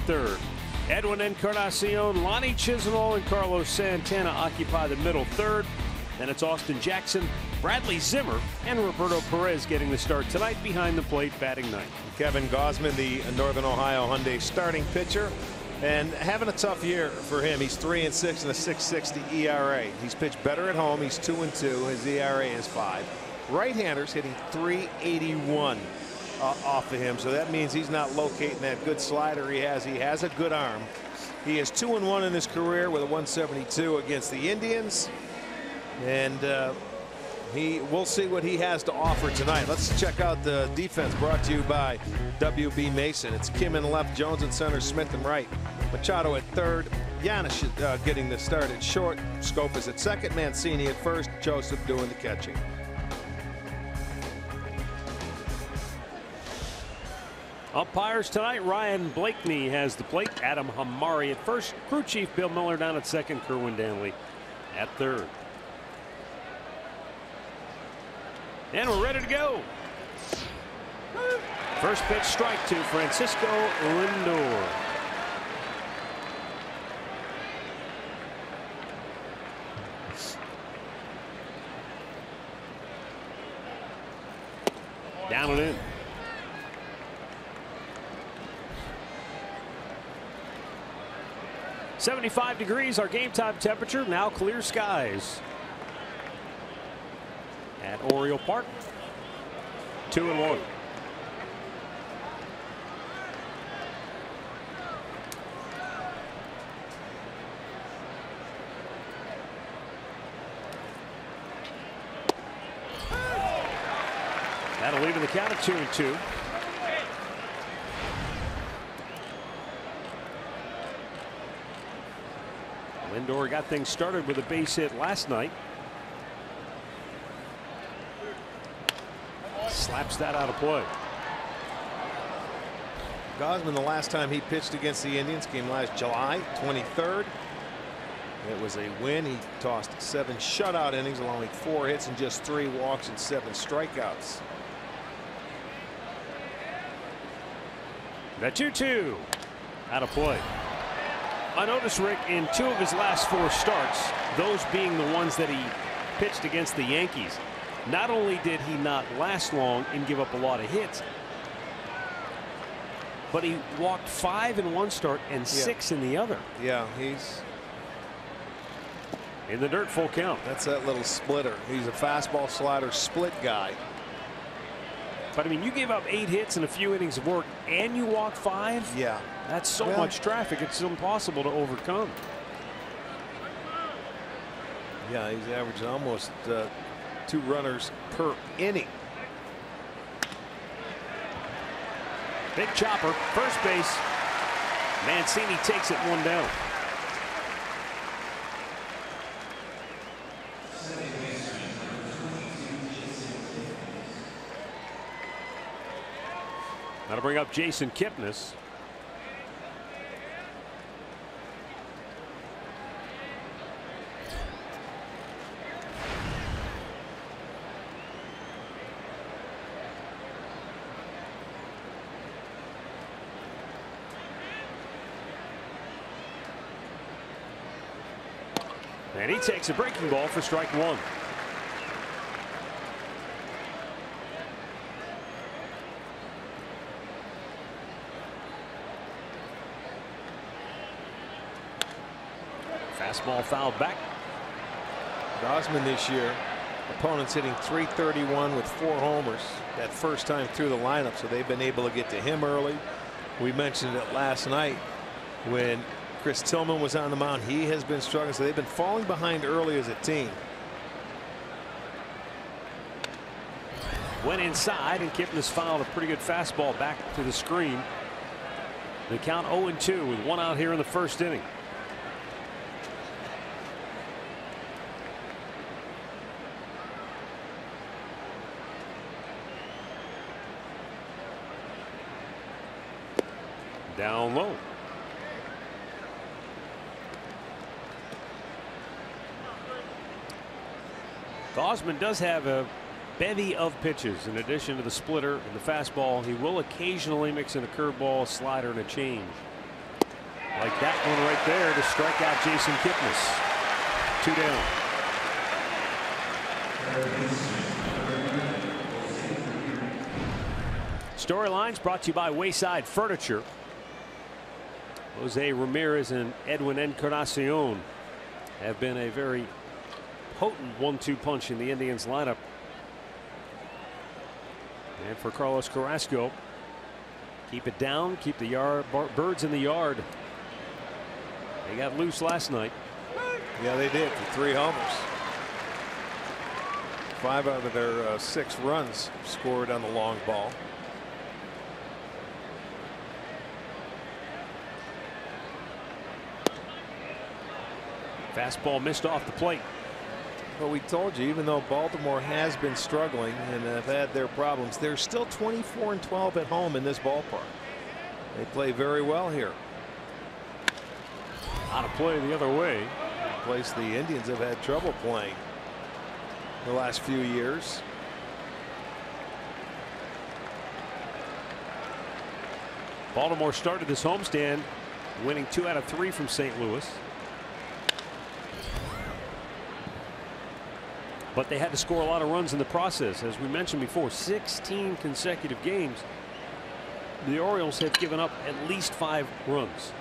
third. Edwin Encarnacion, Lonnie Chisenhall, and Carlos Santana occupy the middle third. Then it's Austin Jackson, Bradley Zimmer, and Roberto Perez getting the start tonight behind the plate, batting ninth. Kevin Gausman, the Northern Ohio Hyundai starting pitcher, and having a tough year for him. He's 3-6 and a 6.60 ERA. He's pitched better at home. He's 2-2. His ERA is 5. Right-handers hitting .381 off of him, so that means he's not locating that good slider he has. He has a good arm. He is 2-1 in his career with a 172 against the Indians, and we'll see what he has to offer tonight. Let's check out the defense brought to you by WB Mason. It's Kim in left, Jones in center, Smith in right, Machado at third, Giannis getting the start at short, Scopus at second, Mancini at first, Joseph doing the catching. Umpires tonight, Ryan Blakeney has the plate, Adam Hamari at first, crew chief Bill Miller down at second, Kerwin Danley at third. And we're ready to go. First pitch, strike to Francisco Lindor. Down and in. .75 degrees our game time temperature. Now clear skies at Oriole Park. 2-1. That'll leave in the count of 2-2. Lindor got things started with a base hit last night. Slaps that out of play. Gausman, the last time he pitched against the Indians came last July 23rd. It was a win. He tossed 7 shutout innings, allowing 4 hits and just 3 walks and 7 strikeouts. The 2-2 out of play. I noticed, Rick, in 2 of his last 4 starts, those being the ones that he pitched against the Yankees, not only did he not last long and give up a lot of hits, but he walked 5 in one start and 6 in the other. Yeah, he's in the dirt, full count. That's that little splitter. He's a fastball slider split guy. But I mean, you gave up 8 hits and a few innings of work, and you walked 5. Yeah, that's so much traffic. It's impossible to overcome. Yeah, he's averaging almost 2 runners per inning. Big chopper, first base. Mancini takes it 1 down. That'll bring up Jason Kipnis. And he takes a breaking ball for strike 1. Fastball fouled back. Gausman this year, opponents hitting .331 with 4 homers that first time through the lineup, so they've been able to get to him early. We mentioned it last night when Chris Tillman was on the mound. He has been struggling, so they've been falling behind early as a team. Went inside, and Kipnis fouled a pretty good fastball back to the screen. The count 0-2 with 1 out here in the first inning. Down low. Gausman does have a bevy of pitches in addition to the splitter and the fastball. He will occasionally mix in a curveball, slider, and a change. Like that one right there to strike out Jason Kipnis. 2 down. Storylines brought to you by Wayside Furniture. Jose Ramirez and Edwin Encarnacion have been a very potent 1-2 punch in the Indians lineup. And for Carlos Carrasco, keep it down, keep the birds in the yard. They got loose last night. Yeah, they did, for 3 homers. 5 out of their 6 runs scored on the long ball. Fastball missed off the plate. But we told you, even though Baltimore has been struggling and have had their problems, they're still 24-12 at home in this ballpark. They play very well here. On a play the other way. A place the Indians have had trouble playing the last few years. Baltimore started this homestand winning 2 out of 3 from St. Louis. But they had to score a lot of runs in the process. As we mentioned before, 16 consecutive games. The Orioles have given up at least 5 runs.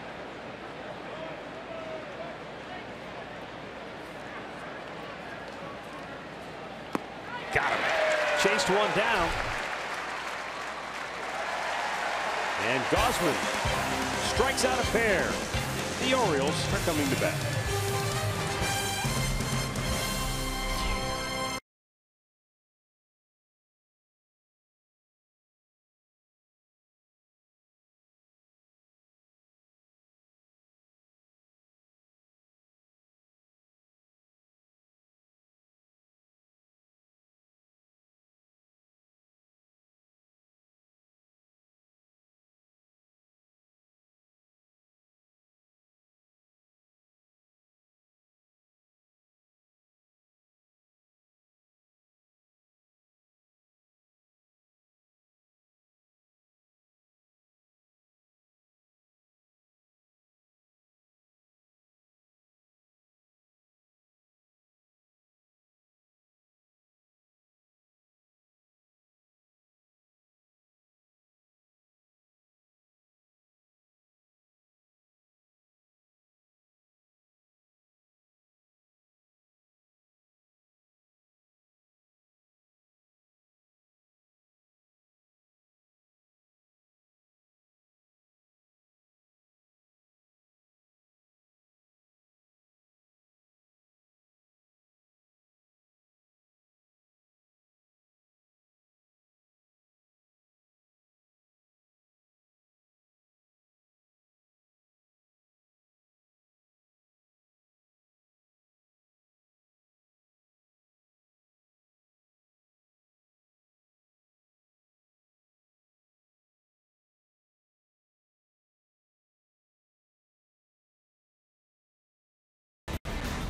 Got him. Chased one down. And Gausman strikes out a pair. The Orioles are coming to bat.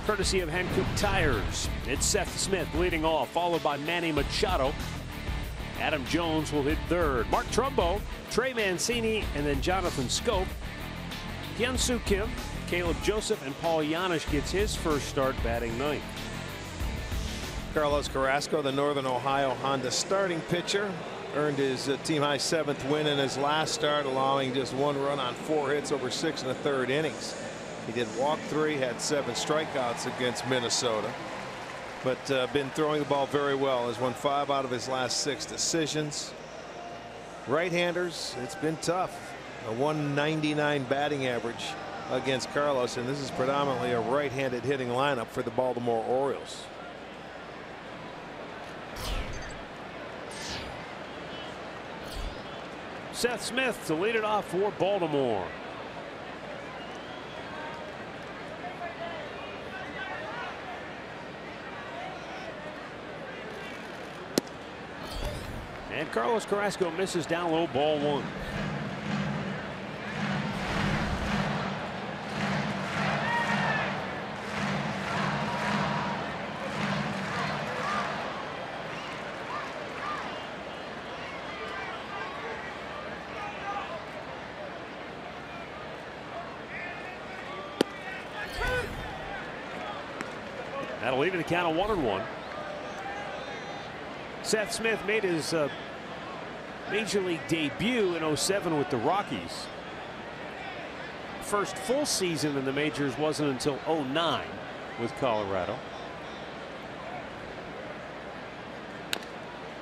Courtesy of Hankook Tires. It's Seth Smith leading off, followed by Manny Machado. Adam Jones will hit third. Mark Trumbo, Trey Mancini, and then Jonathan Scope. Hyun-Soo Kim, Caleb Joseph, and Paul Janisch gets his first start batting ninth. Carlos Carrasco, the Northern Ohio Honda starting pitcher, earned his team-high 7th win in his last start, allowing just 1 run on 4 hits over 6 1/3 innings. He did walk 3, had 7 strikeouts against Minnesota, but been throwing the ball very well. Has won 5 out of his last 6 decisions. Right-handers, it's been tough. A 199 batting average against Carlos, and this is predominantly a right-handed hitting lineup for the Baltimore Orioles. Seth Smith to lead it off for Baltimore. And Carlos Carrasco misses down low, ball 1. That'll even the count of 1-1. Seth Smith made his Major League debut in '07 with the Rockies. First full season in the majors wasn't until '09 with Colorado.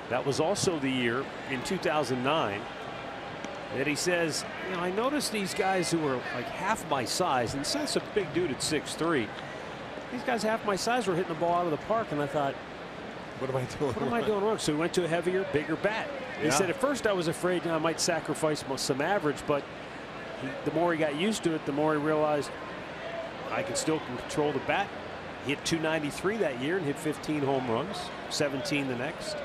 That was also the year in 2009 that he says, you know, I noticed these guys who were like half my size, and Seth's a big dude at 6'3". These guys half my size were hitting the ball out of the park, and I thought, what am I doing? What am I doing wrong? So he went to a heavier, bigger bat. He said at first I was afraid, you know, I might sacrifice some average, but the more he got used to it, the more he realized I can still control the bat. He hit .293 that year and hit 15 home runs, 17 the next.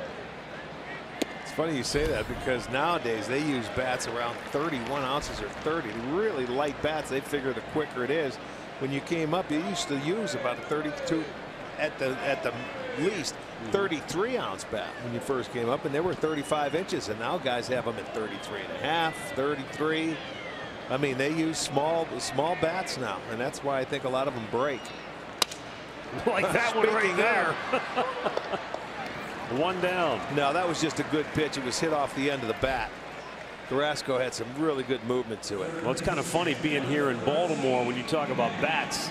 It's funny you say that, because nowadays they use bats around 31 ounces or 30, really light bats. They figure the quicker it is. When you came up, you used to use about a 32 at the least 33-ounce bat when you first came up, and they were 35 inches, and now guys have them at 33 and a half, 33. I mean, they use small bats now, and that's why I think a lot of them break. Like that one right there. One down. No, that was just a good pitch. It was hit off the end of the bat. Carrasco had some really good movement to it. Well, it's kind of funny being here in Baltimore when you talk about bats.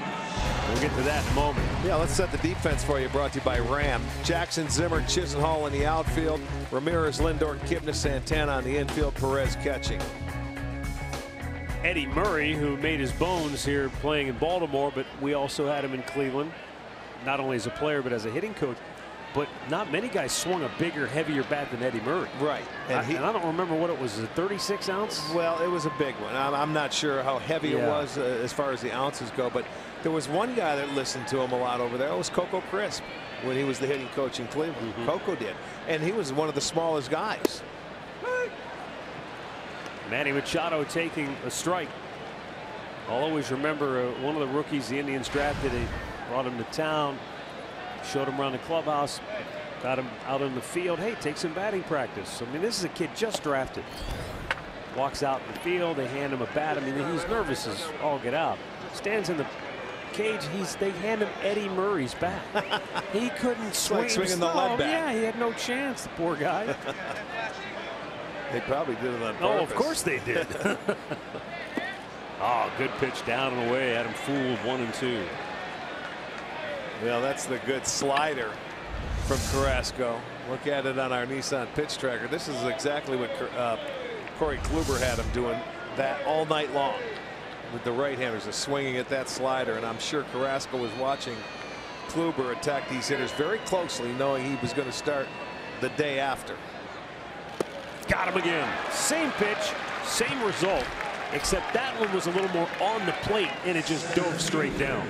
We'll get to that in a moment. Yeah, let's set the defense for you. Brought to you by Ram. Jackson, Zimmer, Chisenhall in the outfield. Ramirez, Lindor, Kipnis, Santana on the infield. Perez catching. Eddie Murray, who made his bones here playing in Baltimore, but we also had him in Cleveland, not only as a player but as a hitting coach. But not many guys swung a bigger, heavier bat than Eddie Murray. Right. And I don't remember what it was, a 36 ounce? Well, it was a big one. I'm not sure how heavy it was as far as the ounces go, but there was one guy that listened to him a lot over there. It was Coco Crisp when he was the hitting coach in Cleveland. Coco did. And he was one of the smallest guys. Manny Machado taking a strike. I'll always remember one of the rookies the Indians drafted. They brought him to town. Showed him around the clubhouse, got him out in the field. Hey, take some batting practice. I mean, this is a kid just drafted. Walks out in the field. They hand him a bat. I mean, he's nervous as all get out. Stands in the cage. They hand him Eddie Murray's bat. He couldn't swing. Like swinging the lead bat. Yeah, he had no chance, the poor guy. They probably did it on purpose. Oh, of course they did. Oh, good pitch down and away. Had him fooled 1-2. Well, that's the good slider from Carrasco. Look at it on our Nissan pitch tracker. This is exactly what Corey Kluber had him doing that all night long with the right-handers, just swinging at that slider. And I'm sure Carrasco was watching Kluber attack these hitters very closely, knowing he was going to start the day after. Got him again. Same pitch, same result, except that one was a little more on the plate, and it just dove straight down.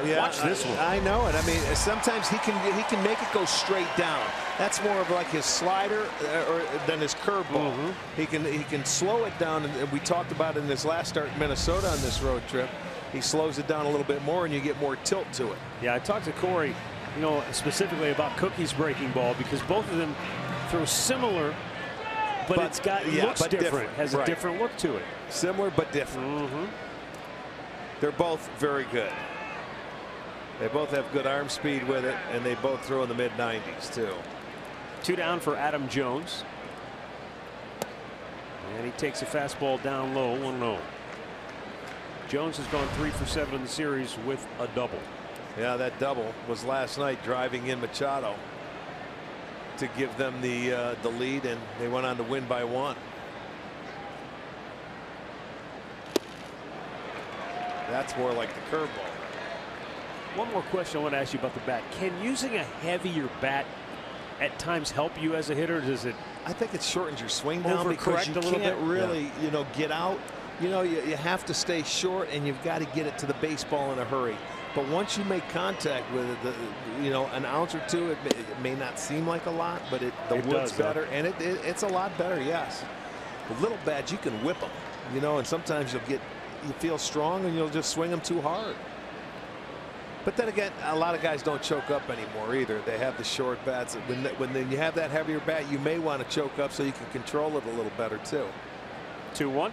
Yeah, watch this one. I know it. I mean, sometimes he can make it go straight down. That's more of like his slider than his curveball. He can slow it down, and we talked about it in this last start in Minnesota on this road trip. He slows it down a little bit more, and you get more tilt to it. Yeah, I talked to Corey, you know, specifically about Cookie's breaking ball, because both of them throw similar, but it's got looks different. Has a different look to it. Similar but different. They're both very good. They both have good arm speed with it, and they both throw in the mid-90s too. 2 down for Adam Jones, and he takes a fastball down low, 1-0. Jones has gone 3 for 7 in the series with a double. Yeah, that double was last night, driving in Machado to give them the lead, and they went on to win by 1. That's more like the curveball. One more question I want to ask you about the bat. Can using a heavier bat at times help you as a hitter? Does it? I think it shortens your swing down because you can't really, you know, get out. You know, you have to stay short, and you've got to get it to the baseball in a hurry. But once you make contact with it, you know, an ounce or two, it may not seem like a lot, but the wood's better, and it's a lot better. Yes, the little bats, you can whip them, you know, and sometimes you feel strong and you'll just swing them too hard. But then again, a lot of guys don't choke up anymore either. They have the short bats. When you have that heavier bat, you may want to choke up so you can control it a little better too. 2-1.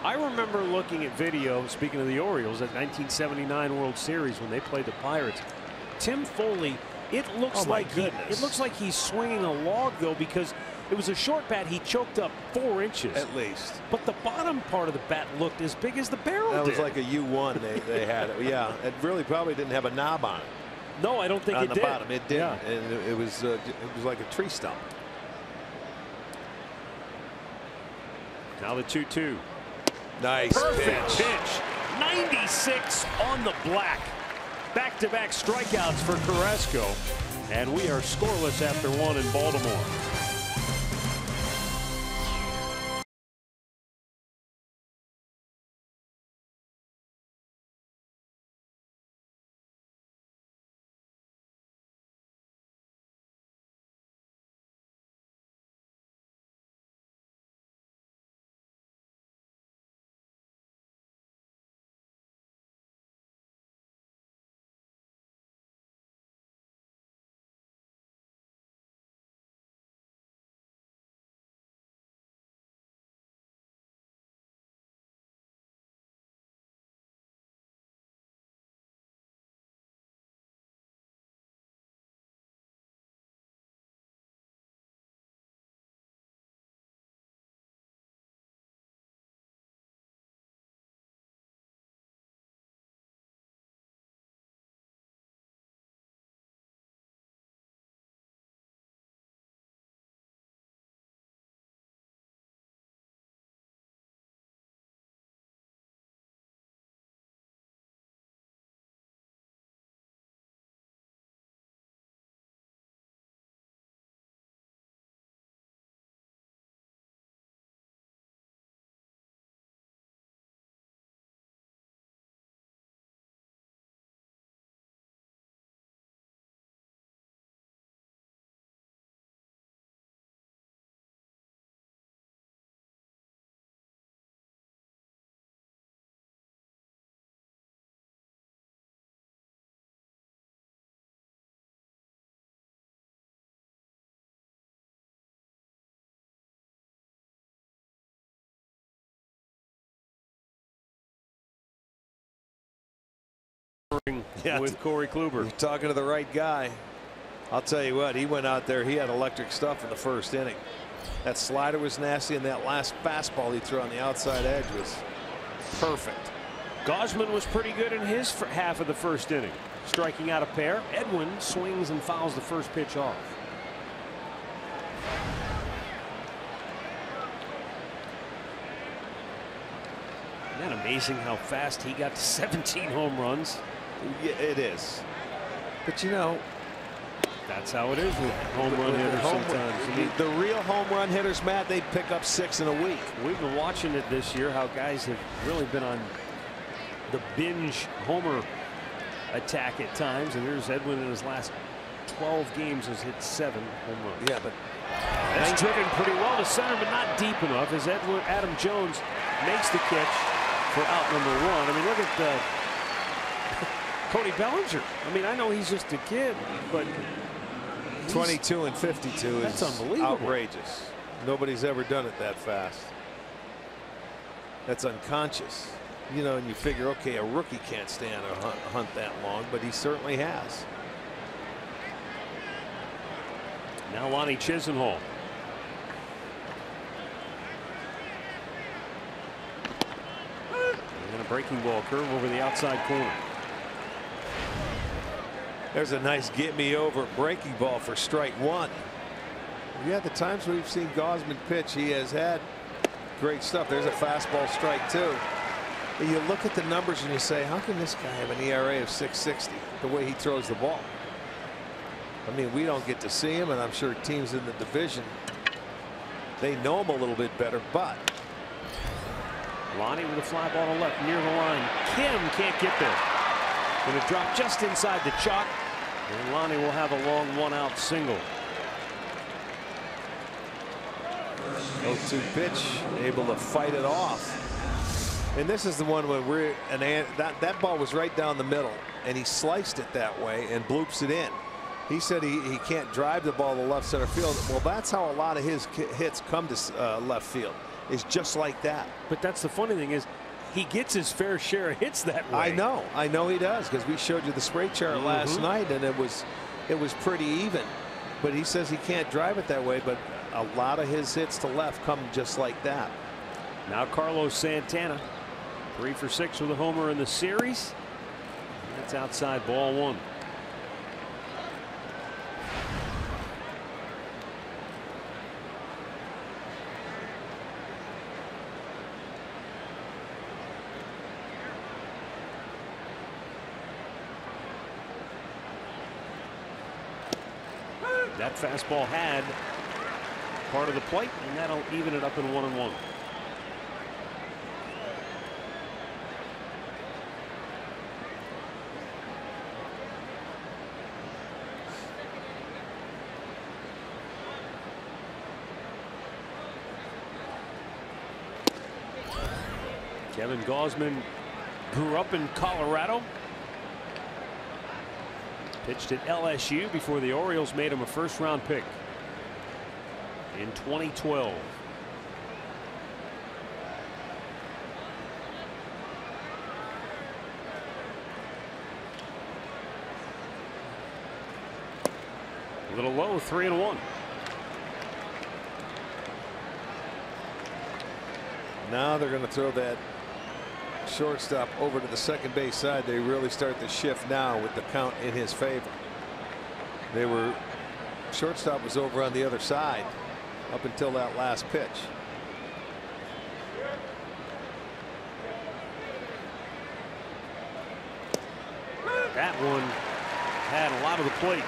I remember looking at video, speaking of the Orioles, at 1979 World Series when they played the Pirates. Tim Foley, it looks like he's swinging a log, though, because it was a short bat. He choked up 4 inches at least, but the bottom part of the bat looked as big as the barrel. That was like a U1 they had it. Yeah, it really probably didn't have a knob on it. No, I don't think on it the did. bottom it did. Yeah. And it was like a tree stump. Now the 2-2. Nice Perfect pitch. 96 on the black. Back-to-back strikeouts for Carrasco, and we are scoreless after 1 in Baltimore. With Corey Kluber. You're talking to the right guy. I'll tell you what, he went out there, he had electric stuff in the first inning. That slider was nasty, and that last fastball he threw on the outside edge was perfect. Gausman was pretty good in his half of the first inning, striking out a pair. Edwin swings and fouls the first pitch off. Isn't that amazing how fast he got to 17 home runs? Yeah, it is. But you know, that's how it is with home run hitters sometimes. The real home run hitters, Matt, they pick up 6 in a week. We've been watching it this year, how guys have really been on the binge homer attack at times. And here's Edwin in his last 12 games has hit 7 home runs. Yeah, but that's driven pretty well to center, but not deep enough as Adam Jones makes the catch for out number 1. I mean, look at Cody Bellinger. I mean, I know he's just a kid, but 22 and 52 that's is unbelievable. Outrageous. Nobody's ever done it that fast. That's unconscious. You know, and you figure, okay, a rookie can't stay on a hunt that long, but he certainly has. Now Lonnie Chisenhall. And a breaking ball curve over the outside corner. There's a nice get me over breaking ball for strike 1. Yeah, the times we've seen Gausman pitch, he has had great stuff. There's a fastball strike 2. You look at the numbers and you say, how can this guy have an ERA of 6.60 the way he throws the ball? I mean, we don't get to see him, and I'm sure teams in the division, they know him a little bit better, but Lonnie with a fly ball to left near the line. Kim can't get there. Going to drop just inside the chalk, and Lonnie will have a long 1-out single. 0-2 pitch, able to fight it off. And this is the one where that ball was right down the middle, and he sliced it that way and bloops it in. He said he can't drive the ball to left center field. Well, that's how a lot of his hits come to left field. is just like that. But that's the funny thing is he gets his fair share of hits that way. I know he does, because we showed you the spray chart last night, and it was pretty even. But he says he can't drive it that way, but a lot of his hits to left come just like that. Now Carlos Santana, 3 for 6 with a homer in the series. That's outside, ball 1. That fastball had part of the plate, and that'll even it up in 1-1. Kevin Gausman grew up in Colorado. Pitched at LSU before the Orioles made him a first-round pick in 2012. A little low, 3-1. Now they're going to throw that shortstop over to the second base side. They really start to shift now with the count in his favor. Shortstop was over on the other side up until that last pitch. That one had a lot of the plate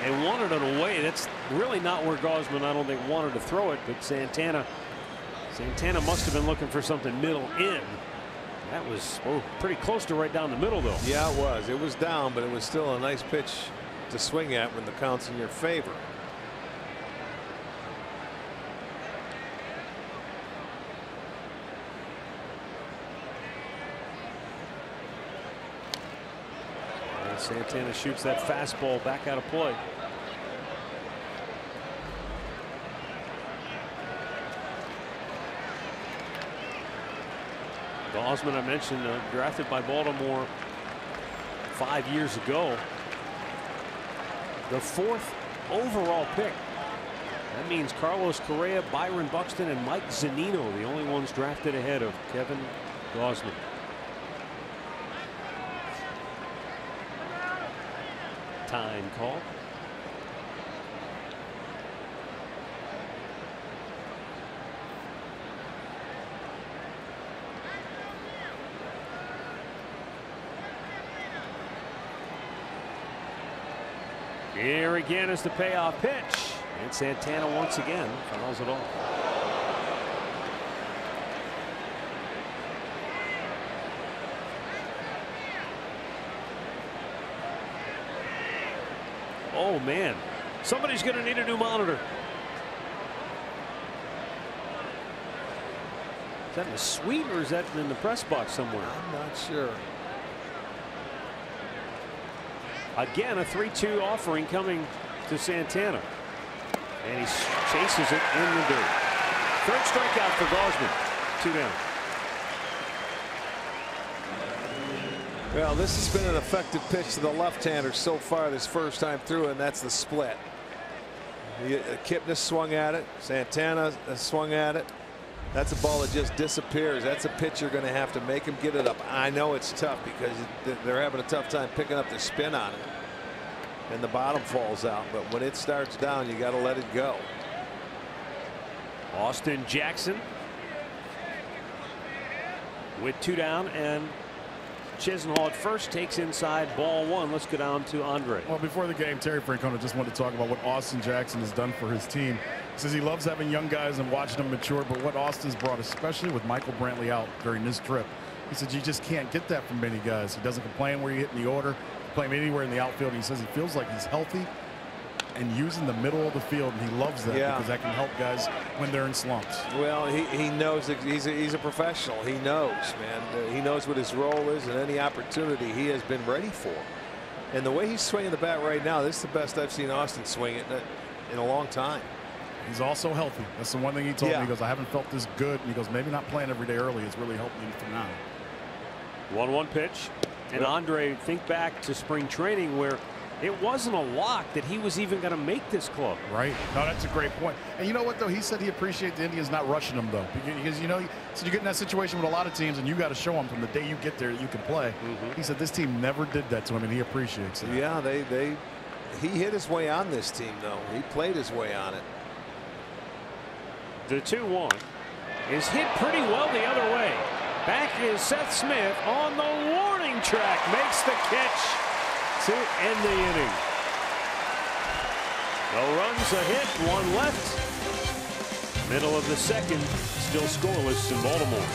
and wanted it away. That's really not where Gausman, I don't think, wanted to throw it, but Santana must have been looking for something middle in. That was pretty close to right down the middle, though. Yeah, it was. It was down, but it was still a nice pitch to swing at when the count's in your favor. And Santana shoots that fastball back out of play. Gausman, I mentioned, drafted by Baltimore 5 years ago. The 4th overall pick. That means Carlos Correa, Byron Buxton, and Mike Zunino, the only ones drafted ahead of Kevin Gausman. Time call. Here again is the payoff pitch, and Santana once again fouls it off. Oh man, somebody's going to need a new monitor. Is that in the suite or is that in the press box somewhere? I'm not sure. Again, a 3-2 offering coming to Santana. And he chases it in the dirt. 3rd strikeout for Gausman. 2 down. Well, this has been an effective pitch to the left-hander so far this first time through, and that's the split. Kipnis swung at it. Santana swung at it. That's a ball that just disappears. That's a pitch you're going to have to make him get it up. I know it's tough because they're having a tough time picking up their spin on it, and the bottom falls out. But when it starts down, you got to let it go. Austin Jackson with 2 down, and Chisenhall at first takes inside, ball 1. Let's go down to Andre. Well, before the game, Terry Francona just wanted to talk about what Austin Jackson has done for his team. He says he loves having young guys and watching them mature, but what Austin's brought, especially with Michael Brantley out during this trip, he said you just can't get that from many guys. He doesn't complain where you hit in the order, play him anywhere in the outfield. He says he feels like he's healthy and using the middle of the field, and he loves that because that can help guys when they're in slumps. Well, he knows that he's a professional. He knows, man. He knows what his role is, and any opportunity he has been ready for. And the way he's swinging the bat right now, this is the best I've seen Austin swing it in a long time. He's also healthy. That's the one thing he told me. Yeah. He goes, I haven't felt this good. And he goes, maybe not playing every day early is really helping him for now. 1-1 pitch. And Andre, think back to spring training where it wasn't a lock that he was even going to make this club. Right. No, that's a great point. And you know what, though? He said he appreciates the Indians not rushing him, though. Because, you know, so you get in that situation with a lot of teams, and you got to show them from the day you get there that you can play. He said this team never did that to him, and he appreciates it. Yeah, he hit his way on this team, though. He played his way on it. The 2-1 is hit pretty well the other way. Back is Seth Smith on the warning track. Makes the catch to end the inning. No runs, a hit, one left. Middle of the second, still scoreless in Baltimore.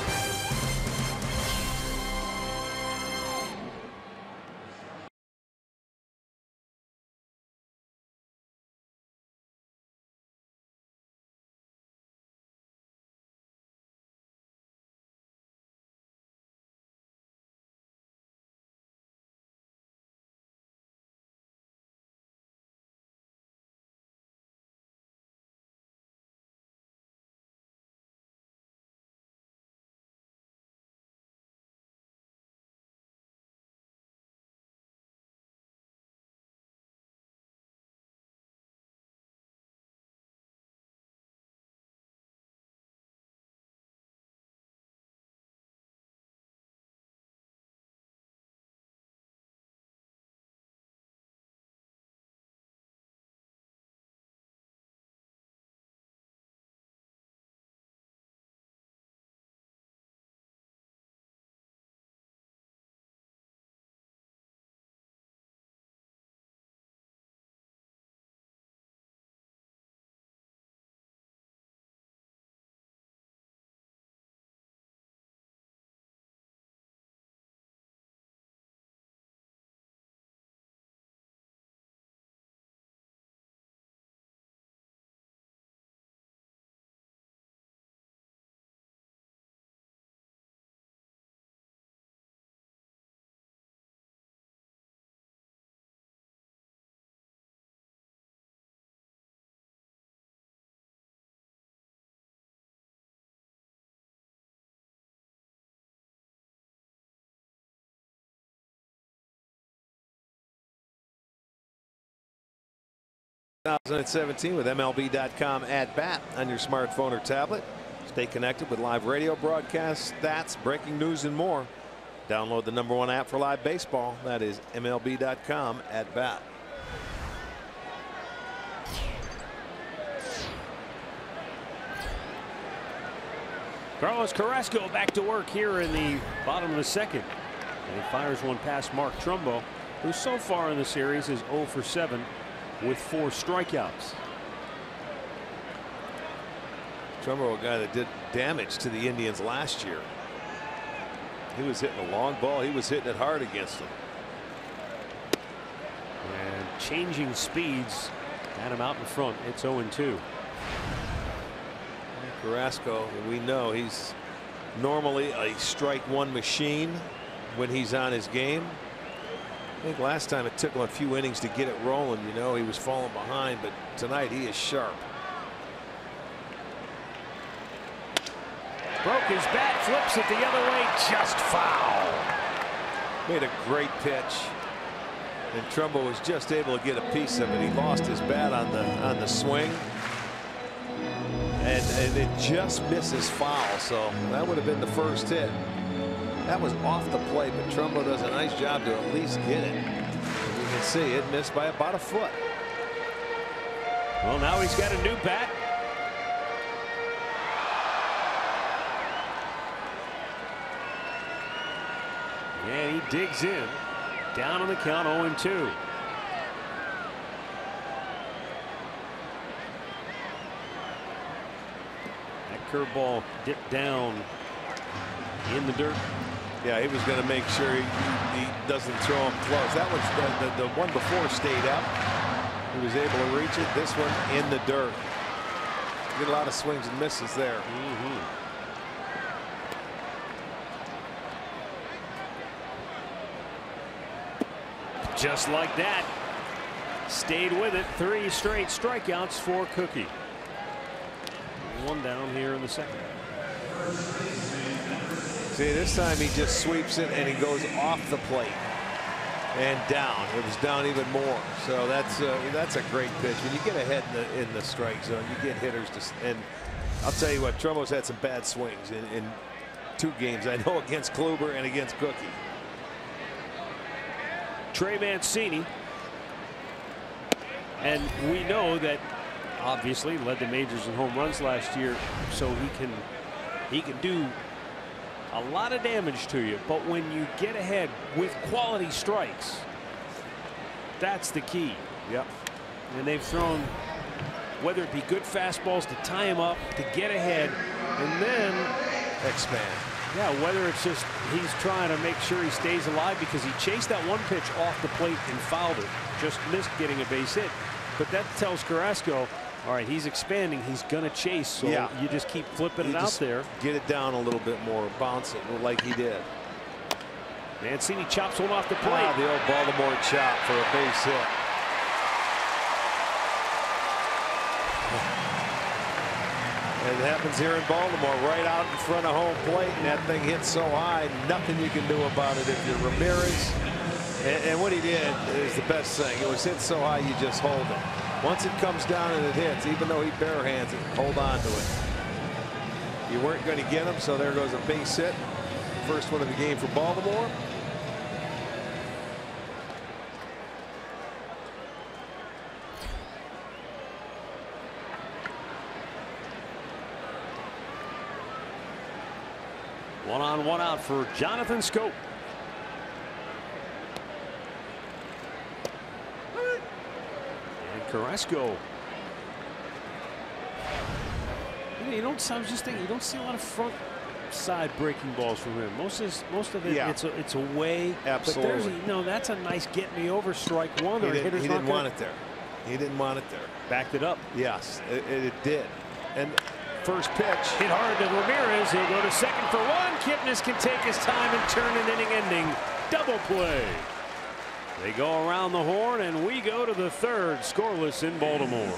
In 2017 with MLB.com at bat on your smartphone or tablet. Stay connected with live radio broadcasts, stats, breaking news, and more. Download the #1 app for live baseball. That is MLB.com at bat. Carlos Carrasco back to work here in the bottom of the second. And he fires one past Mark Trumbo, who so far in the series is 0 for 7 with 4 strikeouts. Trumbo, a guy that did damage to the Indians last year. He was hitting a long ball. He was hitting it hard against them. And changing speeds got him out in front. It's 0-2. Carrasco, we know he's normally a strike one machine when he's on his game. I think last time it took him a few innings to get it rolling. You know, he was falling behind, but tonight he is sharp. Broke his bat, flips it the other way, just foul. Made a great pitch, and Trumbo was just able to get a piece of it. He lost his bat on the swing, and it just misses foul. So that would have been the first hit. That was off the plate, but Trumbo does a nice job to at least get it. As you can see, it missed by about a foot. Well, now he's got a new bat. And he digs in. Down on the count, 0-2. That curveball dipped down in the dirt. Yeah, he was going to make sure he doesn't throw him close. That was the one before stayed up. He was able to reach it. This one in the dirt. Get a lot of swings and misses there. Just like that. Stayed with it. 3 straight strikeouts for Cookie. one down here in the second. See, this time he just sweeps it and he goes off the plate and down. It was down even more. So that's a great pitch. When you get ahead in the strike zone, you get hitters to, and I'll tell you what, Trumbo's had some bad swings in 2 games. I know, against Kluber and against Cookie. Trey Mancini, and we know that obviously led the majors in home runs last year, so he can do a lot of damage to you. But when you get ahead with quality strikes, that's the key. Yep. And they've thrown, whether it be good fastballs to tie him up, to get ahead, and then expand. Yeah, whether it's just he's trying to make sure he stays alive, because he chased that one pitch off the plate and fouled it, just missed getting a base hit. But that tells Carrasco, all right, he's expanding, he's going to chase, so yeah, you just keep flipping it out there. Get it down a little bit more, bounce it like he did. Mancini chops one off the plate. Ah, the old Baltimore chop for a base hit. It happens here in Baltimore, right out in front of home plate, and that thing hits so high, nothing you can do about it if you're Ramirez. And what he did is the best thing. It was hit so high, you just hold it. Once it comes down and it hits, even though he bare hands it, hold on to it. You weren't going to get him, so there goes a base hit. First one of the game for Baltimore. One on, one out for Jonathan Scope. And Carrasco. You don't. I was just thinking, you don't see a lot of front side breaking balls from him. Most of it, yeah, it's away. Absolutely. But there's that's a nice get me over strike one. He didn't want it there. He didn't want it there. Backed it up. Yes, it did. And first pitch hit hard to Ramirez. He'll go to second for one. Kipnis can take his time and turn an inning-ending double play. They go around the horn, and we go to the third, scoreless in Baltimore.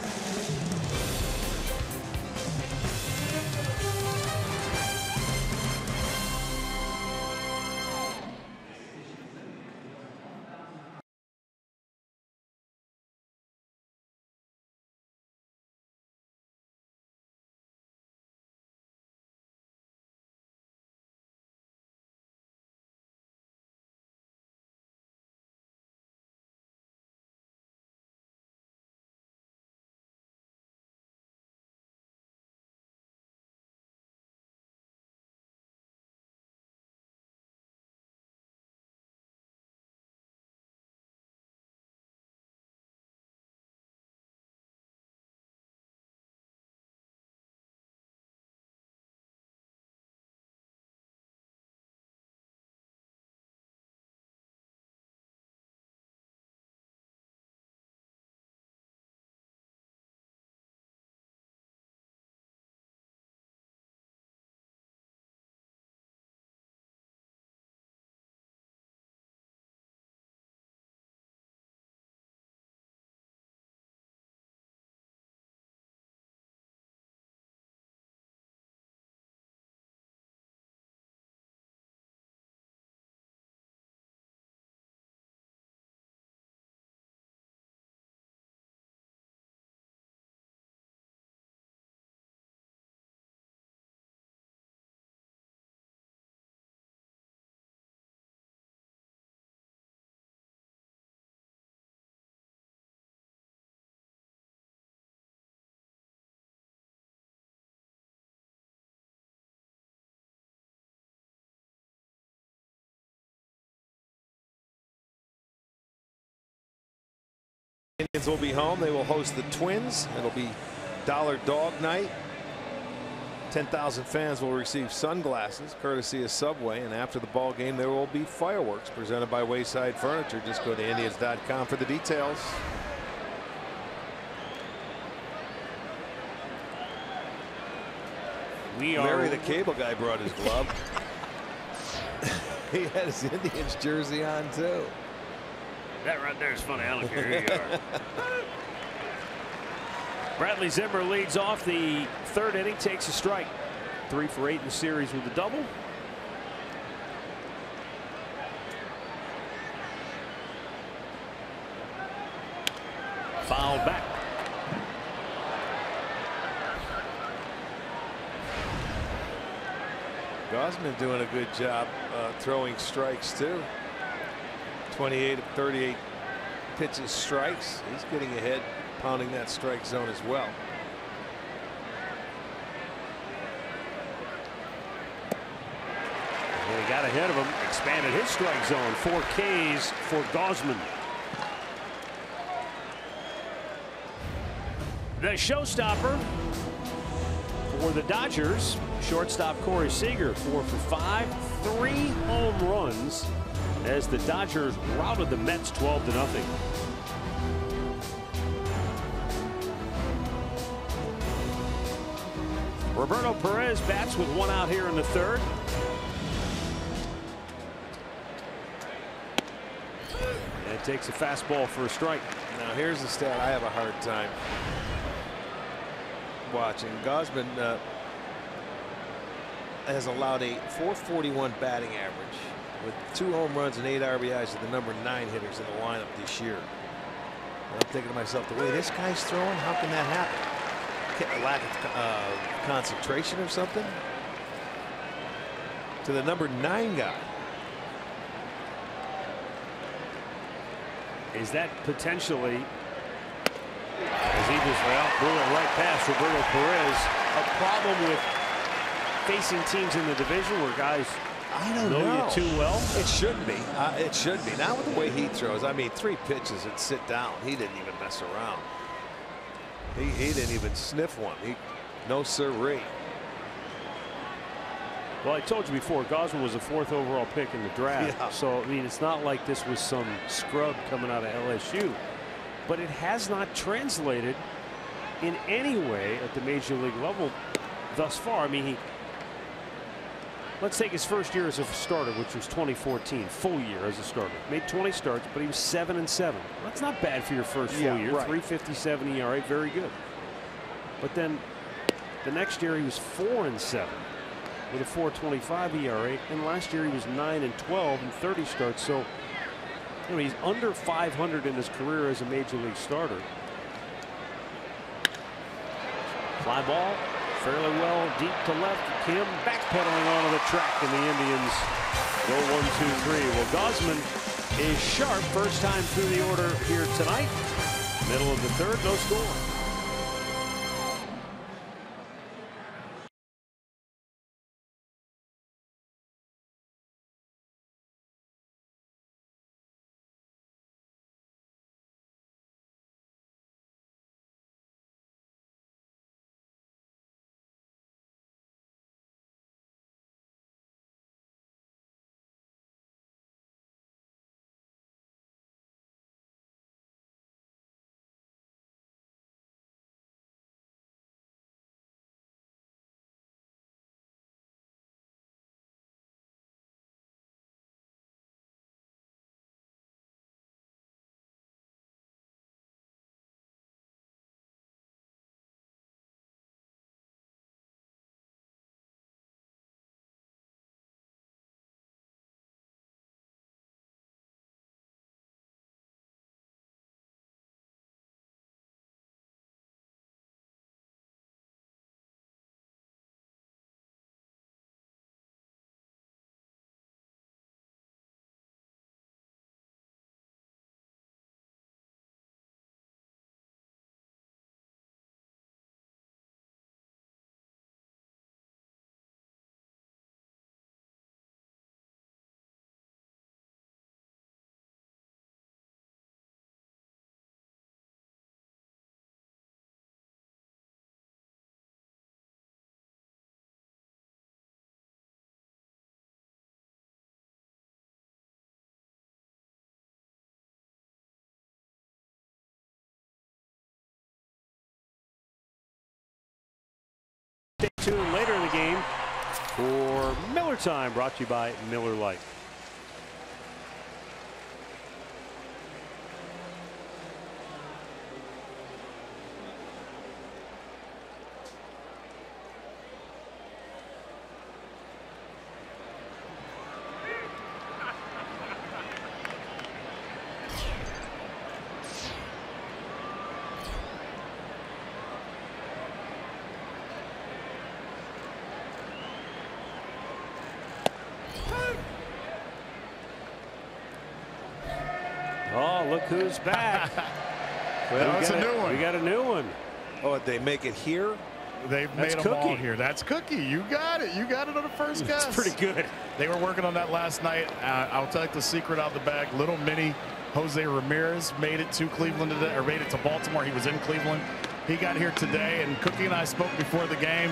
Indians will be home. They will host the Twins. It'll be Dollar Dog Night. 10,000 fans will receive sunglasses courtesy of Subway, and after the ball game there will be fireworks presented by Wayside Furniture. Just go to Indians.com for the details. Larry the cable guy brought his glove. He had his Indians jersey on too. That right there is funny. I don't care who you are. Bradley Zimmer leads off the third inning, takes a strike. 3 for 8 in the series with a double. Fouled back. Gosman doing a good job throwing strikes too. 28 of 38 pitches strikes. He's getting ahead, pounding that strike zone as well. And he got ahead of him, expanded his strike zone. 4 Ks for Gosman. The showstopper for the Dodgers, shortstop Corey Seager, 4 for 5, 3 home runs as the Dodgers routed the Mets 12-0. Roberto Perez bats with 1 out here in the third. And takes a fastball for a strike. Now here's the stat I have a hard time watching. Gosman has allowed a .441 batting average with 2 home runs and 8 RBIs, are the number 9 hitters in the lineup this year. And I'm thinking to myself, the way this guy's throwing, how can that happen? A lack of concentration or something? To the number 9 guy. Is that potentially, as he just threw it right past Roberto Perez, a problem with facing teams in the division where guys know you too well? It should be. It should be. Not with the way he throws. I mean, 3 pitches and sit down. He didn't even mess around. He didn't even sniff one. No sirree. Well, I told you before, Gosman was a 4th overall pick in the draft. Yeah. So, I mean, it's not like this was some scrub coming out of LSU. But it has not translated in any way at the major league level thus far. I mean, let's take his first year as a starter, which was 2014, full year as a starter. Made 20 starts, but he was 7-7. That's not bad for your first full year. Right. 3.57 ERA, very good. But then the next year he was 4-7 with a 4.25 ERA, and last year he was 9-12 in 30 starts. So, you know, he's under 500 in his career as a major league starter. Fly ball. Fairly well deep to left. Kim backpedaling onto the track, and the Indians go 1-2-3. Well, Gosman is sharp. First time through the order here tonight. Middle of the third, no score. Stay tuned later in the game for Miller Time, brought to you by Miller Lite. Oh, look who's back. Well, it's a new one. We got a new one. Oh, they make it here? They've made them all here. That's Cookie. You got it. You got it on the first guess. That's pretty good. They were working on that last night. I'll tell you the secret out the bag. Little mini Jose Ramirez made it to Cleveland today, or made it to Baltimore. He was in Cleveland. He got here today, and Cookie and I spoke before the game.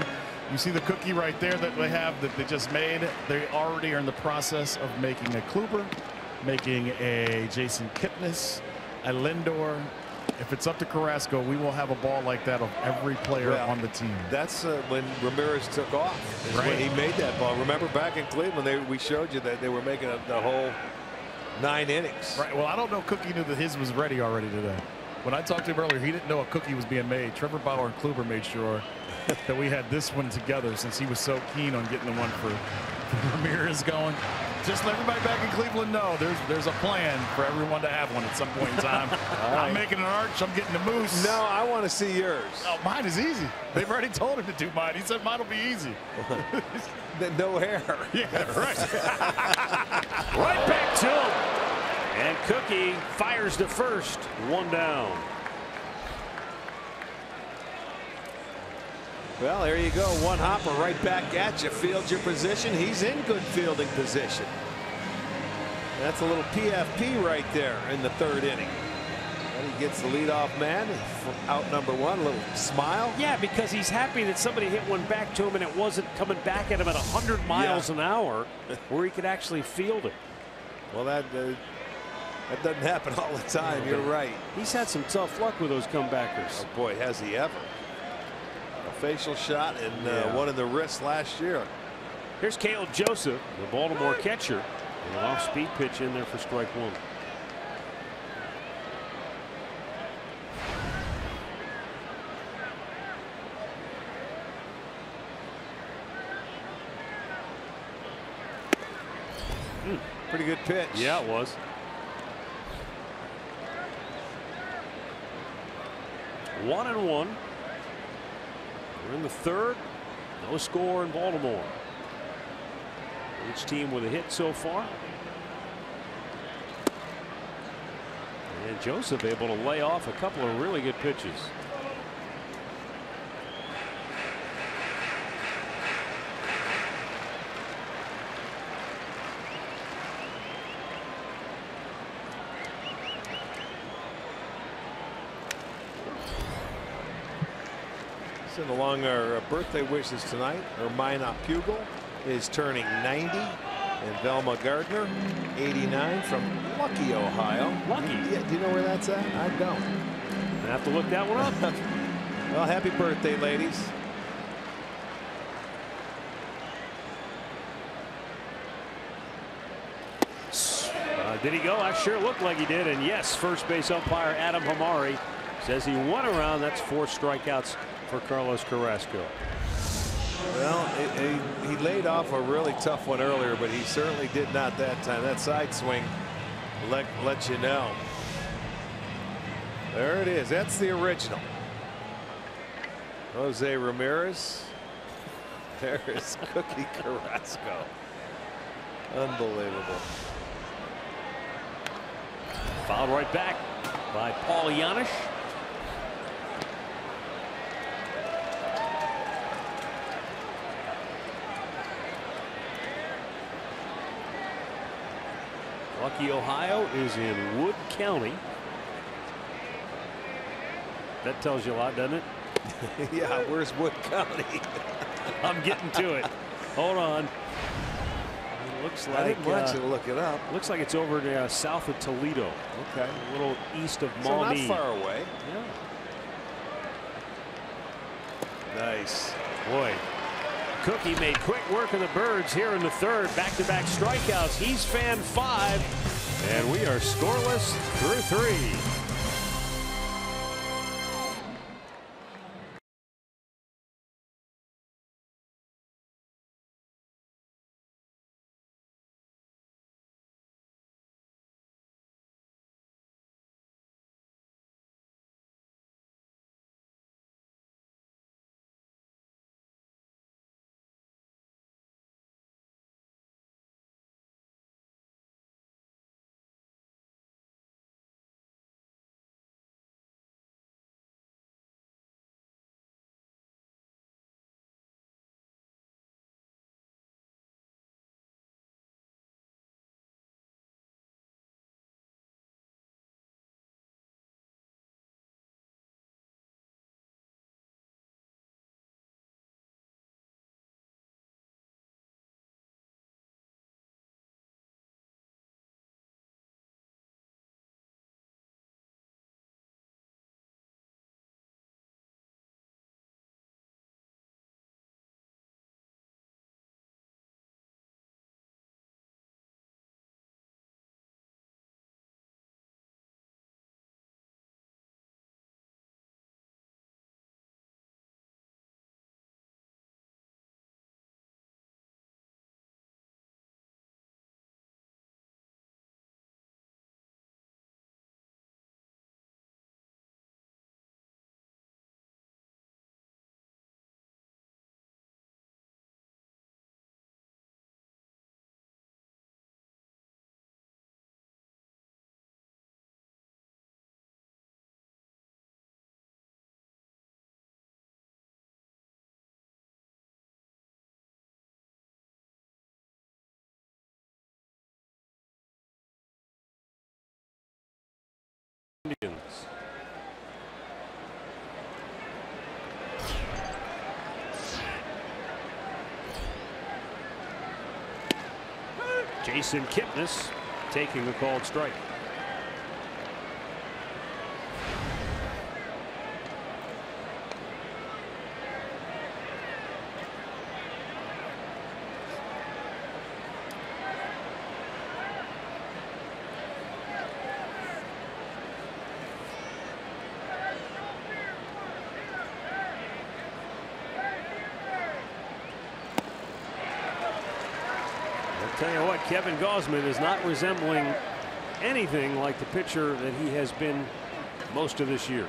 You see the cookie right there that they have that they just made. They already are in the process of making a Kluber, making a Jason Kipnis, a Lindor. If it's up to Carrasco, we will have a ball like that of every player on the team. That's when Ramirez took off. Right. When he made that ball. Remember back in Cleveland, we showed you that they were making the whole 9 innings. Right. Well, I don't know. Cookie knew that his was ready already today. When I talked to him earlier, he didn't know a cookie was being made. Trevor Bauer and Kluber made sure that we had this one together since he was so keen on getting the one for Ramirez going. Just let everybody back in Cleveland know there's a plan for everyone to have one at some point in time. I'm making an arch. I'm getting the moose. No, I want to see yours. Oh, mine is easy. They've already told him to do mine. He said mine will be easy. No hair. Yeah, right. Right back to him. And Cookie fires to first. 1 down. Well, there you go. One hopper right back at you. Field your position. He's in good fielding position. That's a little PFP right there in the 3rd inning. And he gets the leadoff man out number 1. A little smile. Yeah, because he's happy that somebody hit one back to him and it wasn't coming back at him at 100 miles an hour where he could actually field it. Well, that doesn't happen all the time. You're right. He's had some tough luck with those comebackers. Oh, boy, has he ever. A facial shot and one in the wrist last year. Here's Cale Joseph, the Baltimore catcher. An off-speed pitch in there for strike 1. Pretty good pitch. Yeah, it was. 1-1. We're in the 3rd. No score in Baltimore. Each team with a hit so far. And Joseph able to lay off a couple of really good pitches. Send along our birthday wishes tonight. Ermina Pugel is turning 90, and Velma Gardner 89 from Lucky, Ohio. Lucky? Yeah, do you know where that's at? I don't. I have to look that one up. Well, happy birthday, ladies. Did he go? I sure looked like he did. And yes, first base umpire Adam Hamari says he went around. That's 4 strikeouts for Carlos Carrasco. Well, he laid off a really tough one earlier, but he certainly did not that time. That side swing let you know. There it is. That's the original. Jose Ramirez. There is Cookie Carrasco. Unbelievable. Fouled right back by Paul Janisch. Lucky, Ohio is in Wood County. That tells you a lot, doesn't it? Yeah, where's Wood County? I'm getting to it. Hold on. It looks like I didn't want you to look it up. Looks like it's over south of Toledo. Okay. A little east of So Maumee. not far away. Yeah. Nice. Boy, Cookie made quick work of the Birds here in the 3rd. Back-to-back strikeouts. He's fan 5, and we are scoreless through 3. Indians. Jason Kipnis taking a called strike. Tell you what, Kevin Gausman is not resembling anything like the pitcher that he has been most of this year.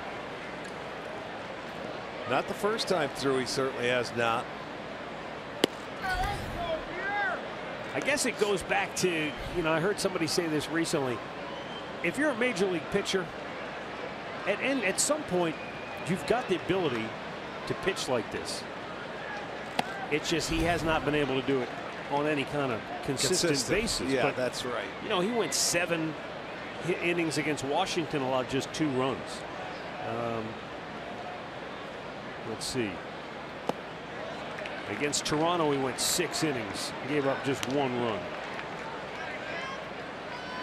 Not the first time through, he certainly has not. I guess it goes back to, you know, I heard somebody say this recently. If you're a major league pitcher, at some point, you've got the ability to pitch like this. It's just he has not been able to do it on any kind of consistent basis. Yeah, but, that's right. You know, he went 7 innings against Washington, allowed just 2 runs. Let's see. Against Toronto, he went 6 innings, gave up just 1 run.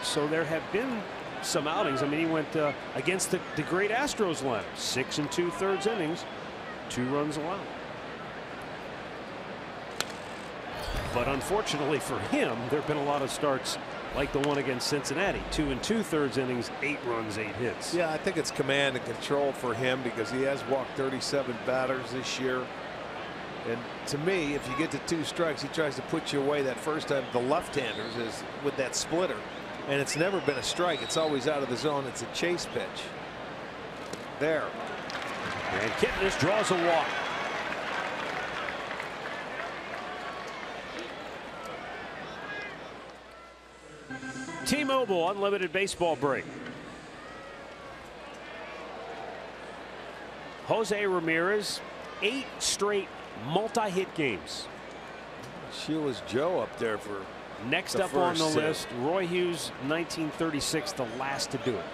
So there have been some outings. I mean, he went against the great Astros lineup, 6 2/3 innings, 2 runs allowed. But unfortunately for him, there have been a lot of starts like the one against Cincinnati, 2 2/3 innings, 8 runs, 8 hits. Yeah, I think it's command and control for him because he has walked 37 batters this year. And to me, if you get to 2 strikes, he tries to put you away that first time. The left-handers is with that splitter, and it's never been a strike. It's always out of the zone. It's a chase pitch. There. And Kipnis draws a walk. T-Mobile unlimited baseball break. Jose Ramirez, 8 straight multi-hit games. Sheila's Joe up there for next up on the list. Roy Hughes, 1936, the last to do it.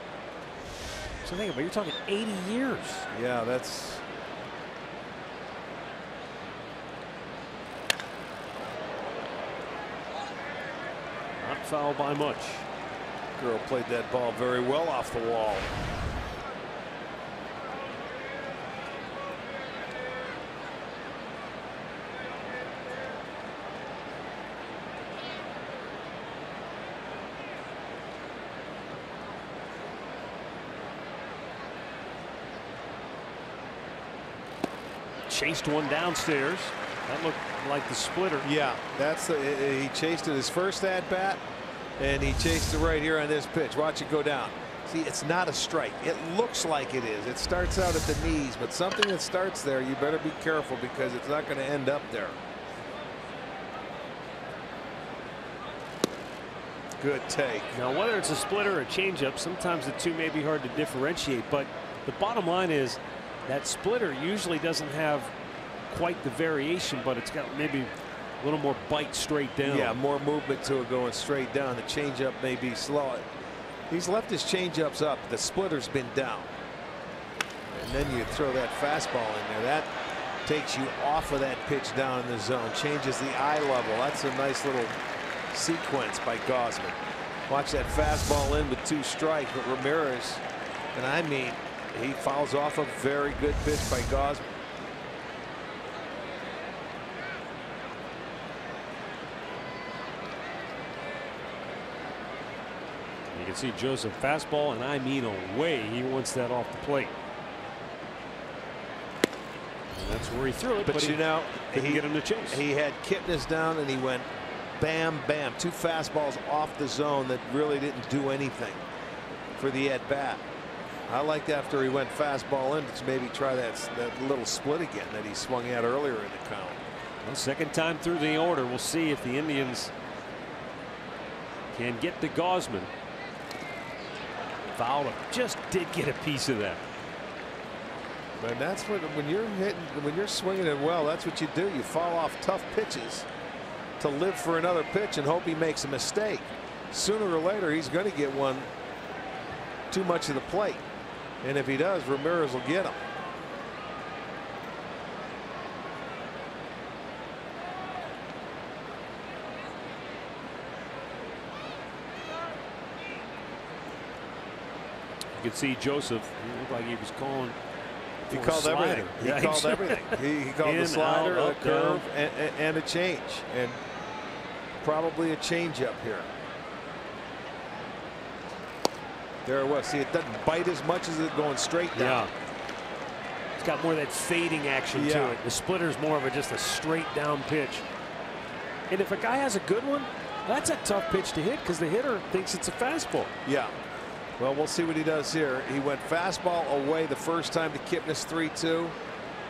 So think about it, you're talking 80 years. Yeah, that's. Not fouled by much. Girl played that ball very well off the wall. Chased one downstairs. That looked like the splitter. Yeah, that's he chased it his first at bat, and he chased it right here on this pitch. Watch it go down. See, it's not a strike. It looks like it is. It starts out at the knees, but something that starts there, you better be careful because it's not going to end up there. Good take. Now, whether it's a splitter or a changeup, sometimes the two may be hard to differentiate, but the bottom line is that splitter usually doesn't have quite the variation, but it's got maybe a little more bite straight down. Yeah, more movement to it going straight down. The changeup may be slow. He's left his changeups up. The splitter's been down. And then you throw that fastball in there. That takes you off of that pitch down in the zone. Changes the eye level. That's a nice little sequence by Gausman. Watch that fastball in with 2 strikes. But Ramirez, and I mean, he fouls off a very good pitch by Gausman. You can see Joseph fastball, and I mean away. He wants that off the plate. And that's where he threw it. But you know, he get him to chase. He had Kipnis down, and he went bam, bam. 2 fastballs off the zone that really didn't do anything for the at bat. I liked after he went fastball in to maybe try that little split again that he swung at earlier in the count. Well, second time through the order. We'll see if the Indians can get to Gausman. Fowler just did get a piece of that. And that's what, when you're swinging it well, that's what you do. You fall off tough pitches to live for another pitch and hope he makes a mistake. Sooner or later, he's going to get one too much of the plate. And if he does, Ramirez will get him. You could see Joseph. He looked like he was calling. He called everything. He called everything. He called the slider, the curve, and a change, and probably a changeup here. There it was. See, it doesn't bite as much as it going straight down. Yeah. It's got more of that fading action to it. The splitter's more of just a straight down pitch. And if a guy has a good one, that's a tough pitch to hit because the hitter thinks it's a fastball. Yeah. Well, we'll see what he does here. He went fastball away the first time to Kipnis 3-2,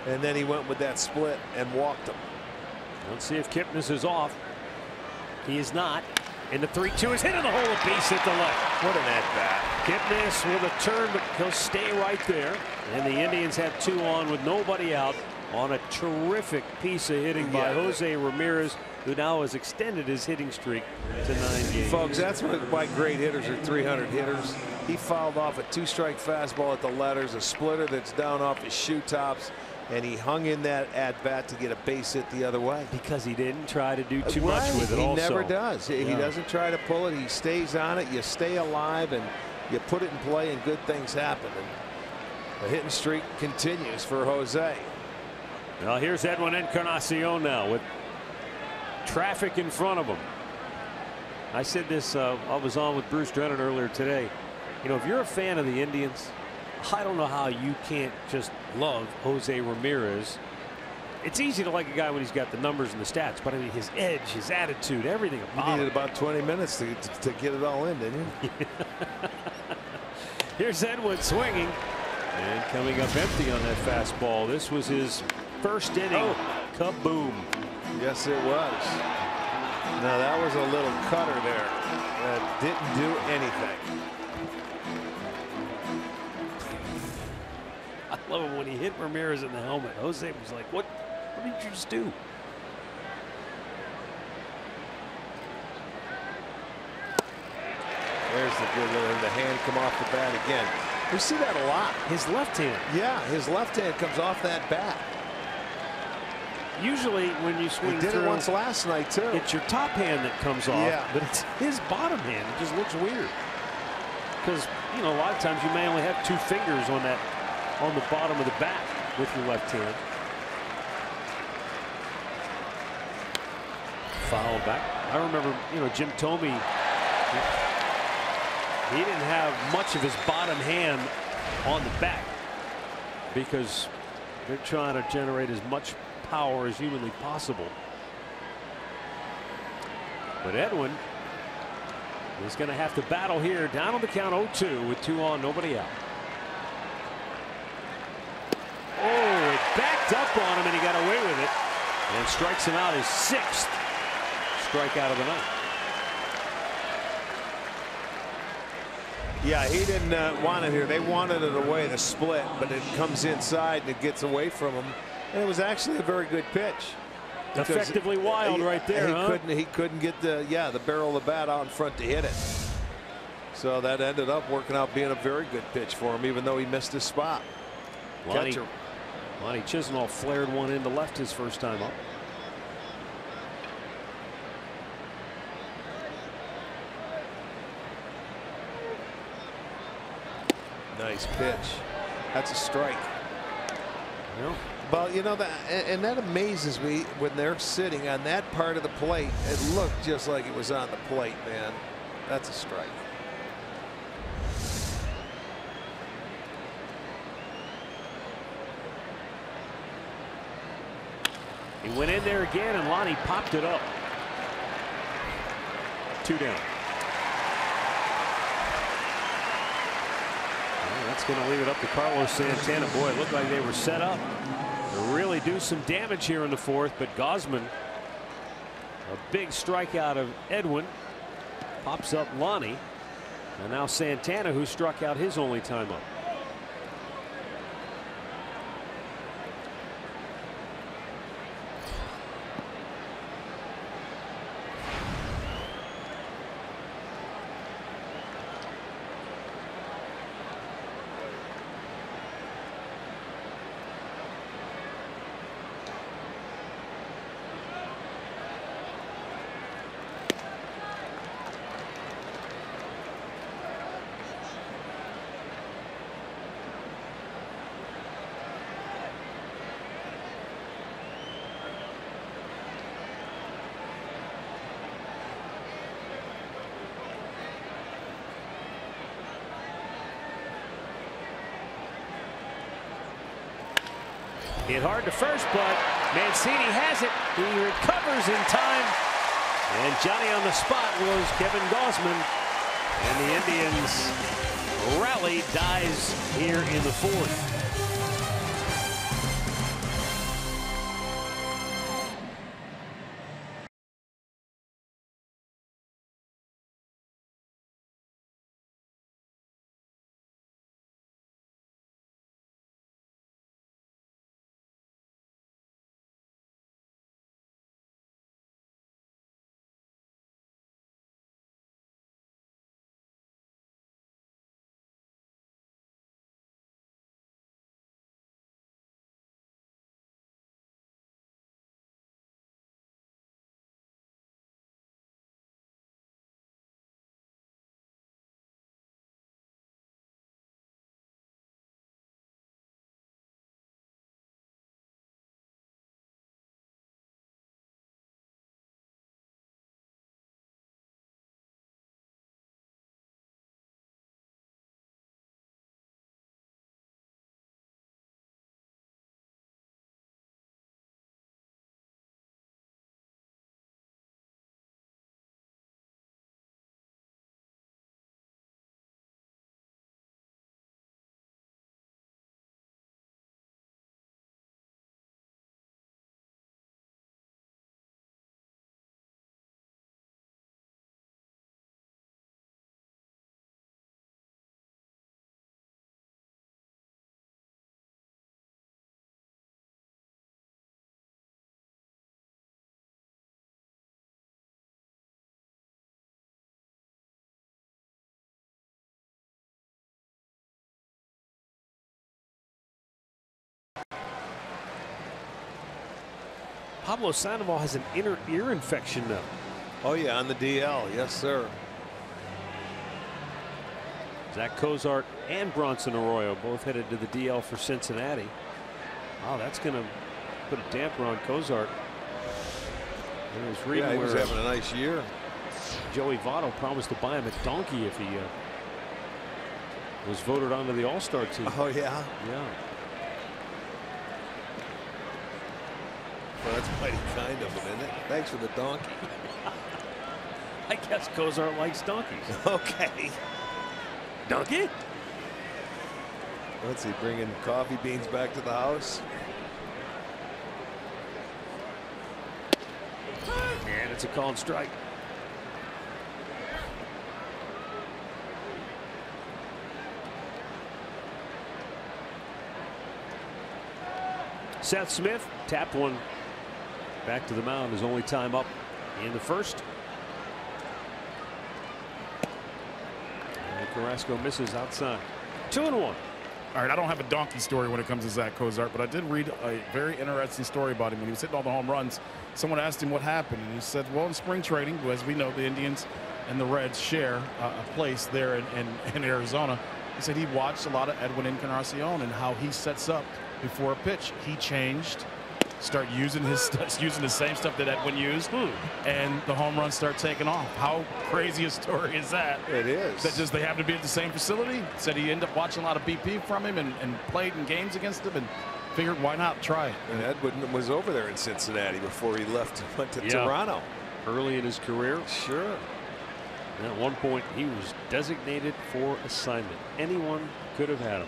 and then he went with that split and walked him. Let's see if Kipnis is off. He is not. And the 3-2 is hit in the hole, a base hit to left. What an at-bat. Kipnis with a turn, but he'll stay right there. And the Indians have 2 on with nobody out on a terrific piece of hitting by Jose Ramirez, who now has extended his hitting streak to 9 games. Folks, that's why great hitters are 300 hitters. He fouled off a 2-strike fastball at the letters, a splitter that's down off his shoe tops, and he hung in that at bat to get a base hit the other way. Because he didn't try to do too much with it. He also never does. He doesn't try to pull it. He stays on it. You stay alive and you put it in play, and good things happen. And the hitting streak continues for Jose. Well, here's Edwin Encarnacion now with traffic in front of him. I said this. I was on with Bruce Drennan earlier today. You know, if you're a fan of the Indians, I don't know how you can't just love Jose Ramirez. It's easy to like a guy when he's got the numbers and the stats, but I mean his edge, his attitude, everything about him. You needed about 20 minutes to get it all in, didn't you? Here's Edwin swinging and coming up empty on that fastball. This was his first inning. Kaboom. Yes, it was. Now that was a little cutter there that didn't do anything. I love it when he hit Ramirez in the helmet. Jose was like, what did you just do? There's the good one. The hand come off the bat again. We see that a lot. His left hand. Yeah, his left hand comes off that bat. Usually when you swing through, he did it once last night too. It's your top hand that comes off, but it's his bottom hand. It just looks weird because, you know, a lot of times you may only have 2 fingers on the bottom of the bat with your left hand. Foul back. I remember, you know, Jim told me he didn't have much of his bottom hand on the bat because they're trying to generate as much power as humanly possible. But Edwin is going to have to battle here, down on the count 0-2 with 2 on, nobody out. Oh, it backed up on him and he got away with it and strikes him out, his 6th strikeout of the night. Yeah, he didn't want it here. They wanted it away, the split, but it comes inside and it gets away from him. And it was actually a very good pitch. Effectively wild right there. He couldn't get the barrel of the bat out in front to hit it. So that ended up working out being a very good pitch for him, even though he missed his spot. Lonnie Chisenhall flared one into left his first time up. Nice pitch. That's a strike. Yeah. Well, you know, and that amazes me when they're sitting on that part of the plate. It looked just like it was on the plate, man. That's a strike. He went in there again and Lonnie popped it up. 2 down. Well, that's going to leave it up to Carlos Santana. Boy, it looked like they were set up to really do some damage here in the 4th, but Gausman, a big strikeout of Edwin, pops up Lonnie, and now Santana, who struck out his only time up. Hit hard to first, but Mancini has it. He recovers in time. And Johnny on the spot was Kevin Gausman. And the Indians rally dies here in the fourth. Pablo Sandoval has an inner ear infection now. Oh yeah, on the DL. Yes, sir. Zach Cozart and Bronson Arroyo both headed to the DL for Cincinnati. Wow, that's going to put a damper on Cozart. I was reading he was having a nice year. Joey Votto promised to buy him a donkey if he was voted onto the All-Star team. Oh yeah. Yeah. Well, that's mighty kind of him, isn't it? Thanks for the donkey. I guess Cozart likes donkeys. Okay. Donkey? What's he bringing coffee beans back to the house? And it's a called strike. Seth Smith tapped one back to the mound. His only time up in the first. And Carrasco misses outside. 2-1. All right, I don't have a donkey story when it comes to Zach Cozart, but I did read a very interesting story about him when he was hitting all the home runs. Someone asked him what happened, and he said, well, in spring training, as we know, the Indians and the Reds share a place there in Arizona. He said he watched a lot of Edwin Encarnacion and how he sets up before a pitch. He changed, start using the same stuff that Edwin used, and the home runs start taking off. How crazy a story is that? It is. That just they happen to be at the same facility. Said he ended up watching a lot of BP from him and played in games against him and figured why not try it. And Edwin was over there in Cincinnati before he left and went to Toronto. Early in his career. Sure. And at one point he was designated for assignment. Anyone could have had him.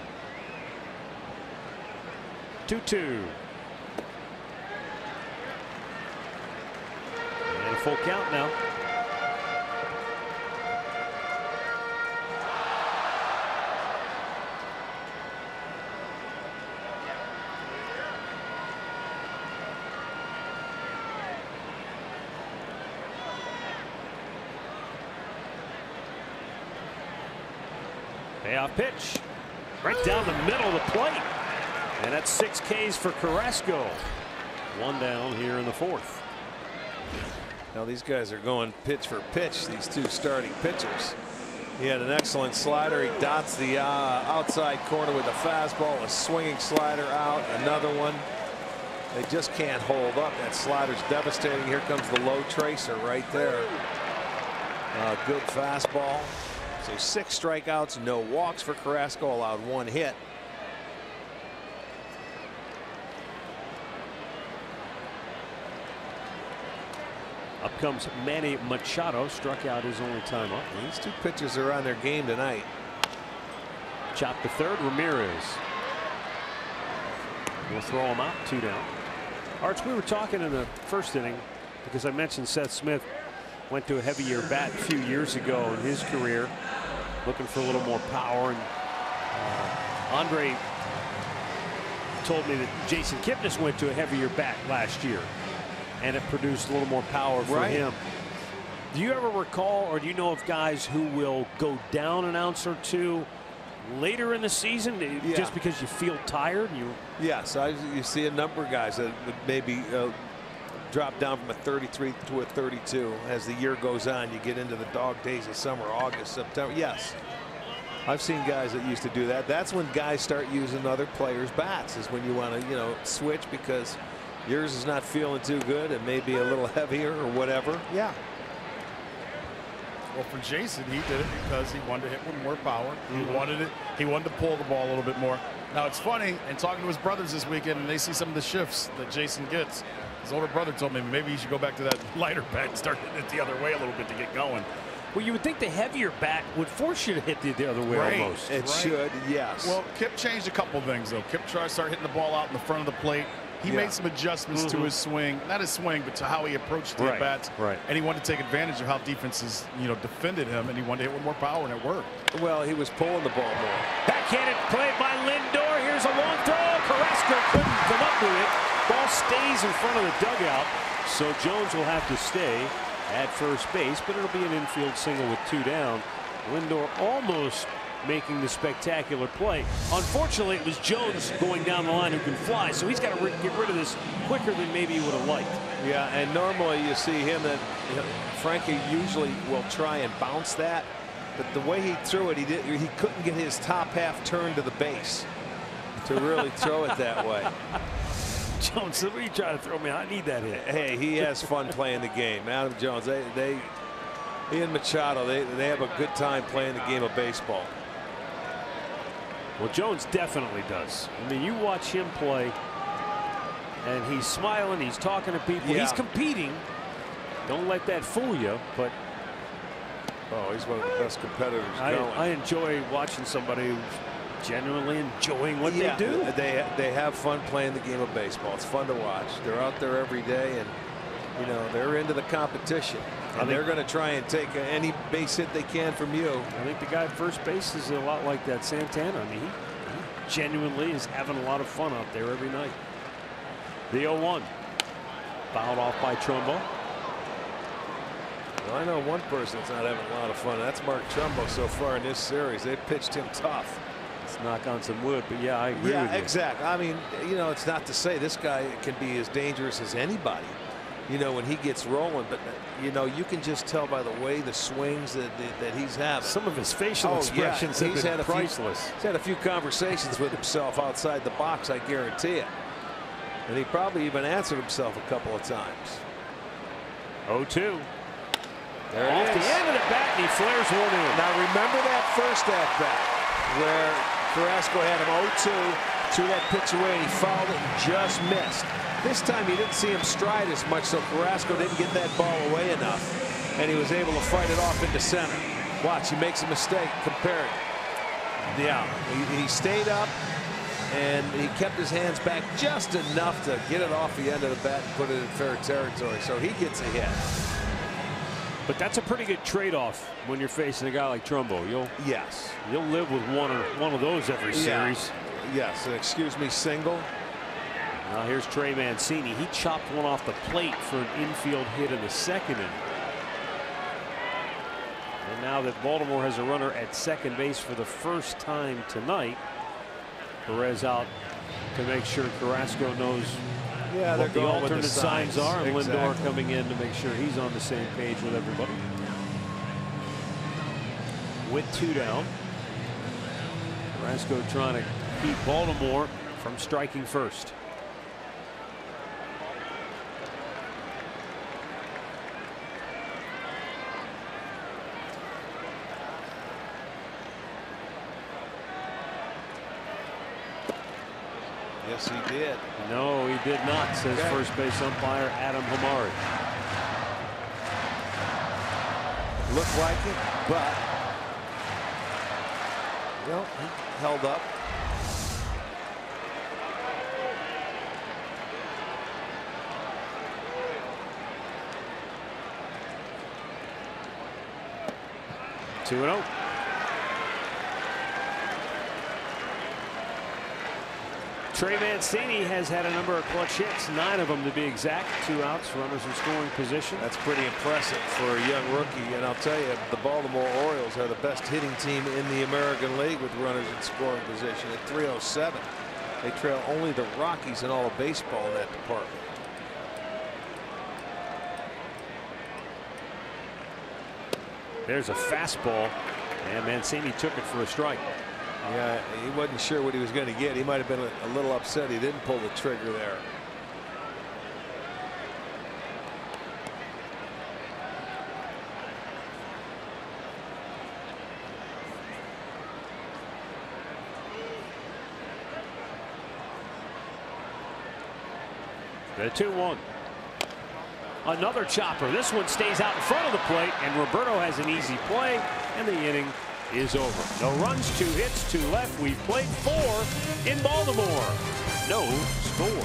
2-2. And a full count now. Payoff pitch. Right down the middle of the plate. And that's 6 Ks for Carrasco. 1 down here in the fourth. Now these guys are going pitch for pitch, these two starting pitchers. He had an excellent slider. He dots the outside corner with a fastball, a swinging slider out, another one. They just can't hold up. That slider's devastating. Here comes the low tracer right there. Good fastball. So 6 strikeouts, no walks for Carrasco, allowed 1 hit. Up comes Manny Machado, struck out his only time up. These two pitchers are on their game tonight. Chopped to third. Ramirez will throw him out. 2 down. Arch, we were talking in the first inning because I mentioned Seth Smith went to a heavier bat a few years ago in his career, looking for a little more power. And Andre told me that Jason Kipnis went to a heavier bat last year, and it produced a little more power for him. Do you ever recall, or do you know of guys who will go down an ounce or two later in the season just because you feel tired? Yes, you see a number of guys that would maybe drop down from a 33 to a 32 as the year goes on. You get into the dog days of summer, August, September. Yes, I've seen guys that used to do that. That's when guys start using other players' bats, is when you want to switch because yours is not feeling too good and maybe a little heavier or whatever. Yeah. Well, for Jason, he did it because he wanted to hit with more power. He wanted it. He wanted to pull the ball a little bit more. Now, it's funny, and talking to his brothers this weekend, and they see some of the shifts that Jason gets. His older brother told me maybe he should go back to that lighter bat and start hitting it the other way a little bit to get going. Well, you would think the heavier bat would force you to hit the other way almost. It should, yes. Well, Kip changed a couple things, though. Kip tried to start hitting the ball out in the front of the plate. He made some adjustments to his swing, not his swing, but to how he approached the at-bats. And he wanted to take advantage of how defenses, defended him, and he wanted to hit with more power, and it worked. Well, he was pulling the ball more. Backhanded play by Lindor. Here's a long throw. Carrasco couldn't come up with it. Ball stays in front of the dugout, so Jones will have to stay at first base, but it'll be an infield single with 2 down. Lindor almost making the spectacular play. Unfortunately, it was Jones going down the line who can fly, so he's got to get rid of this quicker than maybe he would have liked. Yeah, and normally you see him that Frankie usually will try and bounce that, but the way he threw it, he couldn't get his top half turned to the base to really throw it that way. Jones, what are you trying to throw me? I need that hit. Hey, he has fun playing the game. Adam Jones, he and Machado, they have a good time playing the game of baseball. Well, Jones definitely does. I mean, you watch him play, and he's smiling, he's talking to people, he's competing. Don't let that fool you, but he's one of the best competitors going. I enjoy watching somebody who's genuinely enjoying what they do. They have fun playing the game of baseball. It's fun to watch. They're out there every day, and they're into the competition. And they're going to try and take any base hit they can from you. I think the guy at first base is a lot like that Santana. I mean, he genuinely is having a lot of fun out there every night. The 0-1. Fouled off by Trumbo. Well, I know one person that's not having a lot of fun. That's Mark Trumbo so far in this series. They've pitched him tough. Let's knock on some wood, but yeah, I agree with you. Yeah, exactly. I mean, it's not to say this guy can be as dangerous as anybody, when he gets rolling, but you can just tell by the way the swings that he's having. Some of his facial expressions have been priceless. He's had a few conversations with himself outside the box, I guarantee it. And he probably even answered himself a couple of times. 0-2. There Off it is. the end of the bat, and he flares one in. Now remember that first at-bat where Carrasco had him 0-2, threw that pitch away, and he fouled it and just missed. This time you didn't see him stride as much, so Carrasco didn't get that ball away enough, and he was able to fight it off into center. Watch, he makes a mistake. Compare it. Yeah, he stayed up, and he kept his hands back just enough to get it off the end of the bat and put it in fair territory, so he gets a hit. But that's a pretty good trade-off when you're facing a guy like Trumbo. You'll live with one of those every series. Yes, an excuse me single. Now here's Trey Mancini. He chopped one off the plate for an infield hit in the second inning. And now that Baltimore has a runner at second base for the first time tonight, Perez out to make sure Carrasco knows what the alternate signs are, and Lindor coming in to make sure he's on the same page with everybody. With 2 down, Carrasco trying to keep Baltimore from striking first. Yes, he did. No, he did not, says first base umpire Adam Hamari. looked like it, but well, he held up. Two and 0. Trey Mancini has had a number of clutch hits, 9 of them to be exact. 2 outs, runners in scoring position. That's pretty impressive for a young rookie. And I'll tell you, the Baltimore Orioles are the best hitting team in the American League with runners in scoring position at 307. They trail only the Rockies in all of baseball in that department. There's a fastball, and Mancini took it for a strike. Yeah, he wasn't sure what he was going to get. He might have been a little upset he didn't pull the trigger there. The 2-1. Another chopper. This one stays out in front of the plate, and Roberto has an easy play, and the inning is over. No runs, 2 hits, 2 left. We've played 4 in Baltimore. No score.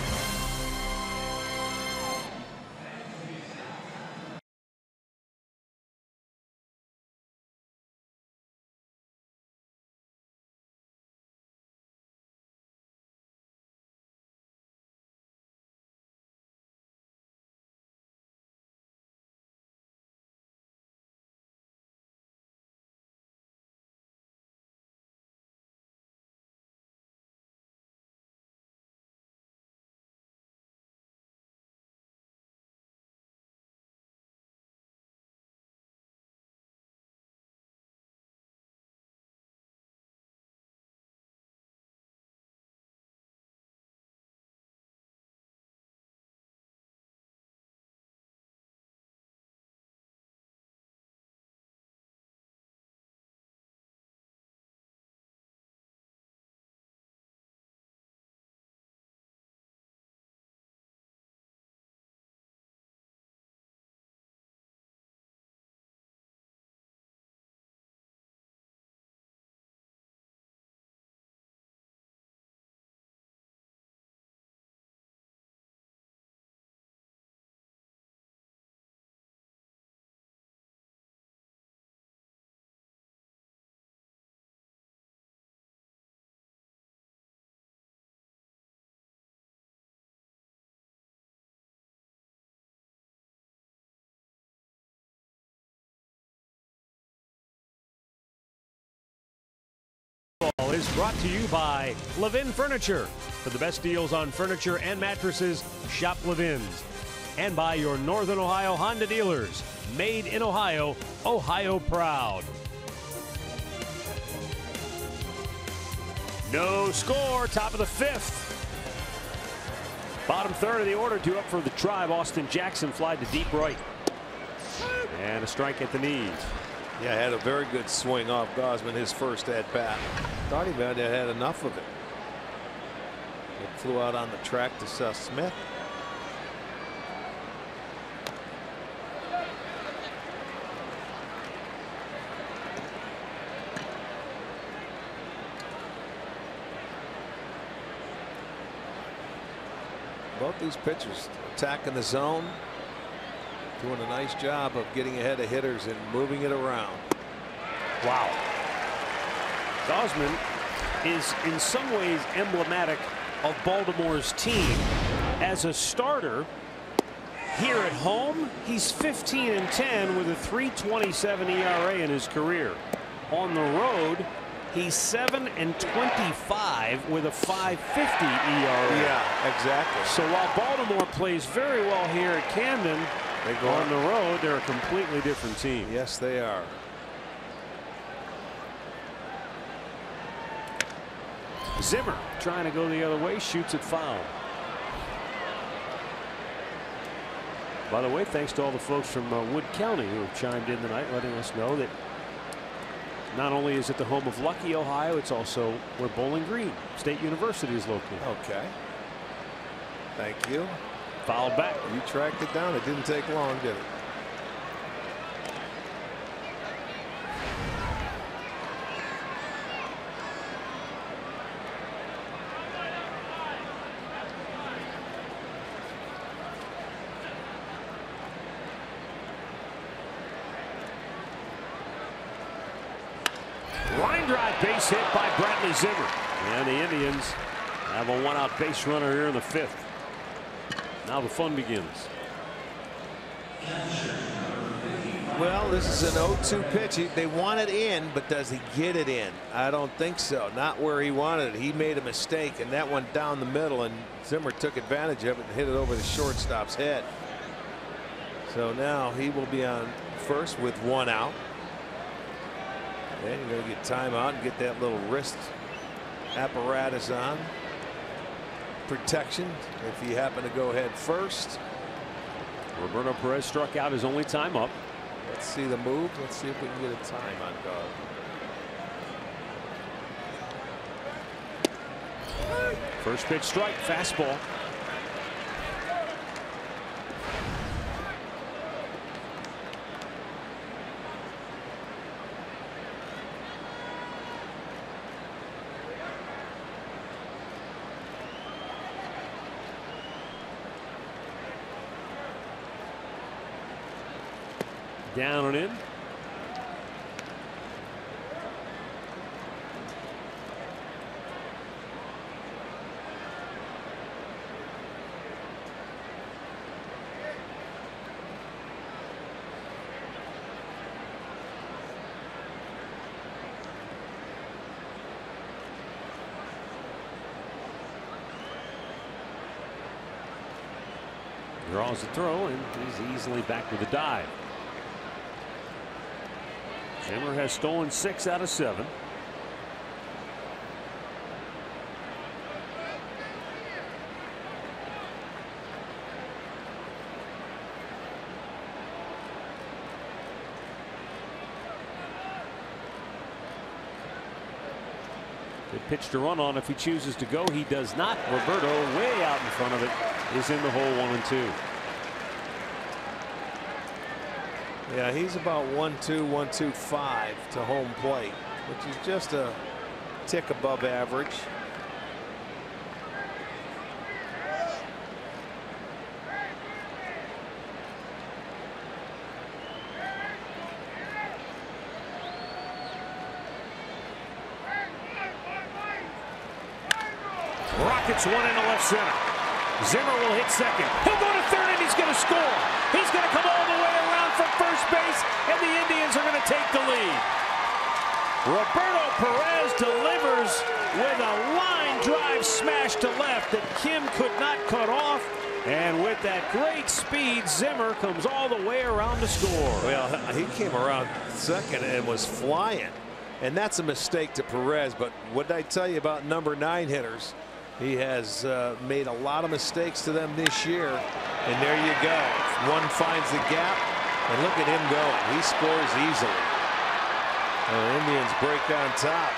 Is brought to you by Levin Furniture. For the best deals on furniture and mattresses, shop Levin's. And by your Northern Ohio Honda dealers. Made in Ohio, Ohio proud. No score, top of the 5th. Bottom third of the order, 2 up for the Tribe. Austin Jackson flied to deep right. And a strike at the knees. Yeah, had a very good swing off Gausman his first at bat. Thought he might have had enough of it. It flew out on the track to Seth Smith. Both these pitchers attacking the zone, doing a nice job of getting ahead of hitters and moving it around. Wow. Gausman is in some ways emblematic of Baltimore's team. As a starter here at home, he's 15-10 with a 3.27 ERA in his career. On the road, he's 7-25 with a 5.50 ERA. Yeah, exactly. So while Baltimore plays very well here at Camden, they go on the road, they're a completely different team. Yes, they are. Zimmer trying to go the other way, shoots it foul. By the way, thanks to all the folks from Wood County who have chimed in tonight, letting us know that not only is it the home of Lucky, Ohio, it's also where Bowling Green State University is located. Okay. Thank you. Fouled back. You tracked it down. It didn't take long, did it? Line drive base hit by Bradley Zimmer. And the Indians have a one-out base runner here in the 5th. Now the fun begins. Well, this is an 0-2 pitch. They want it in, but does he get it in? I don't think so. Not where he wanted it. He made a mistake, and that went down the middle, and Zimmer took advantage of it and hit it over the shortstop's head. So now he will be on first with 1 out. And you're going to get timeout and get that little wrist apparatus on. Protection if you happen to go head first. Roberto Perez struck out his only time up. Let's see the move. Let's see if we can get a time on Dog. First pitch strike, fastball. Down and in. Draws the throw, and he's easily back with a dive. Zimmer has stolen 6 out of 7. Good pitch to run on if he chooses to go. He does not. Roberto, way out in front of it, is in the hole 1-2. Yeah, he's about 1-2, 1-2-5 to home plate, which is just a tick above average. Rockets one into left center. Zimmer will hit second. He'll go to third, and he's going to score. He's going to come all the way around from first base, and the Indians are going to take the lead. Roberto Perez delivers with a line drive smash to left that Kim could not cut off. And with that great speed, Zimmer comes all the way around to score. Well, he came around second and was flying. And that's a mistake to Perez. But what did I tell you about number 9 hitters? He has made a lot of mistakes to them this year. And there you go. One finds the gap. And look at him go. He scores easily. And the Indians break on top.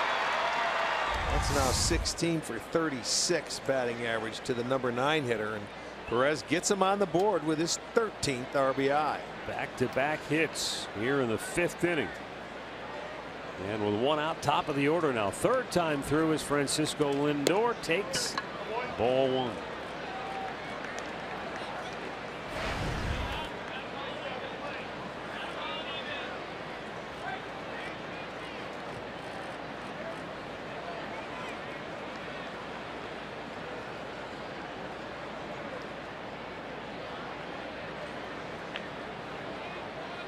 That's now 16 for 36 batting average to the number 9 hitter. And Perez gets him on the board with his 13th RBI. Back-to-back hits here in the 5th inning. And with 1 out, top of the order now. 3rd time through as Francisco Lindor takes ball 1.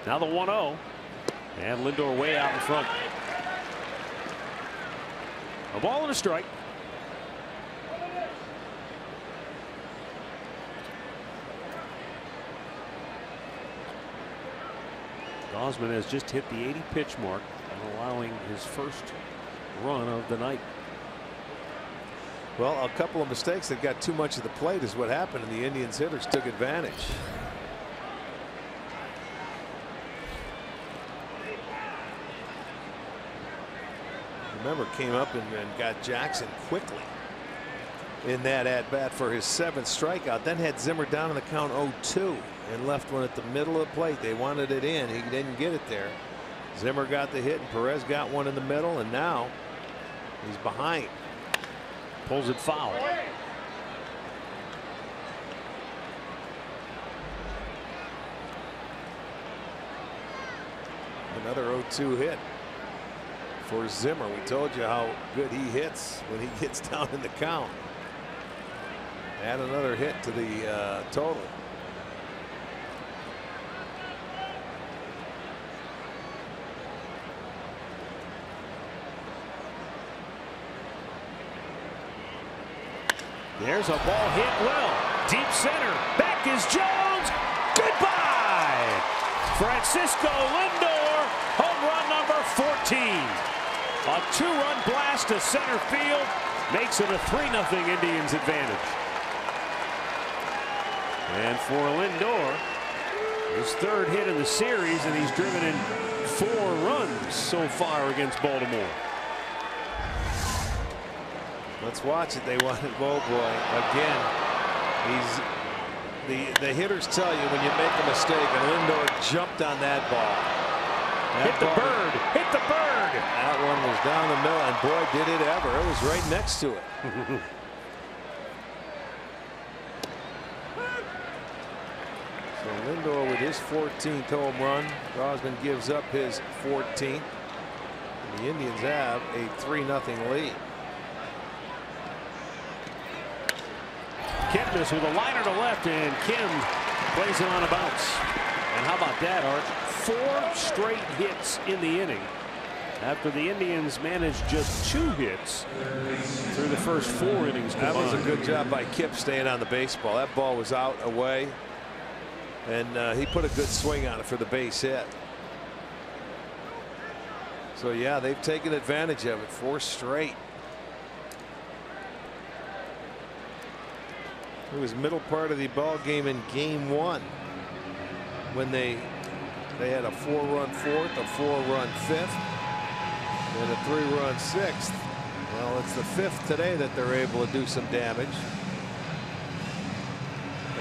Now the 1-0. And Lindor way out in front. A ball and a strike. Gausman has just hit the 80 pitch mark and allowing his first run of the night. Well, a couple of mistakes that got too much of the plate is what happened, and the Indians hitters took advantage. Remember, came up and got Jackson quickly in that at bat for his 7th strikeout, then had Zimmer down in the count 0-2 and left one at the middle of the plate. They wanted it in. He didn't get it there. Zimmer got the hit and Perez got one in the middle, and now he's behind. Pulls it foul. Another 0-2 hit. for Zimmer. We told you how good he hits when he gets down in the count. Add another hit to the total. There's a ball hit well. Deep center. Back is Jones. Goodbye. Francisco Lindor. Home run number 14. A 2-run blast to center field makes it a 3-0 Indians advantage. And for Lindor, his 3rd hit in the series, and he's driven in 4 runs so far against Baltimore. Let's watch it. They want it. Oh boy, again, the hitters tell you when you make a mistake, and Lindor jumped on that ball. Hit the bird. Hit the bird. That one was down the middle, and boy, did it ever. It was right next to it. So Lindor with his 14th home run. Gausman gives up his 14th. And the Indians have a 3-0 lead. Kipnis with a liner to left, and Kim plays it on a bounce. And how about that, Art? 4 straight hits in the inning after the Indians managed just 2 hits through the first 4 innings combined. That was a good job by Kip staying on the baseball. That ball was out away, and he put a good swing on it for the base hit. So yeah, they've taken advantage of it. 4 straight. It was middle part of the ball game in game 1 when they had a 4-run 4th, a 4-run 5th, and a 3-run 6th. Well, it's the 5th today that they're able to do some damage.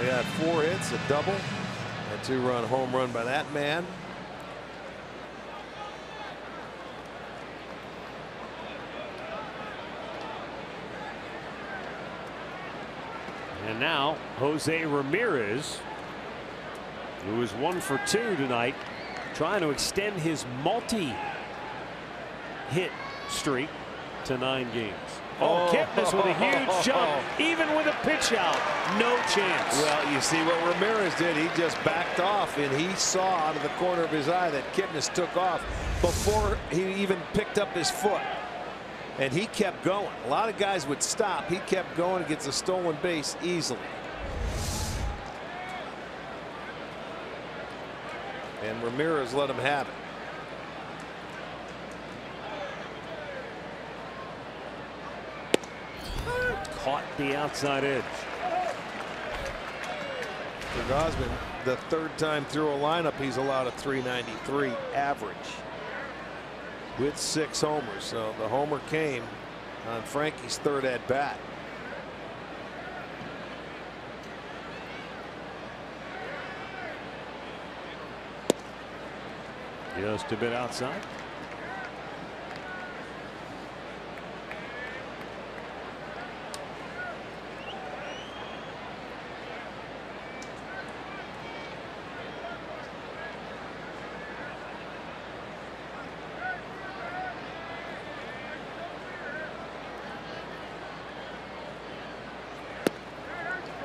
They had 4 hits, a double, a 2-run home run by that man. And now Jose Ramirez, who is 1 for 2 tonight, trying to extend his multi-hit streak to 9 games. Oh, Kipnis with a huge jump, even with a pitch out, no chance. Well, you see what Ramirez did. He just backed off, and he saw out of the corner of his eye that Kipnis took off before he even picked up his foot. And he kept going. A lot of guys would stop. He kept going and gets a stolen base easily. And Ramirez let him have it. Caught the outside edge. For Gausman, the 3rd time through a lineup, he's allowed a .393 average with 6 homers. So the homer came on Frankie's 3rd at bat. Just a bit outside.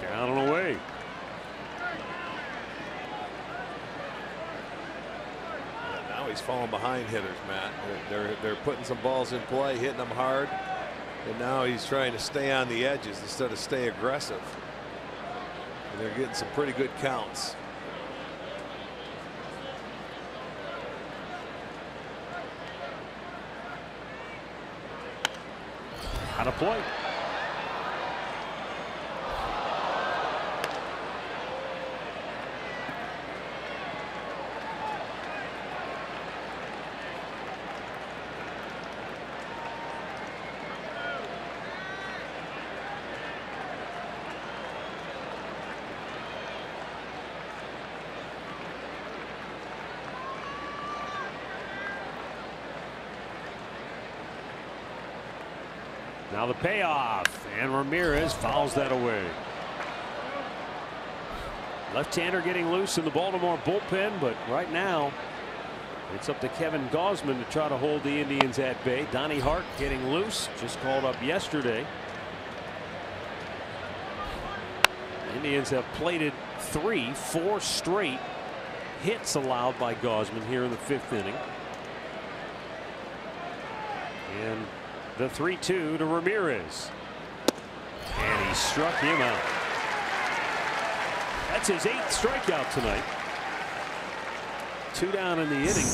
Down and away. Now he's falling behind hitters, Matt. They're putting some balls in play, hitting them hard, and now he's trying to stay on the edges instead of stay aggressive. And they're getting some pretty good counts. Out of play. Now the payoff, and Ramirez fouls that away. Left-hander getting loose in the Baltimore bullpen, but right now It's up to Kevin Gausman to try to hold the Indians at bay. Donnie Hart getting loose, just called up yesterday. Indians have plated 4 straight hits allowed by Gausman here in the 5th inning. And the 3-2 to Ramirez. And he struck him out. That's his 8th strikeout tonight. 2 down in the inning.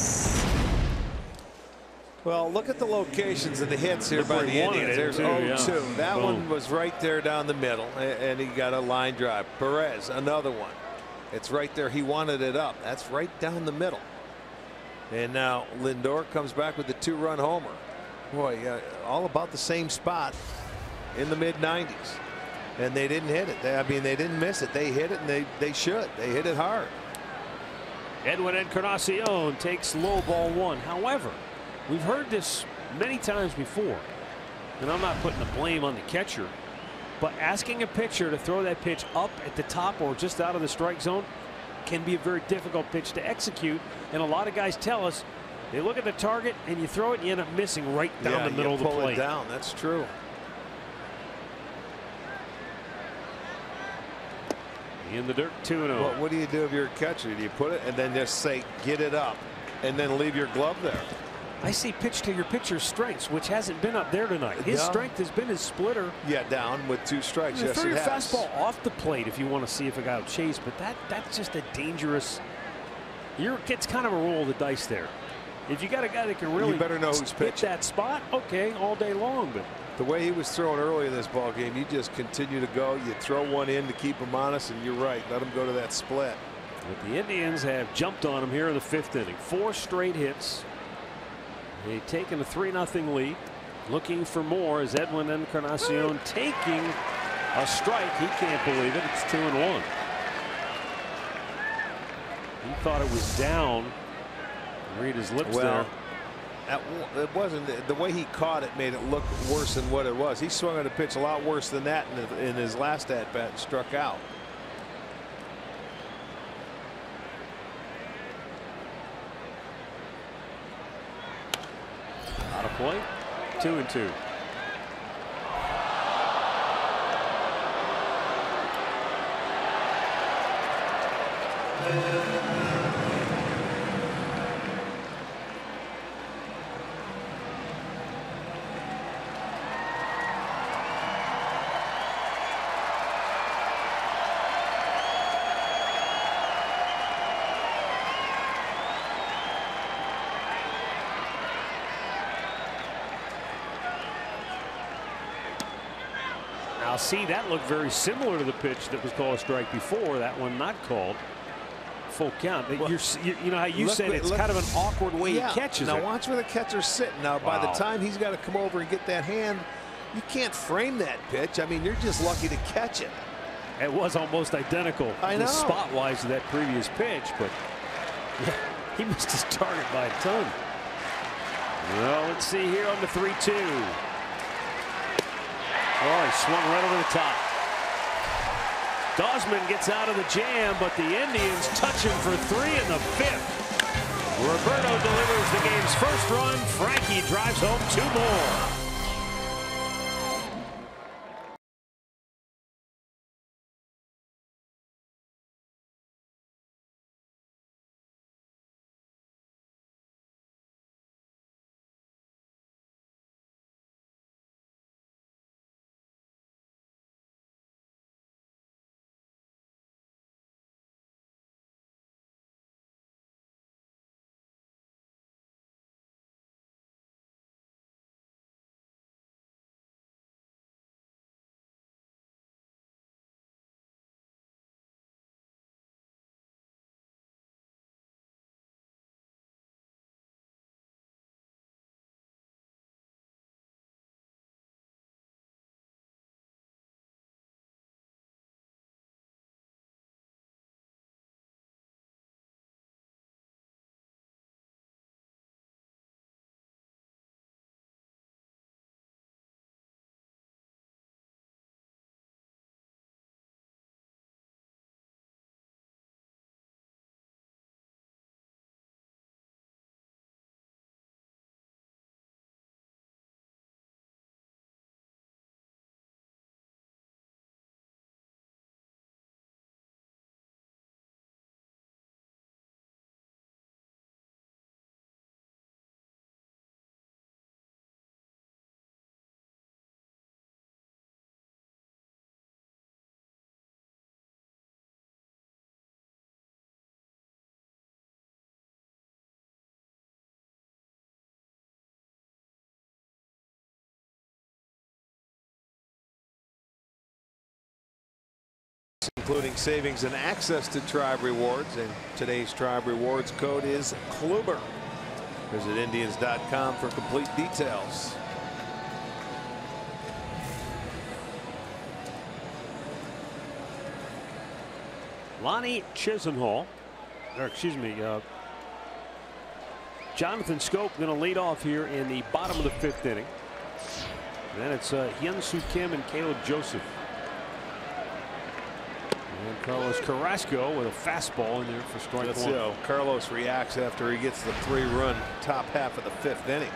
Well, look at the locations of the hits here by the Indians. There's 0-2. That one was right there down the middle, and he got a line drive. Perez, another one. It's right there. He wanted it up. That's right down the middle. And now Lindor comes back with the 2-run homer. Boy, all about the same spot in the mid-90s. And they didn't hit it. I mean, they didn't miss it. They hit it, and they should. They hit it hard. Edwin Encarnacion takes low ball 1. However, we've heard this many times before, and I'm not putting the blame on the catcher, but asking a pitcher to throw that pitch up at the top or just out of the strike zone can be a very difficult pitch to execute. And a lot of guys tell us they look at the target and you throw it and you end up missing right down the middle of the plate. Pull it down. That's true. In the dirt, 2-0. Well, what do you do if you're a catcher? Do you put it and then just say get it up and then leave your glove there? I see pitch to your pitcher's strengths, which hasn't been up there tonight. His strength has been his splitter. Yeah, down with 2 strikes. Yes, throw your fastball off the plate if you want to see if a guy will chase, but that's just a dangerous. It's kind of a roll of the dice there. If you got a guy that can really better know who's hit that spot, okay, all day long. But the way he was throwing early in this ball game, you just continue to go. You throw one in to keep him honest, and you're right. Let him go to that split. But the Indians have jumped on him here in the 5th inning. 4 straight hits. They've taken a 3-0 lead. Looking for more as Edwin Encarnacion taking a strike. He can't believe it. It's 2-1. He thought it was down. Read his lips there. It wasn't. The way he caught it made it look worse than what it was. He swung at a pitch a lot worse than that in his last at bat and struck out. Out of play. 2-2. Now see, that looked very similar to the pitch that was called a strike before. That one not called. Full count. Well, you know how you said it's kind of an awkward way he catches it. Now watch where the catcher's sitting. Now by the time he's got to come over and get that hand, you can't frame that pitch. I mean, you're just lucky to catch it. It was almost identical spot-wise to that previous pitch, but yeah, he missed his target by a ton. Well, let's see here on the 3-2. Oh, he swung right over the top. Gausman gets out of the jam, but the Indians touch him for 3 in the 5th. Roberto delivers the game's first run. Frankie drives home 2 more. including savings and access to Tribe Rewards. And today's Tribe Rewards code is Kluber. Visit Indians.com for complete details. Lonnie Chisenhall, or excuse me, Jonathan Scope going to lead off here in the bottom of the 5th inning. And then it's Hyun-Soo Kim and Caleb Joseph. And Carlos Carrasco with a fastball in there for strike 1. Let's see how Carlos reacts after he gets the 3-run top half of the 5th inning.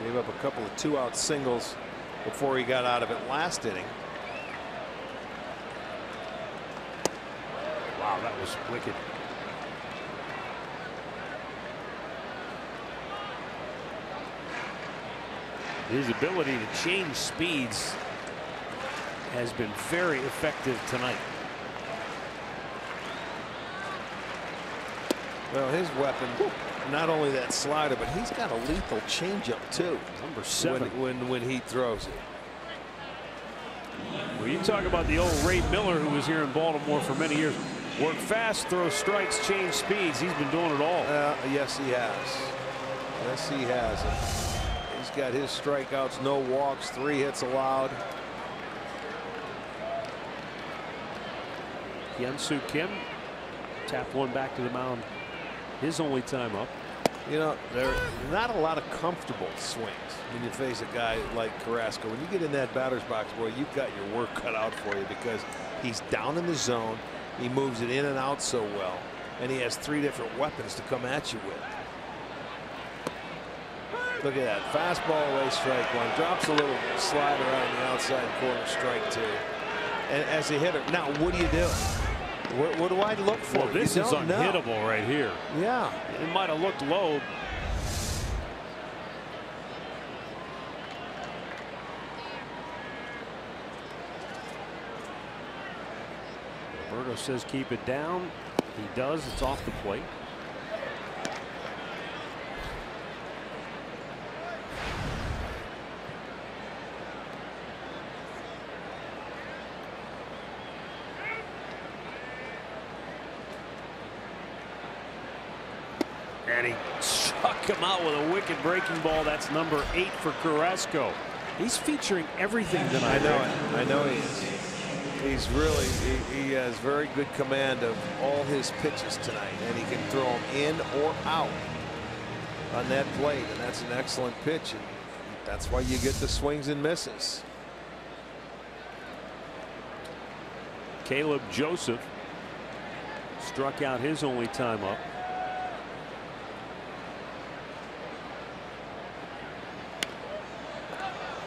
Gave up a couple of 2-out singles before he got out of it last inning. Wow, that was wicked. His ability to change speeds has been very effective tonight. Well, his weapon, not only that slider, but he's got a lethal changeup too. Number 7 when he throws it. Well, you talk about the old Ray Miller, who was here in Baltimore for many years. Work fast, throw strikes, change speeds. He's been doing it all. Yes, he has. Yes, he has. And he's got his strikeouts, no walks, 3 hits allowed. Hyun-Soo Kim tapped one back to the mound. His only time up. You know, there are not a lot of comfortable swings when you face a guy like Carrasco. When you get in that batter's box, boy, you've got your work cut out for you, because he's down in the zone. He moves it in and out so well, and he has 3 different weapons to come at you with. Look at that fastball away, strike 1. Drops a little slider out on the outside corner, strike 2. And as a hitter, now what do you do? What do I look for? Well, this is unhittable right here. Yeah, it might have looked low. Roberto says keep it down. He does. It's off the plate. And he struck him out with a wicked breaking ball. That's number 8 for Carrasco. He's featuring everything tonight. I know it. I know he is. He's really, he has very good command of all his pitches tonight, and he can throw them in or out on that plate, and that's an excellent pitch, and that's why you get the swings and misses. Caleb Joseph struck out his only time up.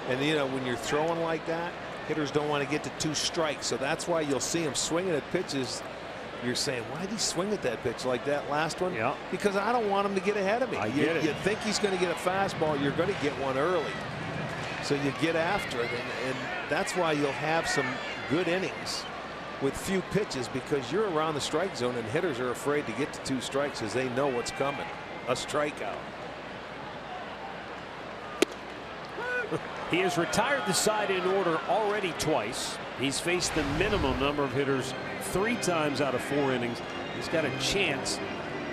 And you know, when you're throwing like that, hitters don't want to get to 2 strikes, so that's why you'll see him swinging at pitches. You're saying, why did he swing at that pitch like that last one? Yeah. Because I don't want him to get ahead of me. I get it. You think he's going to get a fastball, you're going to get one early. So you get after it, and that's why you'll have some good innings with few pitches, because you're around the strike zone, and hitters are afraid to get to 2 strikes as they know what's coming. A strikeout. He has retired the side in order already twice. He's faced the minimum number of hitters 3 times out of 4 innings. He's got a chance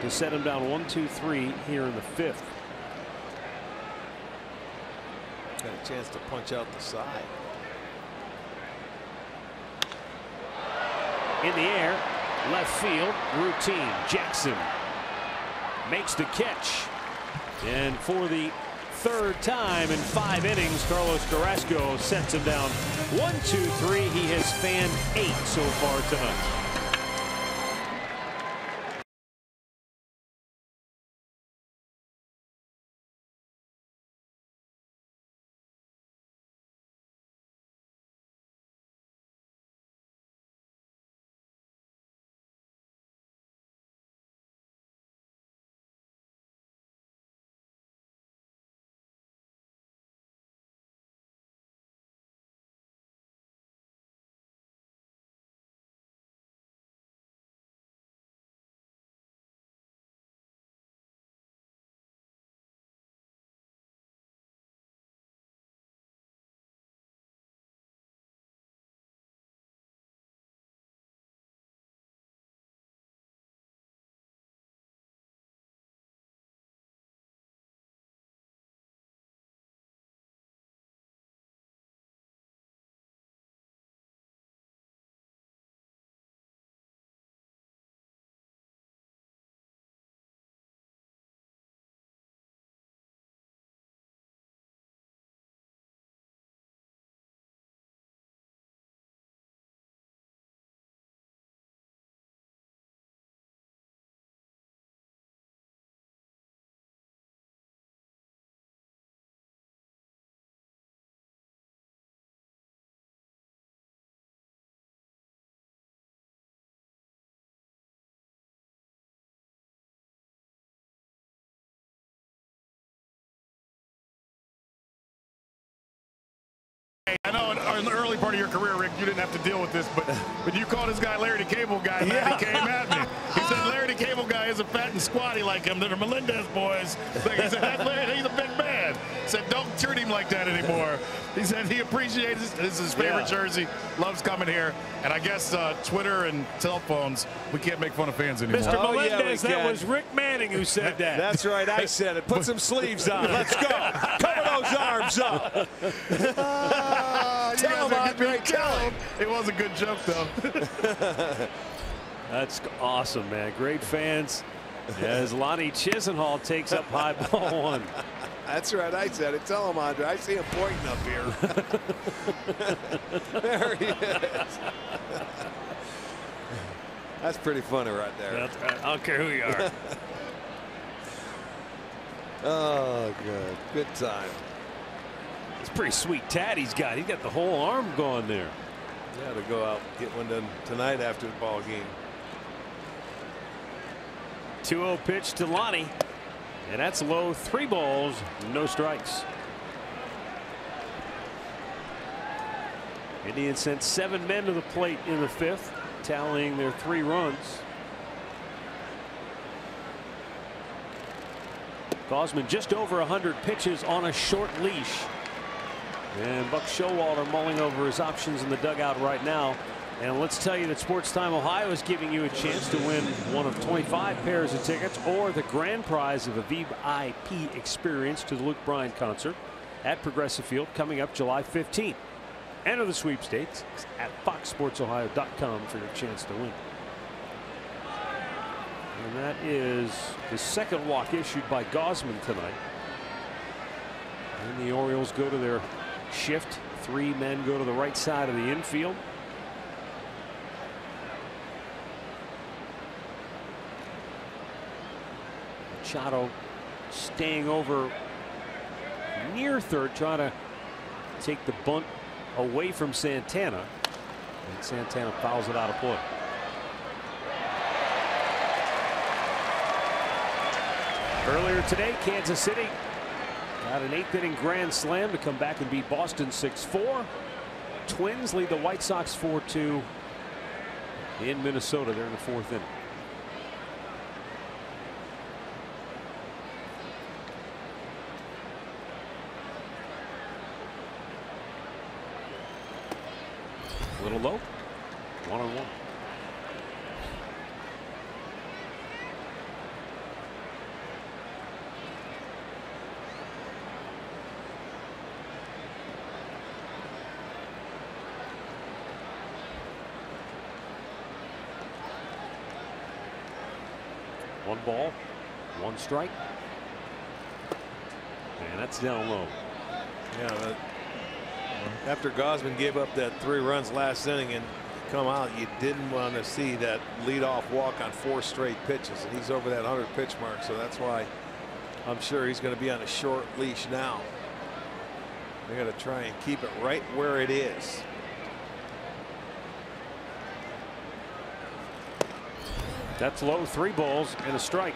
to set him down 1-2-3 here in the 5th. Got a chance to punch out the side. In the air, left field, routine. Jackson makes the catch, and for the 3rd time in 5 innings, Carlos Carrasco sets him down 1-2-3. He has fanned 8 so far tonight. in the early part of your career, Rick, you didn't have to deal with this, but you called this guy Larry the Cable Guy, man. He came at me. He said Larry the Cable Guy isn't fat and squatty like him. They're the Melendez boys. He said, that's Larry, he's a big man. He said, don't treat him like that anymore. He said he appreciates it. This is his favorite jersey. Loves coming here. And I guess Twitter and cell phones, we can't make fun of fans anymore. Mr. Melendez, that was Rick Manning who said that. That's right. I said it. Put some sleeves on. Let's go. Cover those arms up. Tell him, Andre. Tell him. It was a good joke, though. That's awesome, man. Great fans. As Lonnie Chisenhall takes up high ball one. That's right. I said it. Tell him, Andre. I see him pointing up here. There he is. That's pretty funny right there. That's right. I don't care who you are. Oh, good. Good time. It's a pretty sweet tat he's got. He's got the whole arm going there. Yeah, to go out get one done tonight after the ball game. 2-0 pitch to Lonnie. And that's low. 3 balls, no strikes. Indians sent 7 men to the plate in the 5th, tallying their 3 runs. Gausman just over 100 pitches on a short leash. And Buck Showalter mulling over his options in the dugout right now. And let's tell you that Sports Time Ohio is giving you a chance to win one of 25 pairs of tickets or the grand prize of a VIP experience to the Luke Bryan concert at Progressive Field coming up July 15th. Enter the sweepstakes at foxsportsohio.com for your chance to win. And that is the second walk issued by Gausman tonight. And the Orioles go to their shift. 3 men go to the right side of the infield. Machado staying over near third, trying to take the bunt away from Santana, and Santana fouls it out of play. Earlier today, Kansas City got an 8th inning grand slam to come back and beat Boston 6-4. Twins lead the White Sox 4-2 in Minnesota. They're in the 4th inning. A little low. 1-on-1. One ball, 1 strike. And that's down low. Yeah, after Gausman gave up that 3 runs last inning and come out, you didn't want to see that leadoff walk on 4 straight pitches, and he's over that 100 pitch mark, so that's why I'm sure he's going to be on a short leash now. They're going to try and keep it right where it is. That's low. 3 balls and a strike.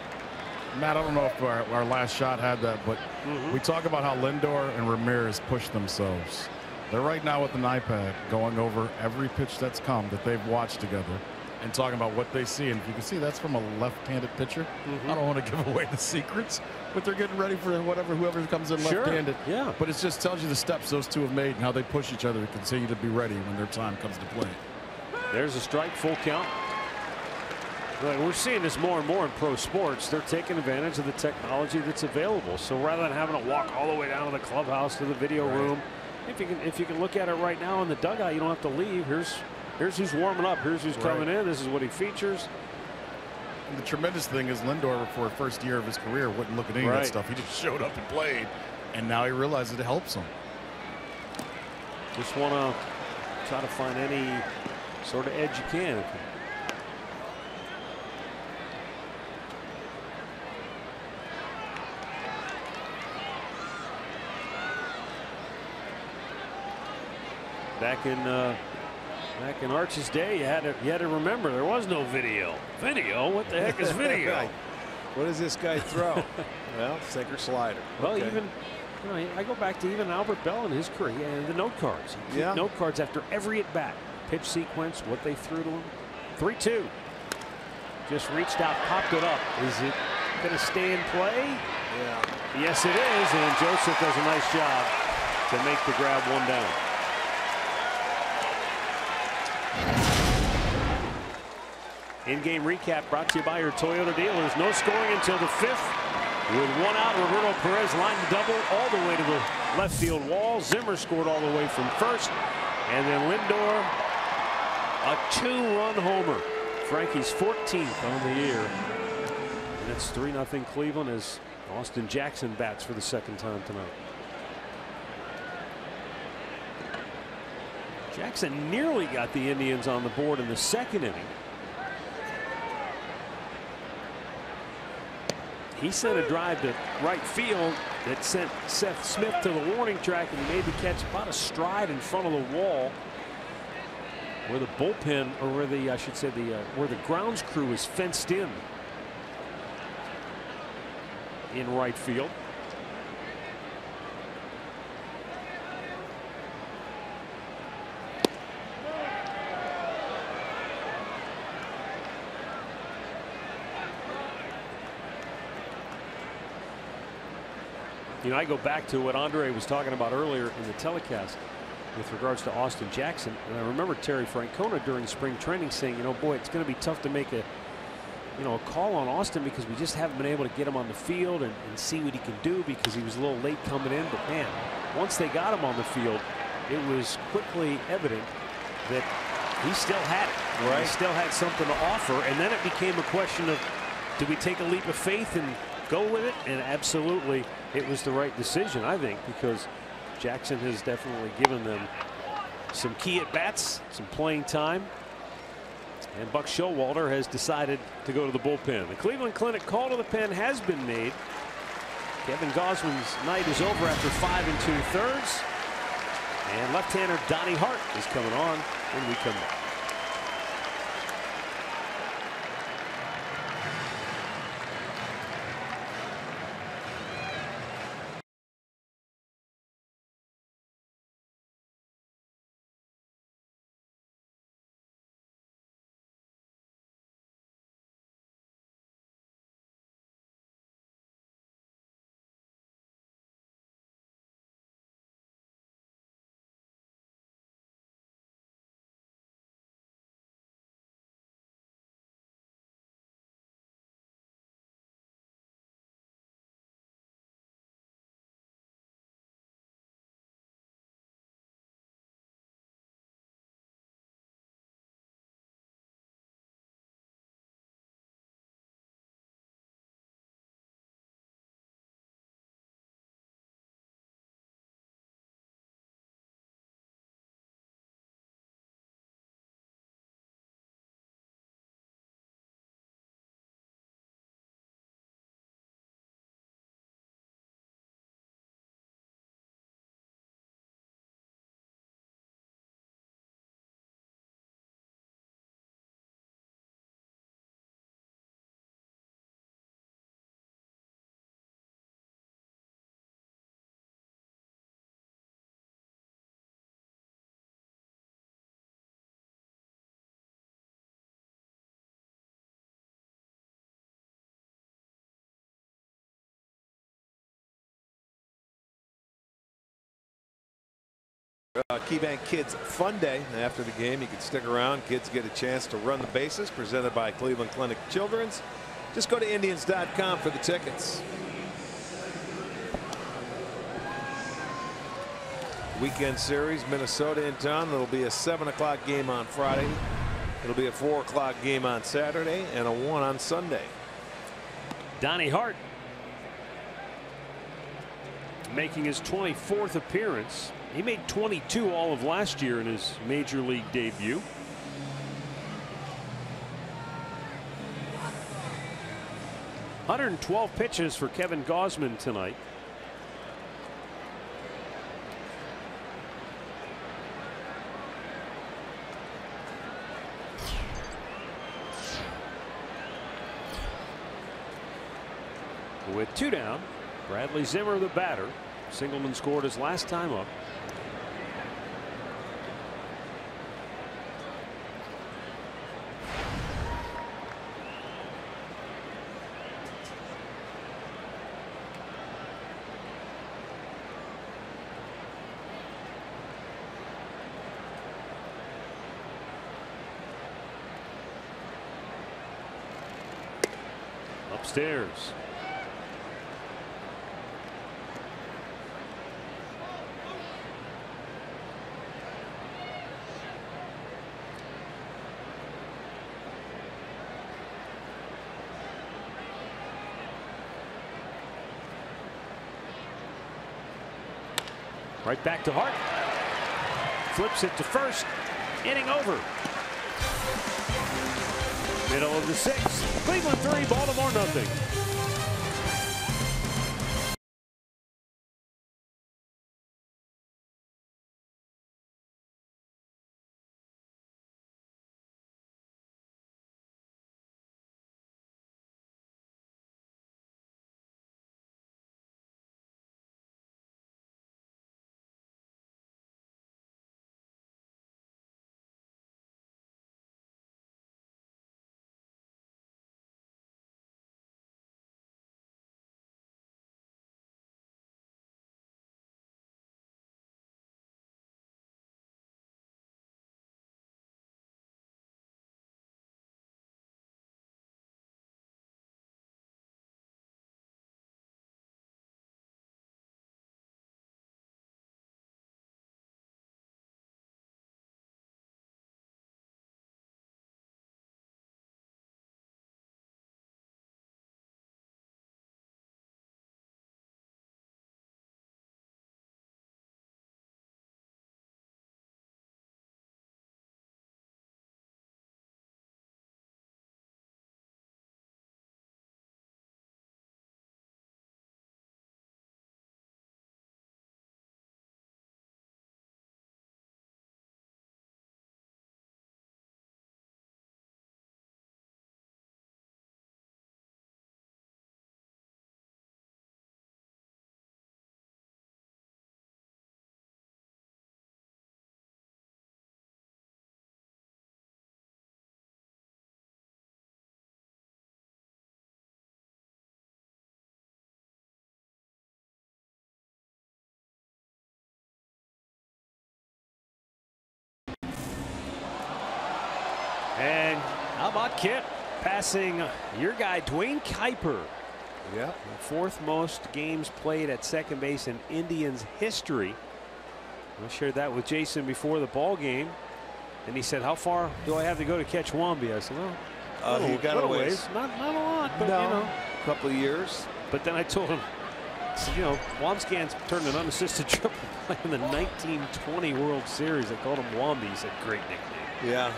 Matt, I don't know if our last shot had that, but we talk about how Lindor and Ramirez push themselves. They're right now with an iPad going over every pitch that's come that they've watched together and talking about what they see. And if you can see, that's from a left-handed pitcher. I don't want to give away the secrets, but they're getting ready for whoever comes in left-handed. Yeah. But it just tells you the steps those 2 have made and how they push each other to continue to be ready when their time comes to play. There's a strike, full count. We're seeing this more and more in pro sports. They're taking advantage of the technology that's available. So rather than having to walk all the way down to the clubhouse to the video room, if you can look at it right now in the dugout, you don't have to leave. Here's who's warming up. Here's who's coming in. This is what he features. And the tremendous thing is Lindor, for the first year of his career, wouldn't look at any of that stuff. He just showed up and played, and now he realizes it helps him. Just want to try to find any sort of edge you can. Back in Arch's day, you had to remember there was no video. Video? What the heck is video? What does this guy throw? Well, sinker slider. Well, You know, I go back to even Albert Bell in his career and the note cards. Yeah. Note cards after every at bat. Pitch sequence, what they threw to him. 3-2. Just reached out, popped it up. Is it going to stay in play? Yeah. Yes, it is. And Joseph does a nice job to make the grab one down. In-game recap brought to you by your Toyota dealers. No scoring until the 5th. With one out, Roberto Perez lined the double all the way to the left field wall. Zimmer scored all the way from first. And then Lindor, a 2-run homer. Frankie's 14th on the year. And it's 3-0 Cleveland as Austin Jackson bats for the second time tonight. Jackson nearly got the Indians on the board in the second inning. He sent a drive to right field that sent Seth Smith to the warning track, and he made the catch about a stride in front of the wall where the bullpen, or where the, I should say, where the grounds crew is fenced in right field. You know, I go back to what Andre was talking about earlier in the telecast with regards to Austin Jackson. And I remember Terry Francona during spring training saying, you know, boy, it's going to be tough to make a call on Austin because we just haven't been able to get him on the field and see what he can do because he was a little late coming in. But man, once they got him on the field, it was quickly evident that he still had it. Right. He still had something to offer. And then it became a question of, do we take a leap of faith and go with it? And absolutely, it was the right decision, I think, because Jackson has definitely given them some key at bats, some playing time. And Buck Showalter has decided to go to the bullpen. The Cleveland Clinic call to the pen has been made. Kevin Gausman's night is over after 5 2/3. And left-hander Donnie Hart is coming on when we come back. KeyBank Kids Fun Day. After the game, you can stick around. Kids get a chance to run the bases, presented by Cleveland Clinic Children's. Just go to Indians.com for the tickets. Weekend series, Minnesota in town. It'll be a 7 o'clock game on Friday. It'll be a 4 o'clock game on Saturday and a 1 on Sunday. Donnie Hart making his 24th appearance. He made 22 all of last year in his major league debut. .112 pitches for Kevin Gausman tonight. With 2 down, Bradley Zimmer the batter. Singleman scored his last time up. Upstairs. Right back to Hart. Flips it to first. Inning over. Middle of the sixth. Cleveland 3, Baltimore nothing. And how about Kip passing your guy Dwayne Kuiper? Yeah. The fourth most games played at second base in Indians history. I shared that with Jason before the ball game, and he said, "How far do I have to go to catch Wamby?" I said, "Well, you got a ways. ways. Not a lot, but no, you know, a couple of years." But then I told him, you know, Wamsgan's turned an unassisted triple play in the 1920 World Series. They called him Wamby. He said, "Great nickname." Yeah.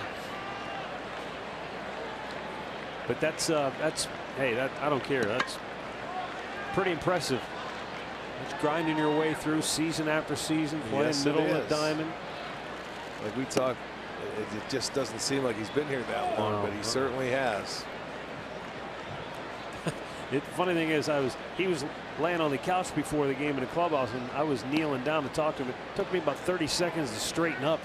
But that's hey, that I don't care. That's pretty impressive. It's grinding your way through season after season, playing Yes, middle it of the is. diamond. Like we talked, it just doesn't seem like he's been here that long, but he certainly has. The funny thing is, he was laying on the couch before the game in the clubhouse, and I was kneeling down to talk to him. It took me about 30 seconds to straighten up.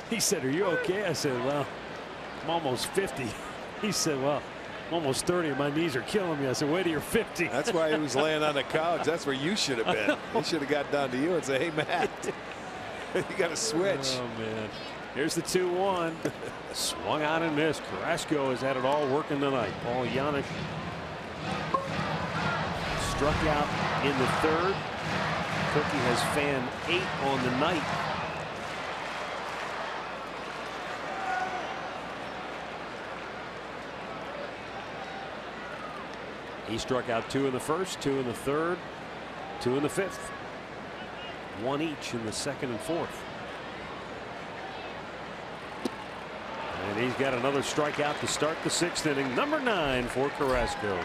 He said, "Are you okay?" I said, "Well, I'm almost 50. He said, "Well, I'm almost 30 and my knees are killing me." I said, "Wait till you're 50. That's why he was laying on the couch. That's where you should have been. He should have got down to you and said, "Hey, Matt, you got to switch." Oh, man. Here's the 2-1. Swung out and missed. Carrasco has had it all working tonight. Paul Janisch struck out in the third. Cookie has fanned 8 on the night. He struck out 2 in the first, 2 in the third, 2 in the fifth. 1 each in the second and fourth. And he's got another strikeout to start the 6th inning. Number 9 for Carrasco.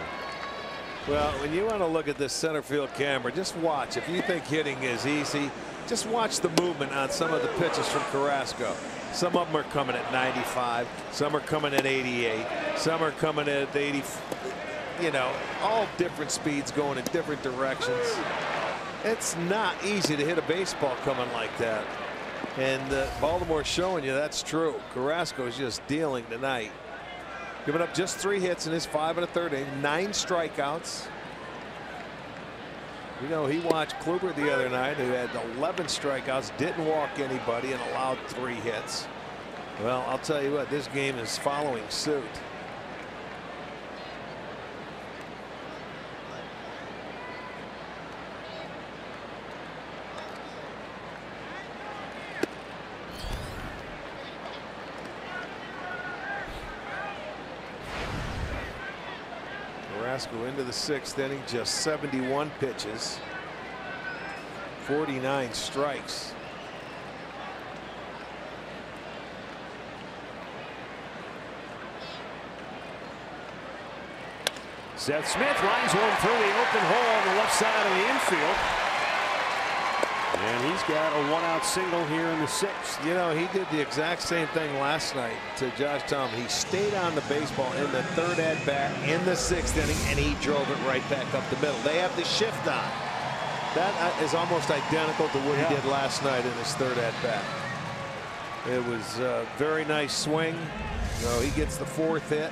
Well, when you want to look at this center field camera, just watch. If you think hitting is easy, just watch the movement on some of the pitches from Carrasco. Some of them are coming at 95. Some are coming at 88. Some are coming at 80. you know, all different speeds going in different directions. It's not easy to hit a baseball coming like that. And Baltimore showing you that's true. Carrasco is just dealing tonight. Giving up just 3 hits in his 5 1/3 inning, 9 strikeouts. You know, he watched Kluber the other night, who had 11 strikeouts, didn't walk anybody, and allowed 3 hits. Well, I'll tell you what, this game is following suit. Carrasco into the 6th inning, just 71 pitches, 49 strikes. Seth Smith lines one through the open hole on the left side of the infield. And he's got a 1-out single here in the 6th. You know, he did the exact same thing last night to Josh Tom. He stayed on the baseball in the 3rd at bat in the 6th inning, and he drove it right back up the middle. They have the shift on. That is almost identical to what he did last night in his 3rd at bat. It was a very nice swing. You know, he gets the 4th hit.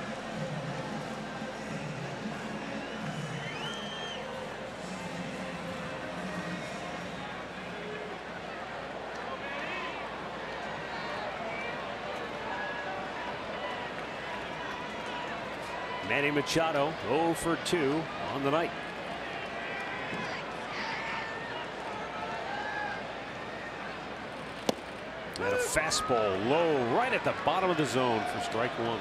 Manny Machado 0 for 2 on the night. And a fastball low right at the bottom of the zone for strike 1.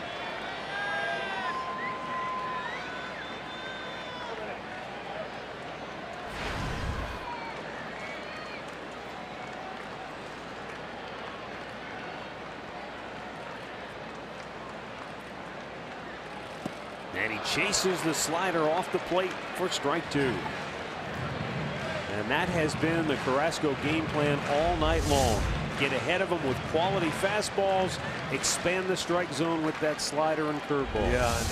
And he chases the slider off the plate for strike 2. And that has been the Carrasco game plan all night long. Get ahead of him with quality fastballs, expand the strike zone with that slider and curveball. Yeah, and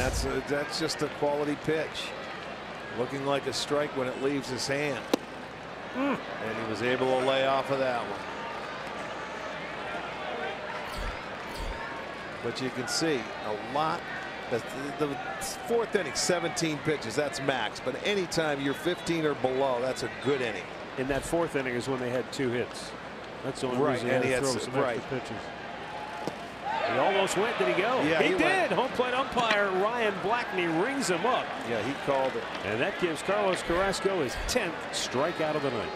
that's just a quality pitch. Looking like a strike when it leaves his hand. And he was able to lay off of that one. But you can see a lot. The 4th inning, 17 pitches, that's max. But anytime you're 15 or below, that's a good inning. In that 4th inning is when they had 2 hits. That's the only reason and he had to throw some extra pitches. He almost went. Did he go? Yeah, he did. Went. Home plate umpire Ryan Blackney rings him up. Yeah, he called it. And that gives Carlos Carrasco his 10th strikeout of the night.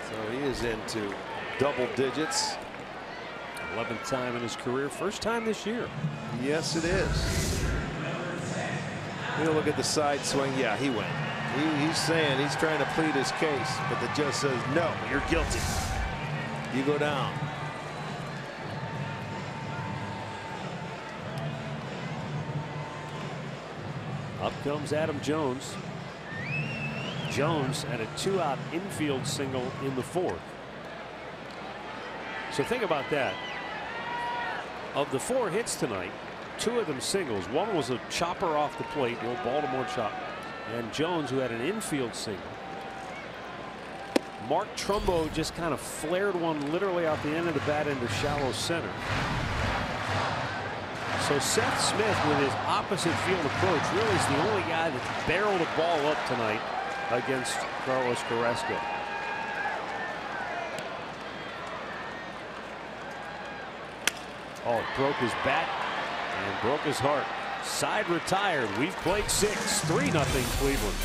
So he is into double digits. 11th time in his career, first time this year. Yes, it is. We'll look at the side swing. Yeah, he went. He's saying he's trying to plead his case, but the judge says, no, you're guilty. You go down. Up comes Adam Jones. Jones had a 2-out infield single in the 4th. So think about that. Of the 4 hits tonight, 2 of them singles. One was a chopper off the plate, the old Baltimore chop. And Jones, who had an infield single. Mark Trumbo just kind of flared one literally out the end of the bat into shallow center. So Seth Smith, with his opposite field approach, really is the only guy that barreled a ball up tonight against Carlos Carrasco. Oh, broke his bat and broke his heart. Side retired. We've played 6. 3-0 Cleveland.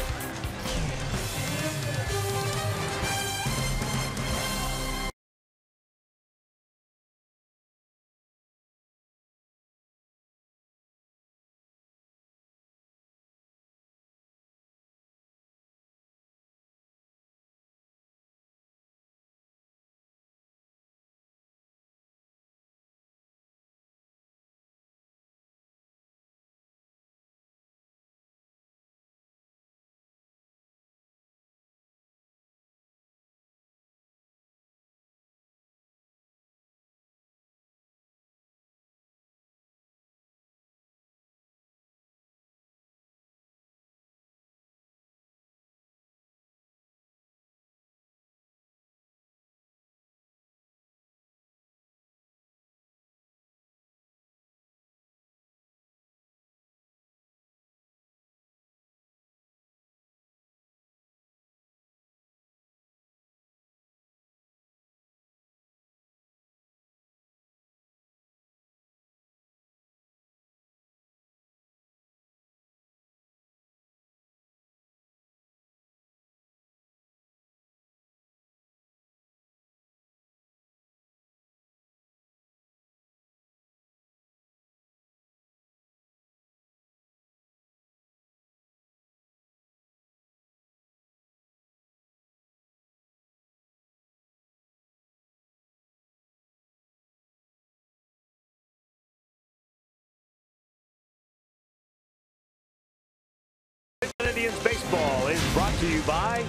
Indians baseball is brought to you by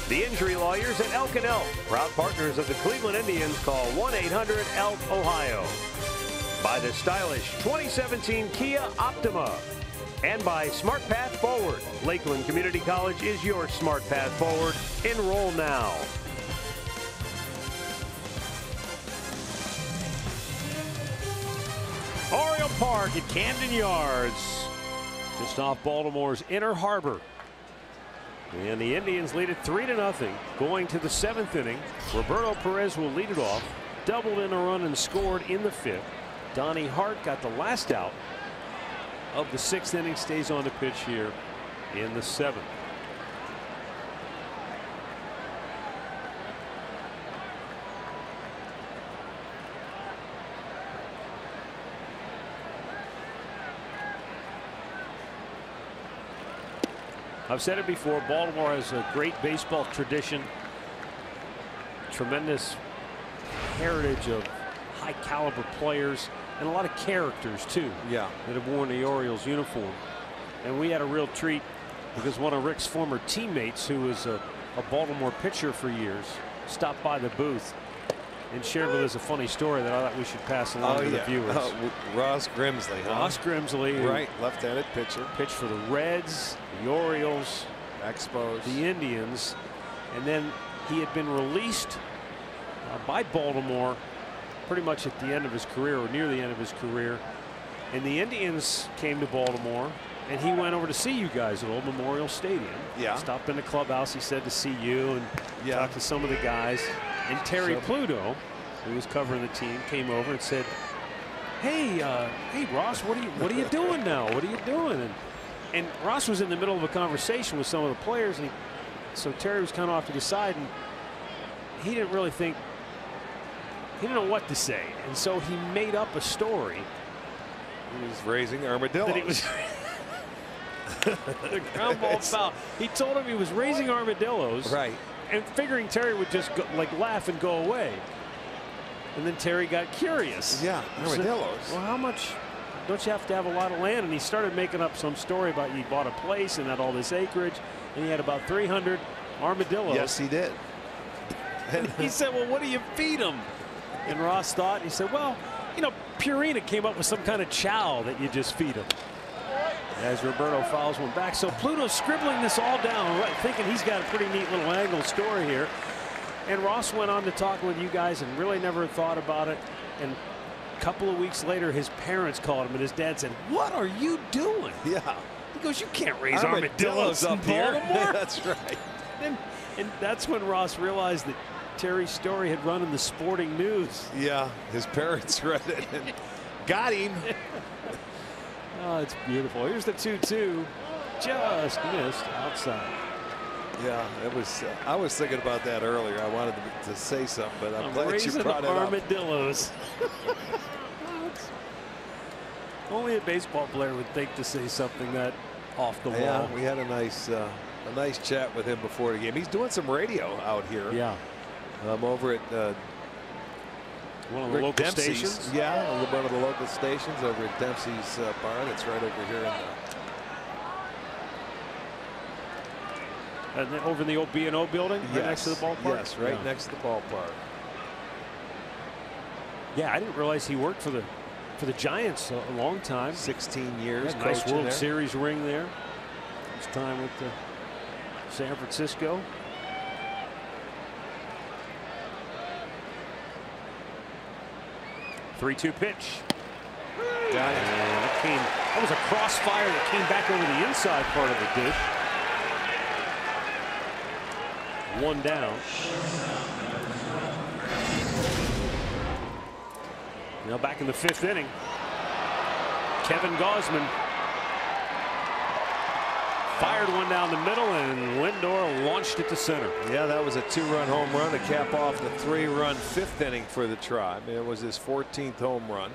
the injury lawyers at Elk & Elk, proud partners of the Cleveland Indians. Call 1-800-ELK-OHIO. By the stylish 2017 Kia Optima. And by Smart Path Forward. Lakeland Community College is your Smart Path Forward. Enroll now. Oriole Park at Camden Yards, just off Baltimore's Inner Harbor. And the Indians lead it 3-0 going to the 7th inning. Roberto Perez will lead it off, doubled in a run and scored in the 5th. Donnie Hart got the last out of the 6th inning, stays on the pitch here in the 7th. I've said it before, Baltimore has a great baseball tradition, tremendous heritage of high caliber players and a lot of characters too. Yeah. That have worn the Orioles uniform. And we had a real treat because one of Rick's former teammates, who was a Baltimore pitcher for years, stopped by the booth and shared with us a funny story that I thought we should pass along to the viewers. Ross Grimsley. Huh? Ross Grimsley, right, left-handed pitcher, pitched for the Reds, the Orioles, Expos, the Indians, and then he had been released by Baltimore pretty much at the end of his career, or near the end of his career, and the Indians came to Baltimore and he went over to see you guys at Old Memorial Stadium. Yeah. Stopped in the clubhouse, he said, to see you and talk to some of the guys. And Terry Pluto, who was covering the team, came over and said, hey Ross, what are you doing now? What are you doing? And Ross was in the middle of a conversation with some of the players, and so Terry was kind of off to the side, and he didn't really think, he didn't know what to say, and so he made up a story. He was raising armadillos. That he was the ground ball foul. He told him he was raising armadillos, right, and figuring Terry would just go, like, laugh and go away. And then Terry got curious. Yeah, armadillos. Said, well, how much? Don't you have to have a lot of land? And he started making up some story about he bought a place and had all this acreage, and he had about 300 armadillos. Yes, he did. And he said, well, what do you feed them? And Ross thought, he said, well, you know, Purina came up with some kind of chow that you just feed them. As Roberto fouls one back. So Pluto's scribbling this all down, right, thinking he's got a pretty neat little angle story here. And Ross went on to talk with you guys and really never thought about it. And a couple of weeks later, his parents called him, and his dad said, what are you doing? Yeah. He goes, you can't raise armadillos up in Baltimore. That's right. And that's when Ross realized that Terry's story had run in the Sporting News. Yeah, his parents read it and got him. Oh, it's beautiful. Here's the 2-2. Just missed outside. Yeah, it was. I was thinking about that earlier. I wanted to say something, but I'm glad you brought it up. Armadillos. Only a baseball player would think to say something that off the wall. Yeah, we had a nice chat with him before the game. He's doing some radio out here. Yeah. I'm over at one of the local Dempsey's stations. Yeah, one of the local stations over at Dempsey's bar. That's right over here in the. Over in the old B&O building, right next to the ballpark. Yes, right next to the ballpark. Yeah, I didn't realize he worked for the Giants a long time. 16 years. Nice World Series ring there. His time with San Francisco. Three-two pitch. Got it. And that was a crossfire that came back over the inside part of the dish. One down. Now back in the 5th inning. Kevin Gausman fired one down the middle, and Lindor launched it to center. Yeah, that was a 2-run home run to cap off the 3-run 5th inning for the Tribe. It was his 14th home run.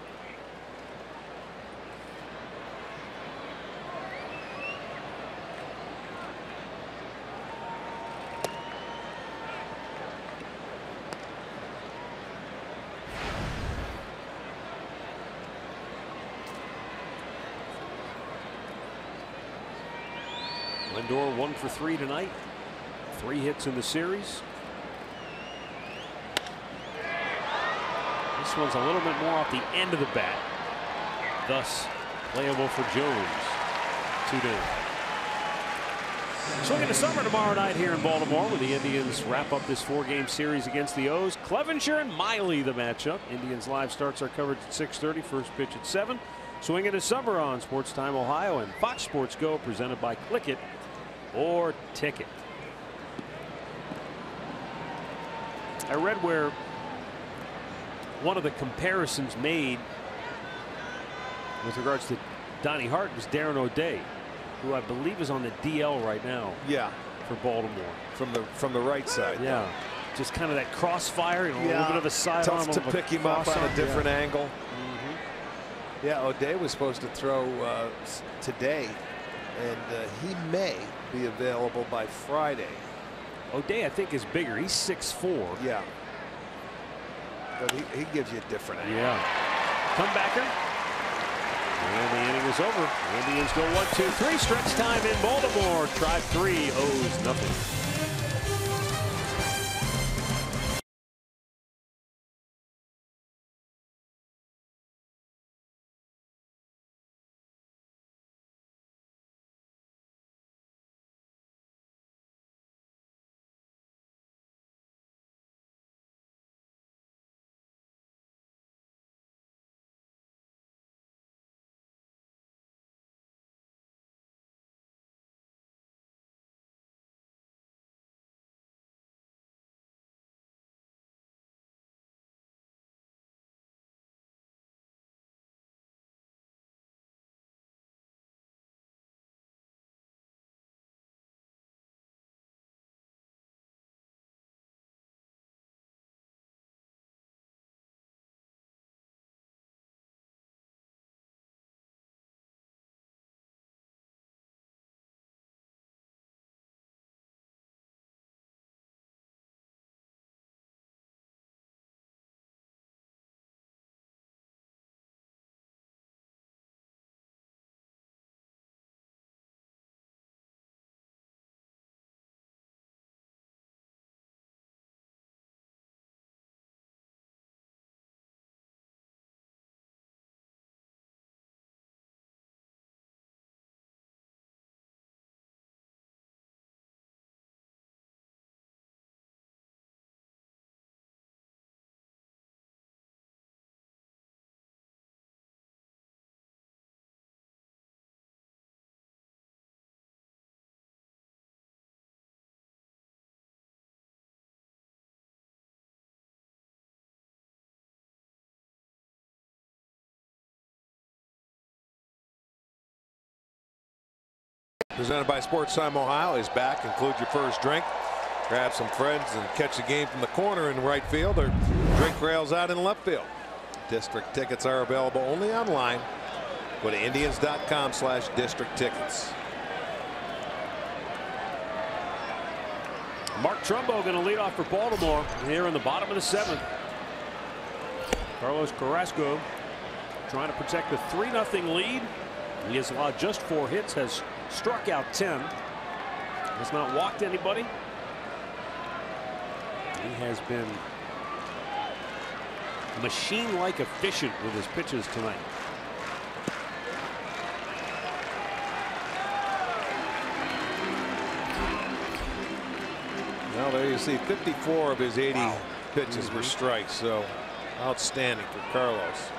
Lindor 1 for 3 tonight. 3 hits in the series. This one's a little bit more off the end of the bat. Thus playable for Jones. 2 down. Swinging to summer tomorrow night here in Baltimore, where the Indians wrap up this 4-game series against the O's. Clevenger and Miley the matchup. Indians live starts are covered at 6:30. First pitch at 7. Swinging to summer on Sports Time Ohio and Fox Sports Go, presented by Click It or Ticket. I read where one of the comparisons made with regards to Donnie Hart was Darren O'Day, who I believe is on the DL right now. Yeah, for Baltimore from the right side. Yeah, just kind of that crossfire, you know, a little bit of a sidearm. Tough to pick him up on a different angle. Mm-hmm. Yeah, O'Day was supposed to throw today, and he may be available by Friday. O'Day, I think, is bigger. He's 6'4". Yeah, but he gives you a different angle. Yeah, comebacker. And the inning is over. The Indians go 1-2-3. Stretch time in Baltimore. Tribe 3, O's nothing. Presented by Sports Time Ohio is back. Include your first drink. Grab some friends and catch the game from the corner in right field, or drink rails out in left field. District tickets are available only online. Go to Indians.com/district tickets. Mark Trumbo going to lead off for Baltimore here in the bottom of the 7th. Carlos Carrasco trying to protect the 3-0 lead. He has allowed just 4 hits, has struck out 10, has not walked anybody. He has been machine-like efficient with his pitches tonight. Well, there you see 54 of his 80 pitches were strikes, so outstanding for Carlos.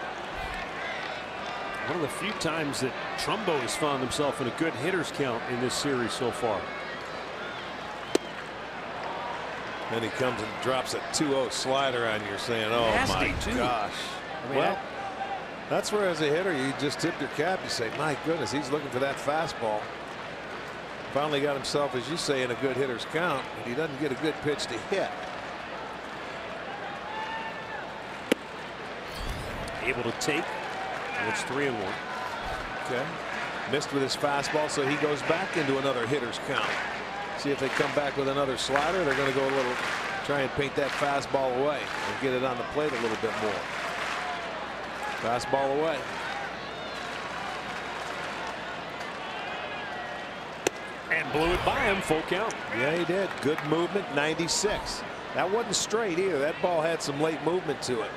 One of the few times that Trumbo has found himself in a good hitters count in this series so far. Then he comes and drops a 2-0 slider on you, saying, oh my gosh. I mean, well, that's where as a hitter you just tip your cap. You say, my goodness, he's looking for that fastball. Finally got himself, as you say, in a good hitter's count, and he doesn't get a good pitch to hit. Able to take. It's 3-1. Okay. Missed with his fastball, so he goes back into another hitter's count. See if they come back with another slider. They're going to go a little, try and paint that fastball away and get it on the plate a little bit more. Fastball away. And blew it by him. Full count. Yeah, he did. Good movement. 96. That wasn't straight either. That ball had some late movement to it.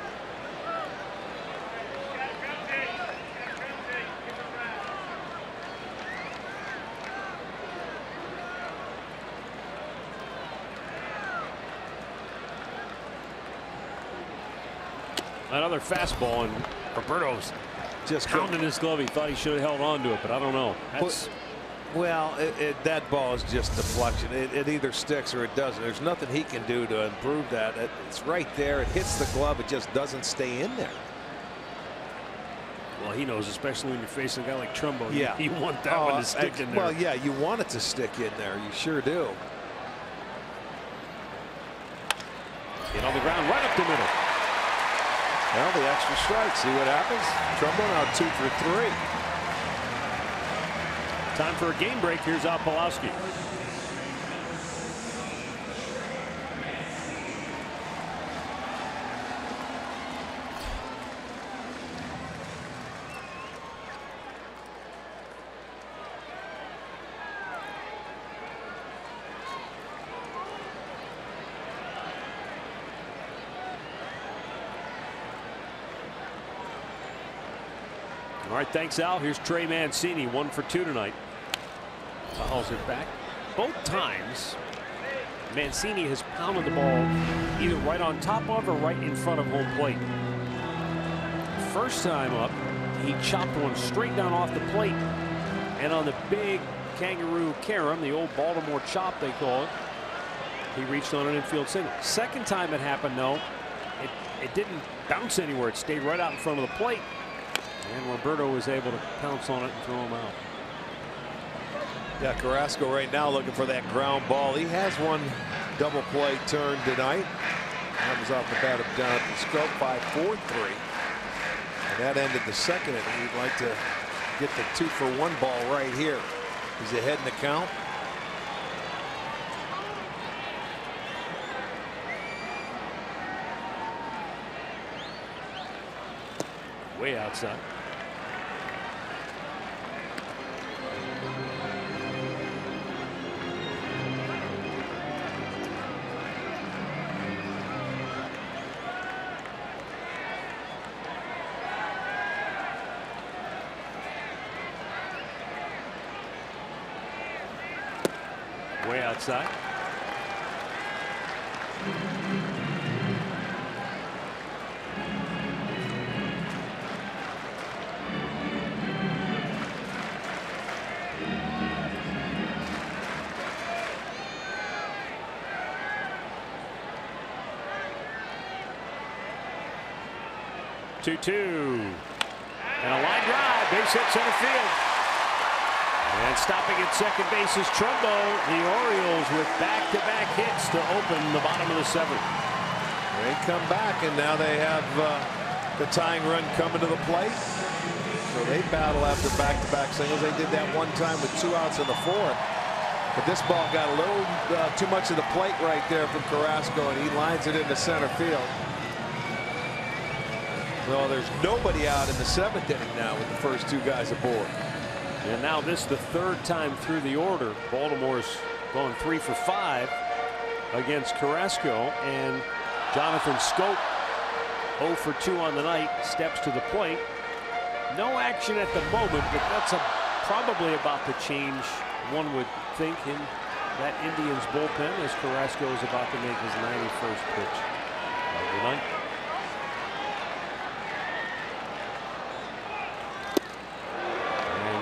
Another fastball, and Roberto's just pounding his glove. He thought he should have held on to it, but I don't know. Well, that ball is just deflection. It either sticks or it doesn't. There's nothing he can do to improve that. It's right there. It hits the glove. It just doesn't stay in there. Well, he knows, especially when you're facing a guy like Trumbo. Yeah. You want that one to stick in there. Well, yeah, you want it to stick in there. You sure do. Hit on the ground right up the middle. Well, the extra strike. See what happens? Trumbo now 2 for 3. Time for a game break. Here's Opolowski. All right, thanks, Al. Here's Trey Mancini, 1 for 2 tonight. Fouls it back. Both times, Mancini has pounded the ball either right on top of or right in front of home plate. First time up, he chopped one straight down off the plate. And on the big kangaroo carom, the old Baltimore chop they call it, he reached on an infield single. Second time it happened, though, it didn't bounce anywhere. It stayed right out in front of the plate. And Roberto was able to pounce on it and throw him out. Yeah, Carrasco right now looking for that ground ball. He has one double play turn tonight. That was off the bat of Jonathan Scope, 5-4-3. And that ended the second inning. He'd like to get the 2-for-1 ball right here. He's ahead in the count. Way outside. Way outside. Two. And a line drive, base hit center field. And stopping at second base is Trumbo. The Orioles with back-to-back hits to open the bottom of the 7th. They come back, and now they have the tying run coming to the plate. So they battle after back-to-back singles. They did that one time with 2 outs in the 4th. But this ball got a little too much of the plate right there from Carrasco, and he lines it into center field. Well, there's nobody out in the 7th inning now with the first 2 guys aboard. And now this is the 3rd time through the order. Baltimore's going 3 for 5 against Carrasco, and Jonathan Scope 0 for 2 on the night, steps to the plate. No action at the moment, but that's probably about to change, one would think, in that Indians bullpen as Carrasco is about to make his 91st pitch of the night.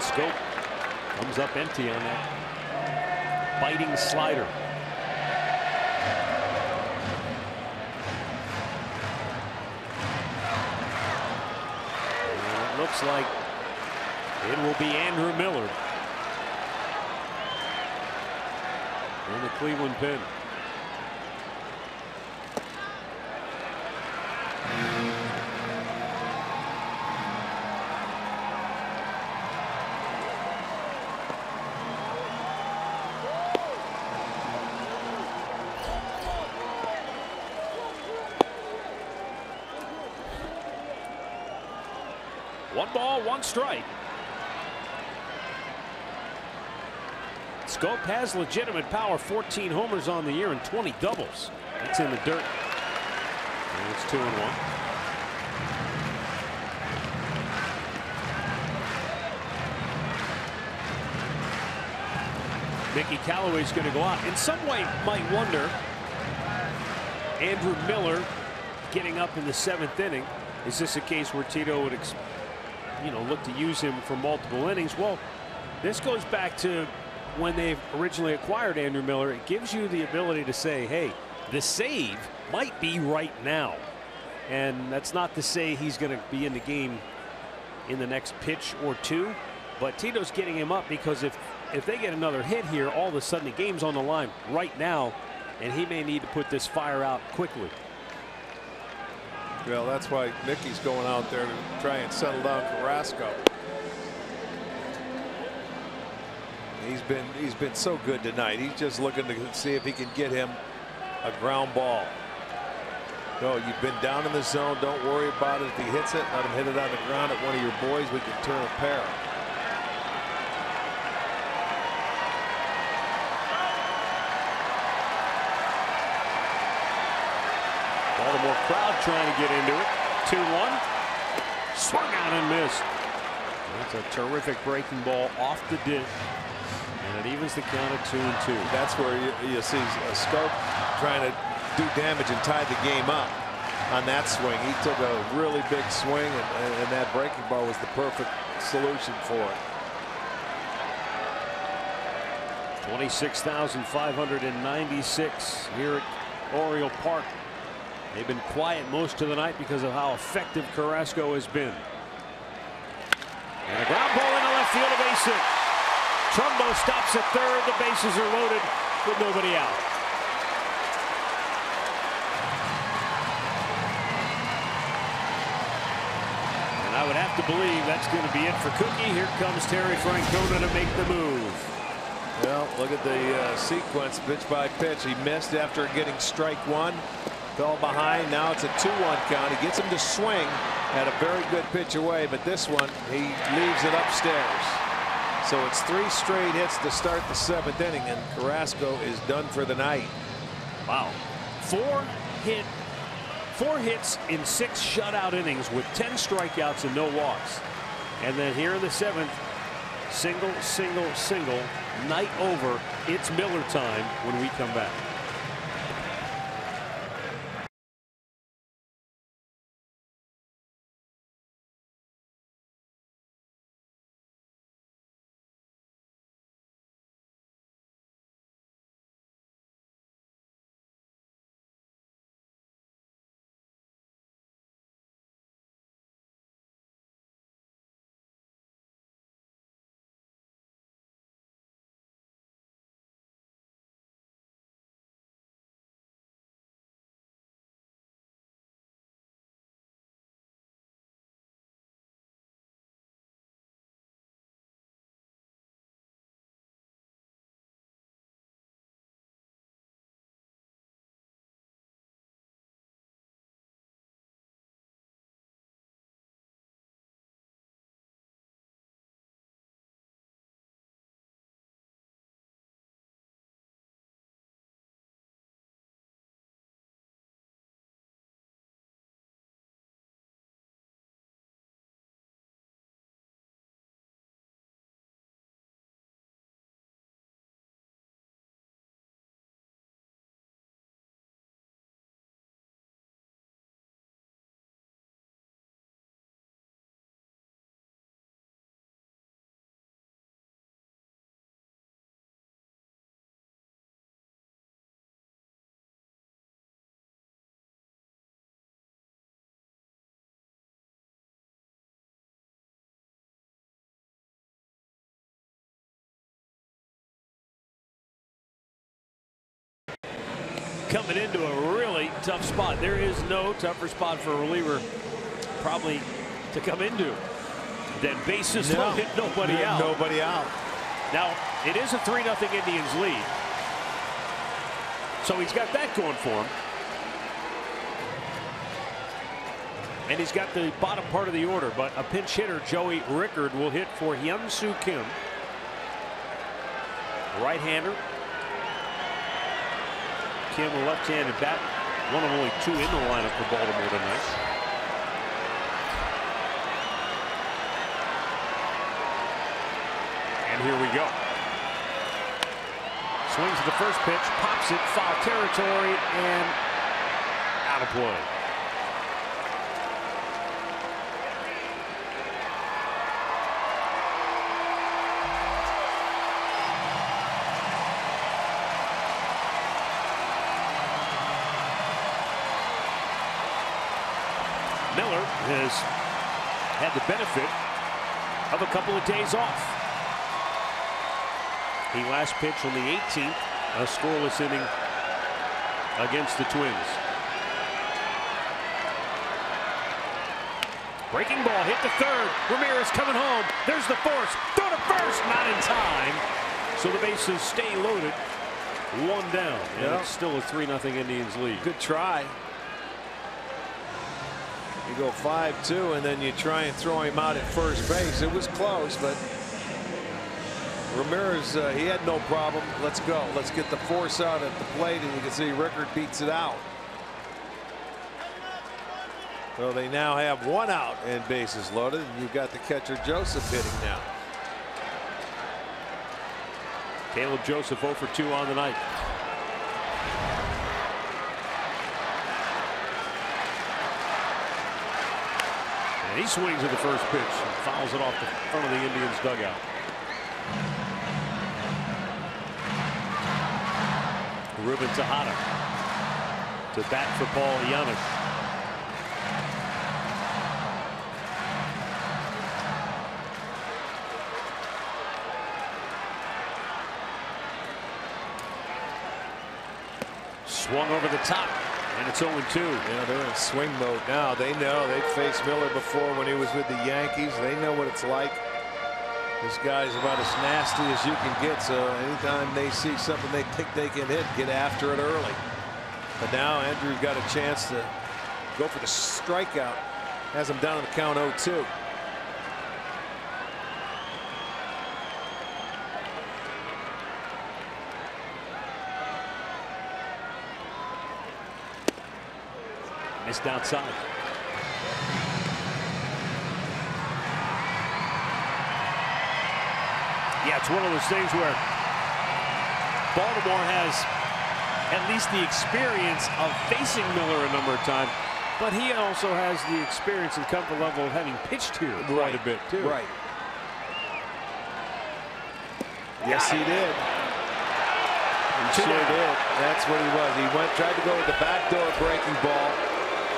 Scope comes up empty on that biting slider. And it looks like it will be Andrew Miller in the Cleveland pen. One ball, one strike. Scope has legitimate power, 14 homers on the year and 20 doubles. It's in the dirt. And it's 2-1. Mickey Callaway's going to go out. In some way, might wonder, Andrew Miller getting up in the 7th inning. Is this a case where Tito would, look to use him for multiple innings? Well, this goes back to when they originally acquired Andrew Miller. It gives you the ability to say, hey, the save might be right now. And that's not to say he's going to be in the game in the next pitch or two. But Tito's getting him up because if they get another hit here, all of a sudden the game's on the line right now, and he may need to put this fire out quickly. Well, that's why Mickey's going out there to try and settle down Carrasco. He's been so good tonight. He's just looking to see if he can get him a ground ball. No, you've been down in the zone. Don't worry about it. If he hits it, let him hit it on the ground at one of your boys. We can turn a pair. Baltimore crowd trying to get into it. 2-1. Swung out and missed. That's a terrific breaking ball off the dish. And it evens the count at 2-2. That's where you see a Scope trying to do damage and tie the game up on that swing. He took a really big swing, and that breaking ball was the perfect solution for it. 26,596 here at Oriole Park. They've been quiet most of the night because of how effective Carrasco has been. And a ground ball into left field, a base hit. Trumbo stops at third. The bases are loaded with nobody out. And I would have to believe that's going to be it for Cookie. Here comes Terry Francona to make the move. Well, look at the sequence pitch by pitch. He missed after getting strike one. Fell behind. Now it's a 2-1 count. He gets him to swing. Had a very good pitch away, but this one he leaves it upstairs. So it's 3 straight hits to start the 7th inning, and Carrasco is done for the night. Wow. 4 hits in 6 shutout innings with 10 strikeouts and no walks. And then here in the 7th, single, single, single, night over. It's Miller time when we come back. Coming into a really tough spot. There is no tougher spot for a reliever probably to come into than bases loaded, nobody out. Nobody out. Now it is a 3-0 Indians lead, so he's got that going for him, and he's got the bottom part of the order. But a pinch hitter, Joey Rickard, will hit for Hyun-Soo Kim. Right-hander. Kim, a left-handed bat. One of only 2 in the lineup for Baltimore tonight. And here we go. Swings at the first pitch, pops it, foul territory, and out of play. Miller has had the benefit of a couple of days off. He last pitched on the 18th, a scoreless inning against the Twins. Breaking ball hit to third. Ramirez coming home. There's the force. Throw to first. Not in time. So the bases stay loaded. 1 down. And it's still a 3-0 Indians lead. Good try. You go 5-2 and then you try and throw him out at first base. It was close, but Ramirez, he had no problem. Let's go. Let's get the force out at the plate, and you can see Rickard beats it out. So they now have 1 out and bases loaded, and you've got the catcher Joseph hitting now. Caleb Joseph 0 for 2 on the night. And he swings at the first pitch and fouls it off the front of the Indians dugout. Ruben Tejada to bat for Paul Yanis. Swung over the top, and it's 0-2. Yeah, they're in swing mode now. They know they've faced Miller before when he was with the Yankees. They know what it's like. This guy's about as nasty as you can get, so anytime they see something they think they can hit, get after it early. But now Andrew got a chance to go for the strikeout. Has him down on the count 0-2. Missed outside. Yeah, it's one of those things where Baltimore has at least the experience of facing Miller a number of times, but he also has the experience and comfort level of having pitched here quite a bit too. Right. Yes, he did. He sure did. That's what he was. He tried to go with the backdoor breaking ball,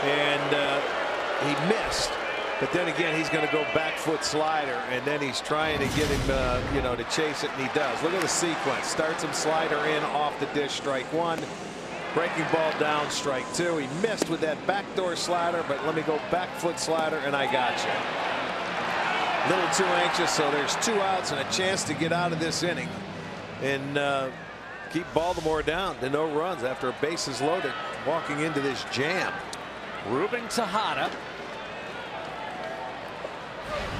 and he missed. But then again, he's going to go back foot slider, and then he's trying to get him, you know, to chase it, and he does. Look at the sequence. Starts him slider in off the dish, strike 1. Breaking ball down, strike 2. He missed with that backdoor slider, but let me go back foot slider, and I got you. A little too anxious, so there's 2 outs and a chance to get out of this inning and keep Baltimore down to no runs after a bases loaded, walking into this jam. Ruben Tejada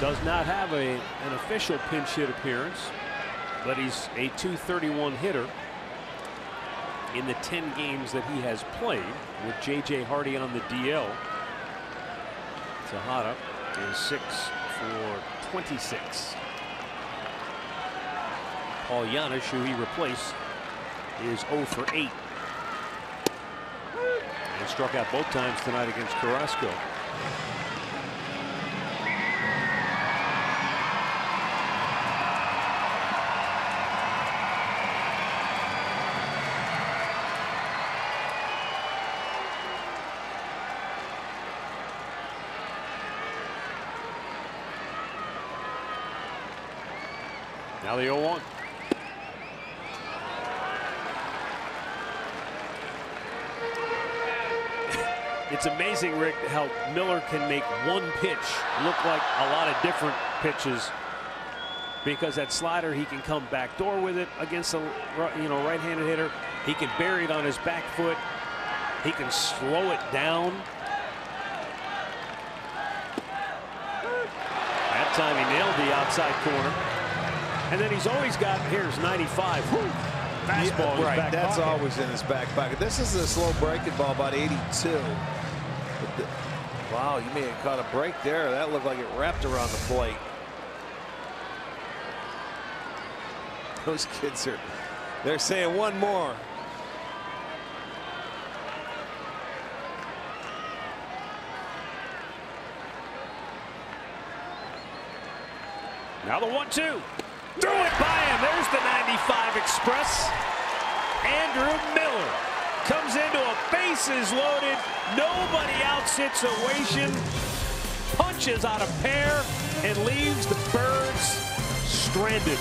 does not have an official pinch hit appearance, but he's a .231 hitter in the 10 games that he has played with J.J. Hardy on the DL. Tejada is 6 for 26. Paul Yanis, who he replaced, is 0 for 8. And struck out both times tonight against Carrasco. Now the 0-1. It's amazing, Rick, how Miller can make one pitch look like a lot of different pitches, because that slider, he can come back door with it against a right-handed hitter. He can bury it on his back foot. He can slow it down. That time he nailed the outside corner. And then he's always got, here's 95. Whew, fastball in his Right, back that's pocket. always in his back pocket. This is a slow breaking ball, about 82. Wow, you may have caught a break there. That looked like it wrapped around the plate. Those kids they're saying one more. Now the 1-2. Threw it by him. There's the 95 Express. Andrew Miller comes into a bases loaded, nobody out situation, punches out a pair, and leaves the Birds stranded.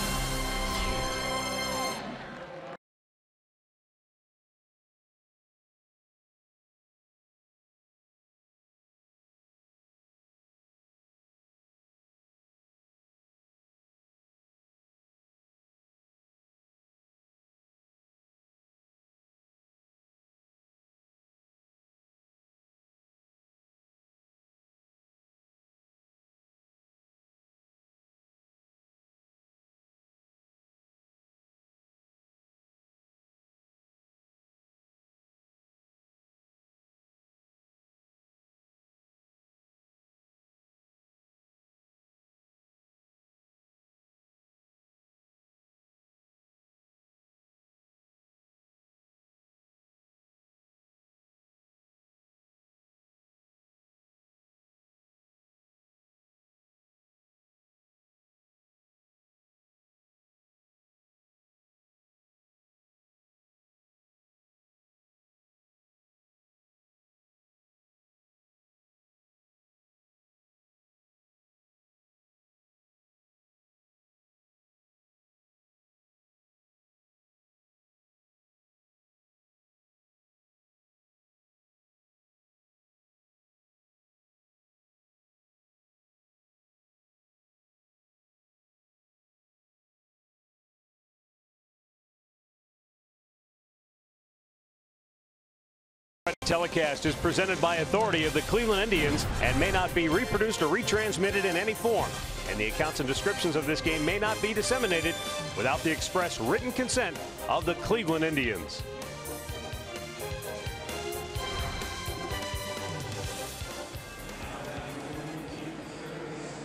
Telecast is presented by authority of the Cleveland Indians and may not be reproduced or retransmitted in any form. And the accounts and descriptions of this game may not be disseminated without the express written consent of the Cleveland Indians.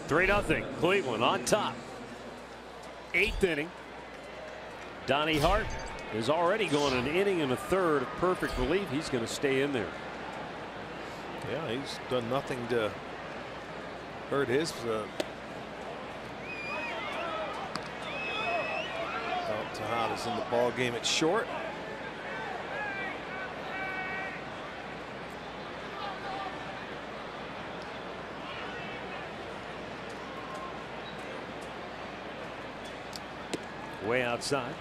(3-0) Cleveland on top. 8th inning. Donnie Hart is already going an inning and a third of perfect relief. He's going to stay in there. Yeah, he's done nothing to hurt his. Tejada's in the ball game at short. Way outside.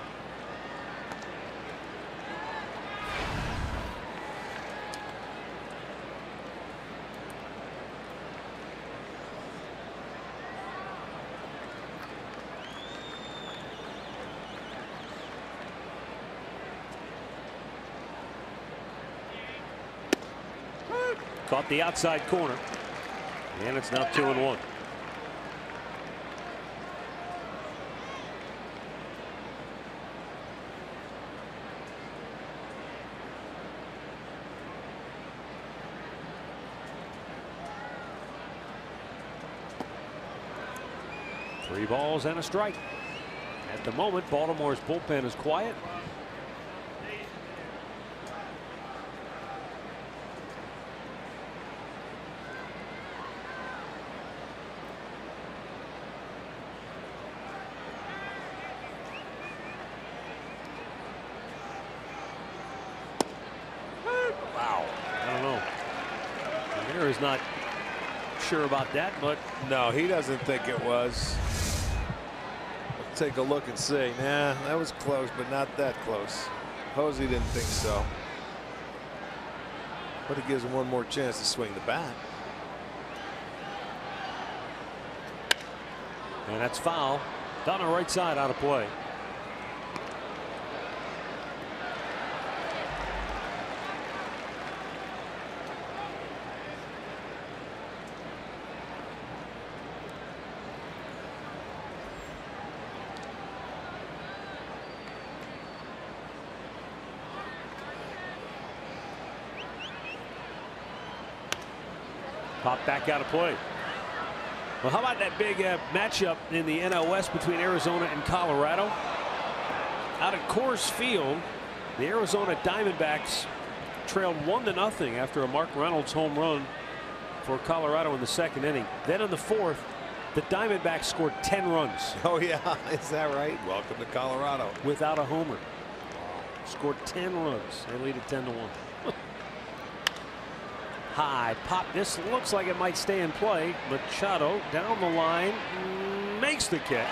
Caught the outside corner, and it's now 2-1. Three balls and a strike. At the moment, Baltimore's bullpen is quiet. Is not sure about that, but no, he doesn't think it was. Let's take a look and see. Nah, that was close, but not that close. Posey didn't think so, but it gives him one more chance to swing the bat. And that's foul down the right side, out of play. Pop back out of play. Well, how about that big matchup in the NL West between Arizona and Colorado? Out at Coors Field, the Arizona Diamondbacks trailed 1-0 after a Mark Reynolds home run for Colorado in the second inning. Then in the fourth, the Diamondbacks scored 10 runs. Oh, yeah. Is that right? Welcome to Colorado. Without a homer. Scored 10 runs. They lead it 10-1. High pop. This looks like it might stay in play. Machado down the line makes the catch.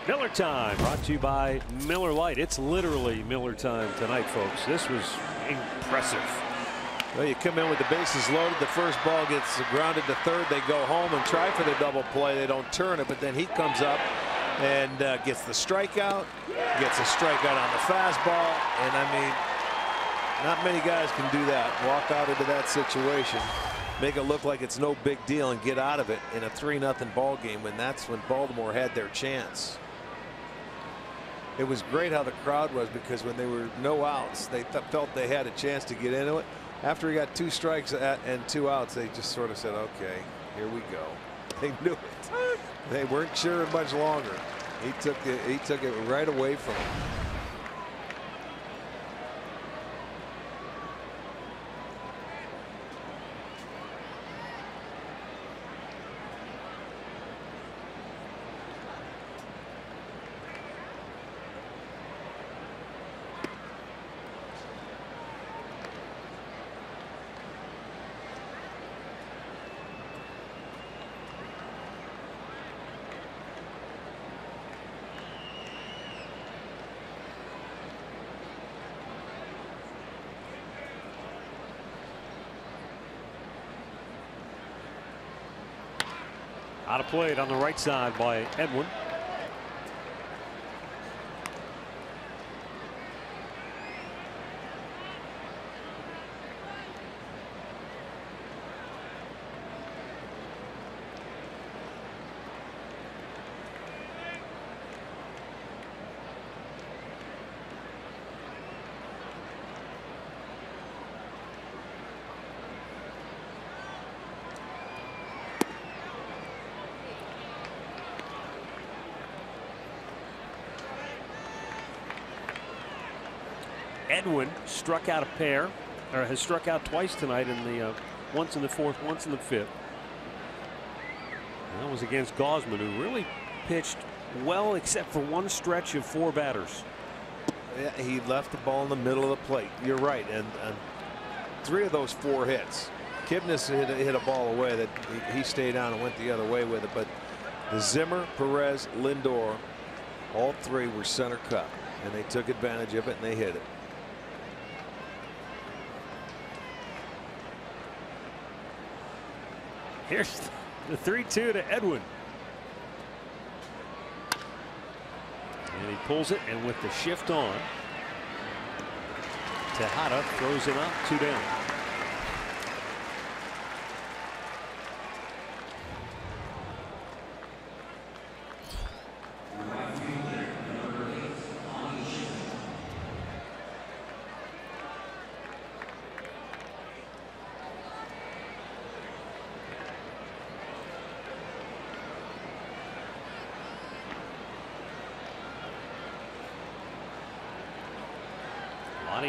Miller time brought to you by Miller Lite. It's literally Miller time tonight, folks. This was impressive. Well, you come in with the bases loaded. The first ball gets grounded to third. They go home and try for the double play. They don't turn it, but then he comes up and gets the strikeout, gets a strikeout on the fastball. And I mean, not many guys can do that. Walk out into that situation, make it look like it's no big deal, and get out of it in a 3-0 ball game. And that's when Baltimore had their chance. It was great how the crowd was, because when they were no outs, they felt they had a chance to get into it. After he got 2 strikes and 2 outs, they just sort of said, okay, here we go. They knew it. They weren't sure much longer. He took it right away from him. Out of play on the right side by Edwin. Edwin struck out a pair, or has struck out twice tonight, in the once in the fourth, once in the fifth. And that was against Gausman, who really pitched well except for one stretch of 4 batters. Yeah, he left the ball in the middle of the plate. You're right, and 3 of those 4 hits. Kipnis hit a ball away that he stayed on and went the other way with it, but the Zimmer, Perez, Lindor, all 3 were center cut, and they took advantage of it and they hit it. Here's the 3-2 to Edwin. And he pulls it, and with the shift on, Tejada throws him out, 2 down.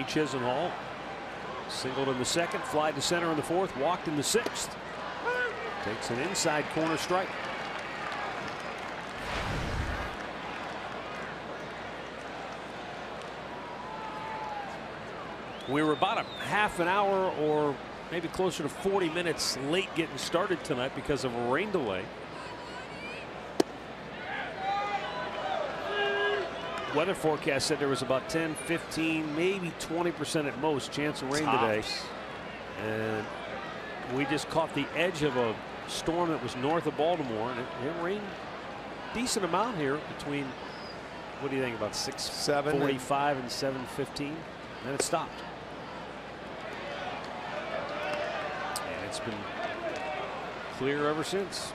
Chisenhall singled in the second, fly to center in the fourth, walked in the sixth. Takes an inside corner strike. We were about a half an hour, or maybe closer to 40 minutes late getting started tonight because of a rain delay. Weather forecast said there was about 10, 15, maybe 20% at most chance of rain today. And we just caught the edge of a storm that was north of Baltimore, and it rained a decent amount here between, what do you think, about 6:45 and 7:15. Then it stopped. And it's been clear ever since.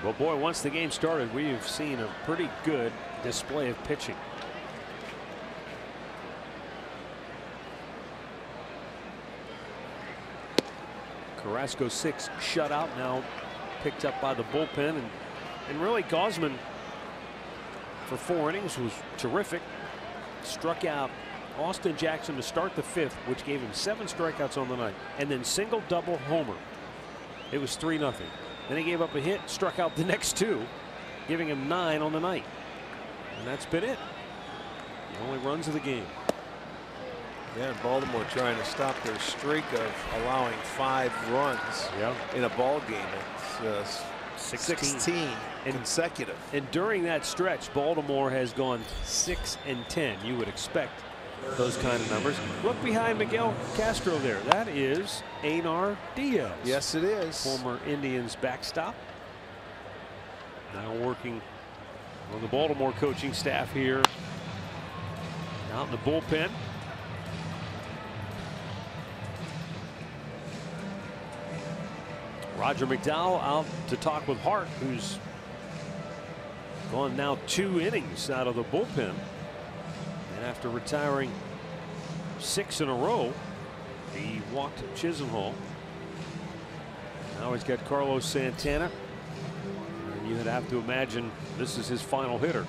Well, boy, once the game started, we have seen a pretty good display of pitching. Carrasco 6 shutout, now picked up by the bullpen, and really Gausman for 4 innings was terrific. Struck out Austin Jackson to start the 5th, which gave him 7 strikeouts on the night, and then single double homer. It was 3-0. Then he gave up a hit, struck out the next 2, giving him 9 on the night, and that's been it. The only runs of the game. Yeah, and Baltimore trying to stop their streak of allowing 5 runs in a ball game. It's 16 consecutive. And during that stretch, Baltimore has gone 6-10. You would expect those kind of numbers. Look behind Miguel Castro there. That is Einar Diaz. Yes, it is. Former Indians backstop. Now working on the Baltimore coaching staff here. Out in the bullpen. Roger McDowell out to talk with Hart, who's gone now 2 innings out of the bullpen. And after retiring 6 in a row, he walked Chisenhall. Now he's got Carlos Santana. And you'd have to imagine this is his final hitter.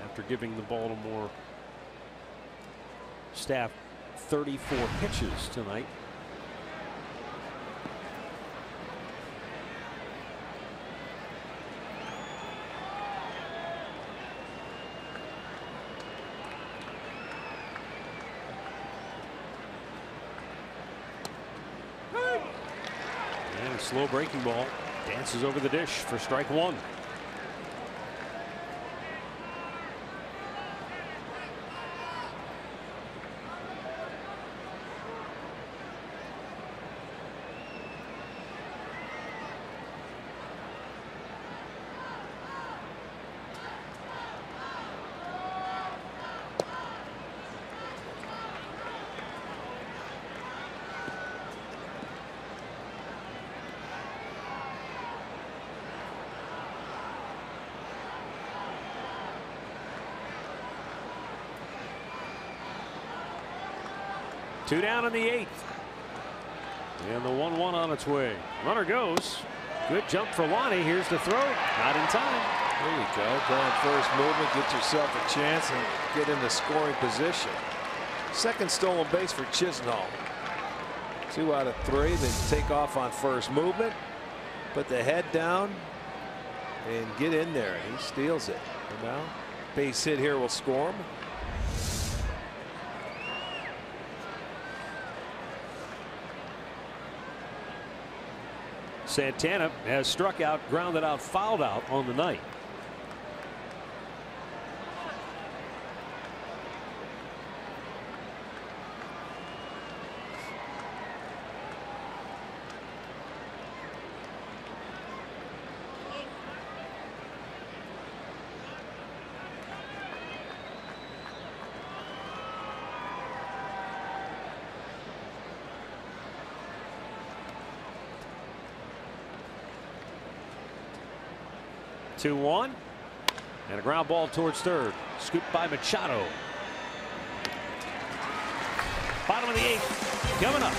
After giving the Baltimore staff 34 pitches tonight. And a slow breaking ball dances over the dish for strike 1. Two down in the 8th. And the 1-1 on its way. Runner goes. Good jump for Lonnie. Here's the throw. Not in time. There you go. Go on first movement. Get yourself a chance and get in the scoring position. Second stolen base for Chisenhall. 2 out of 3. Then take off on first movement. Put the head down and get in there. He steals it. And now base hit here will score him. Santana has struck out, grounded out, fouled out on the night. Two one, and a ground ball towards third. Scooped by Machado. Bottom of the 8th coming up.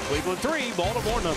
Cleveland 3, Baltimore 0.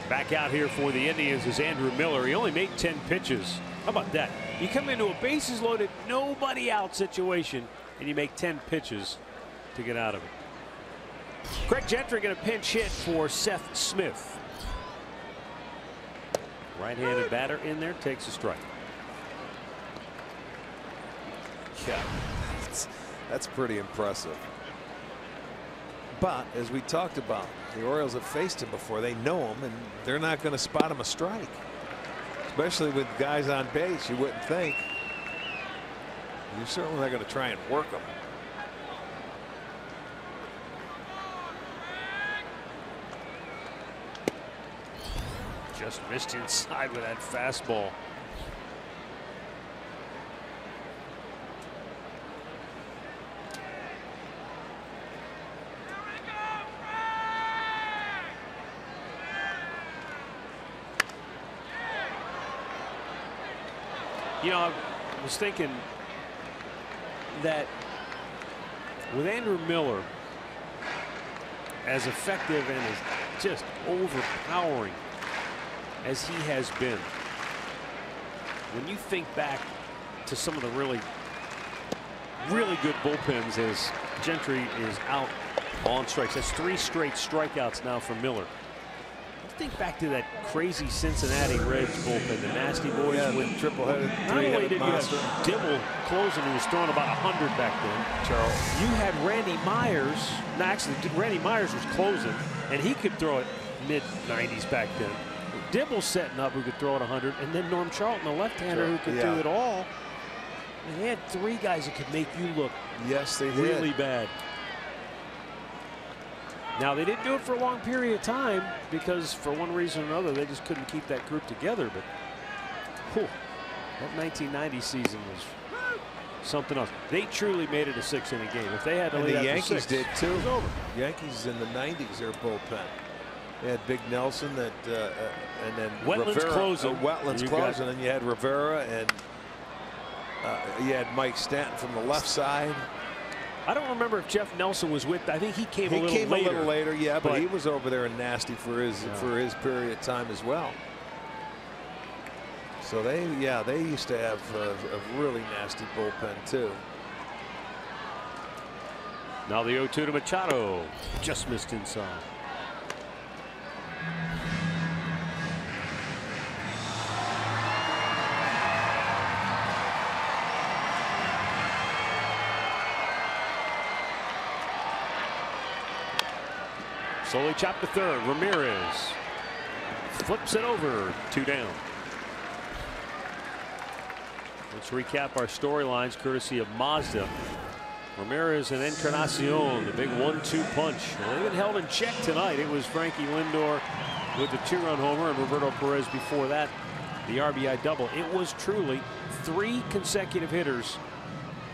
Back out here for the Indians is Andrew Miller. He only made 10 pitches. How about that? You come into a bases loaded, nobody out situation, and you make 10 pitches to get out of it. Craig Gentry going to pinch hit for Seth Smith. Right-handed batter in there, takes a strike. Yeah, that's pretty impressive. But as we talked about, the Orioles have faced him before. They know him, and they're not going to spot him a strike, especially with guys on base. You wouldn't think. You're certainly not going to try and work him. Just missed inside with that fastball. You know, I was thinking that with Andrew Miller as effective and as just overpowering as he has been, when you think back to some of the really good bullpens as Gentry is out on strikes. That's 3 straight strikeouts now for Miller. Think back to that crazy Cincinnati Reds bullpen, the Nasty Boys. Yeah, with triple-headed, not only did you monster. have Dibble closing, who was throwing about 100 back then, Charles. you had Randy Myers. No, actually, Randy Myers was closing, and he could throw it mid-90s back then. Dibble setting up, who could throw it 100, and then Norm Charlton, the left-hander, who could do it all. And they had 3 guys that could make you look really bad. Now, they didn't do it for a long period of time because for one reason or another they just couldn't keep that group together. But whew, that 1990 season was something else. They truly made it a 6-inning game. If they had to lead the after Yankees 6, did too. it was over. Yankees in the 90s, their bullpen. They had Big Nelson and then Wetlands Rivera, closing. Wetlands closing, and you had Rivera, and you had Mike Stanton from the left side. I don't remember if Jeff Nelson was with. I think he came a little later. Yeah, but he was over there in Nasty for his period of time as well. So they used to have a really nasty bullpen too. Now the 0-2 to Machado, just missed inside. Slowly chopped to third. Ramirez flips it over. 2 down. Let's recap our storylines courtesy of Mazda. Ramirez and Encarnacion, the big 1-2 punch. Well, they've been held in check tonight. It was Frankie Lindor with the 2-run homer, and Roberto Perez before that, the RBI double. It was truly 3 consecutive hitters,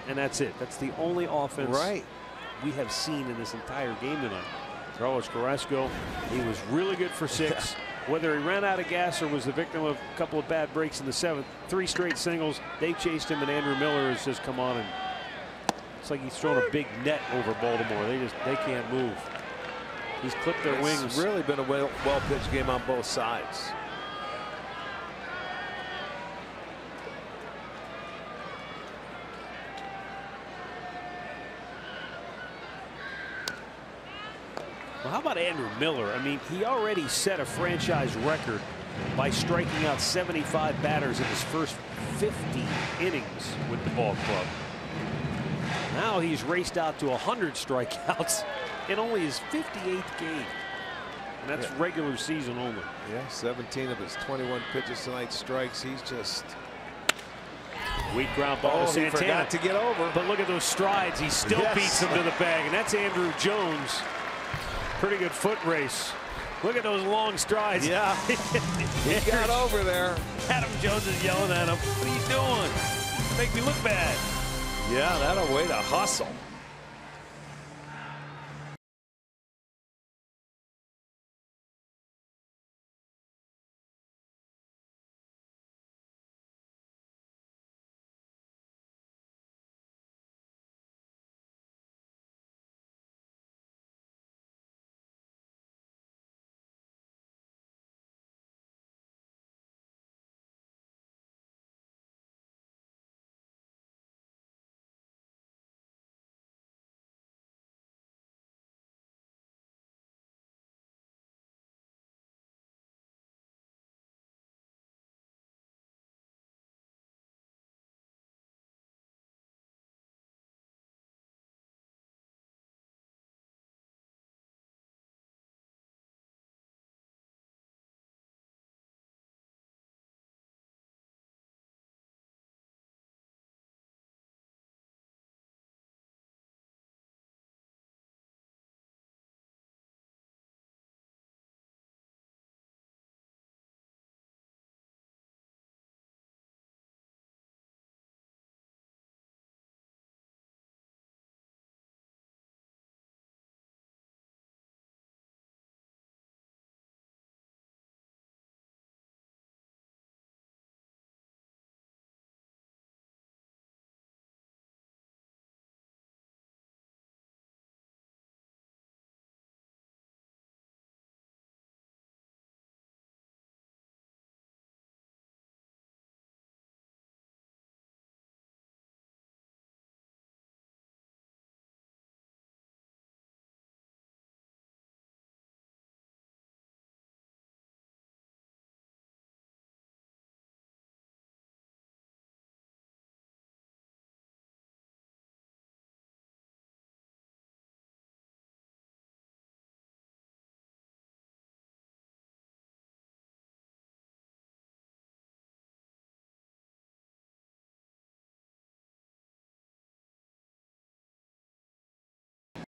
and that's it. That's the only offense we have seen in this entire game tonight. Carlos Carrasco, he was really good for 6. Whether he ran out of gas or was the victim of a couple of bad breaks in the 7th, 3 straight singles. They chased him, and Andrew Miller has just come on, and it's like he's thrown a big net over Baltimore. They can't move. He's clipped their wings. It's really been a well-pitched game on both sides. Well, how about Andrew Miller? I mean, he already set a franchise record by striking out 75 batters in his first 50 innings with the ball club. Now he's raced out to 100 strikeouts in only his 58th game. And that's regular season only. Yeah, 17 of his 21 pitches tonight strikes. He's just... Weak ground ball to Santana. He forgot to get over. But look at those strides. He still beats him to the bag. And that's Andrew Jones. Pretty good foot race. Look at those long strides. Yeah. He got over there. Adam Jones is yelling at him. What are you doing? Make me look bad. Yeah, that'll way to hustle.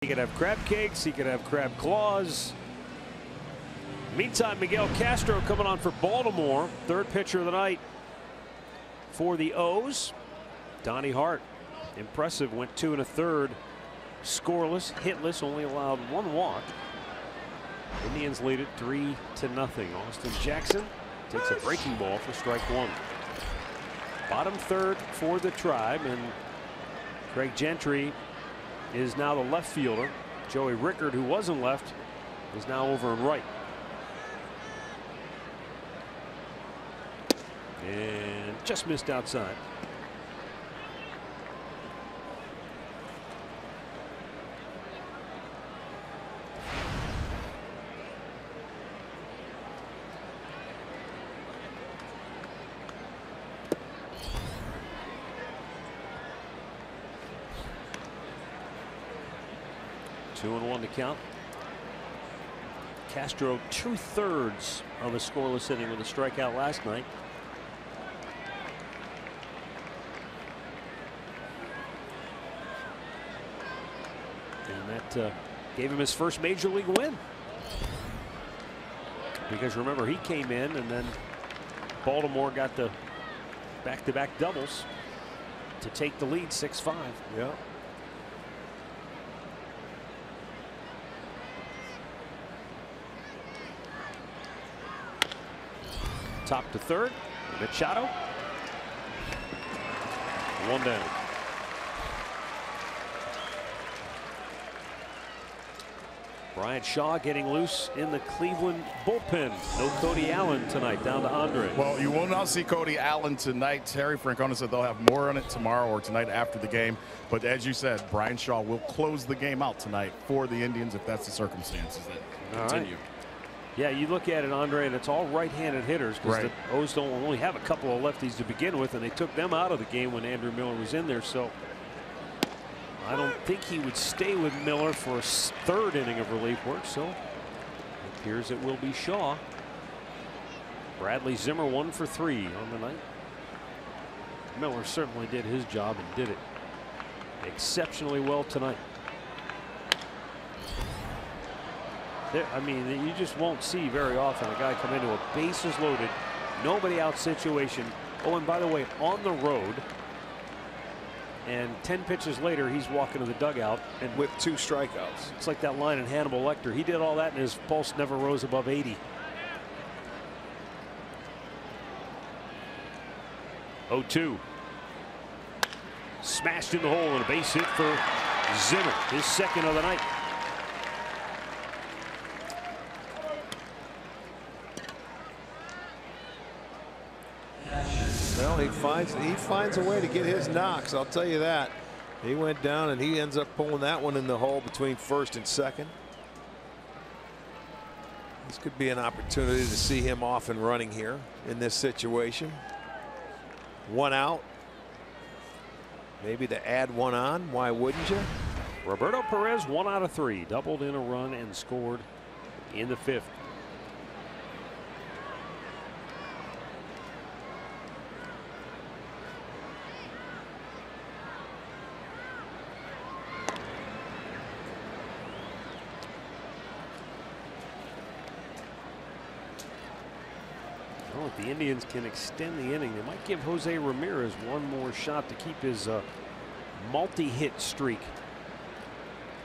He could have crab cakes. He could have crab claws. Meantime, Miguel Castro coming on for Baltimore. Third pitcher of the night for the O's. Donnie Hart, impressive, went 2 1/3, scoreless, hitless, only allowed 1 walk. Indians lead it 3-0. Austin Jackson takes a breaking ball for strike 1. Bottom third for the Tribe, and Craig Gentry is now the left fielder. Joey Rickard, who wasn't left, is now over and right. And just missed outside. Two and 1 to count. Castro 2/3 of a scoreless inning with a strikeout last night. And that gave him his first major league win. Because remember, he came in and then Baltimore got the back-to-back doubles to take the lead 6-5. Yeah. Top to third. Machado. 1 down. Brian Shaw getting loose in the Cleveland bullpen. No Cody Allen tonight, down to Andre. Well, you will not see Cody Allen tonight. Terry Francona said they'll have more on it tomorrow or tonight after the game. But as you said, Brian Shaw will close the game out tonight for the Indians if that's the circumstances that continue. Right. Yeah, you look at it, Andre, and it's all right-handed hitters because the O's don't only have a couple of lefties to begin with, and they took them out of the game when Andrew Miller was in there. So I don't think he would stay with Miller for a third inning of relief work. So it appears it will be Shaw. Bradley Zimmer 1 for 3 on the night. Miller certainly did his job and did it exceptionally well tonight. I mean, you just won't see very often a guy come into a bases loaded, nobody out situation. Oh, and by the way, on the road, and 10 pitches later, he's walking to the dugout and with 2 strikeouts. It's like that line in Hannibal Lecter. He did all that, and his pulse never rose above 80. 0-2. Smashed in the hole and a base hit for Zimmer, his second of the night. Well, he finds a way to get his knocks. I'll tell you that. He went down and he ends up pulling that one in the hole between first and second. This could be an opportunity to see him off and running here in this situation. 1 out. Maybe to add 1 on. Why wouldn't you? Roberto Perez 1 out of 3, doubled in a run and scored in the 5th. Well, if the Indians can extend the inning, they might give Jose Ramirez 1 more shot to keep his multi-hit streak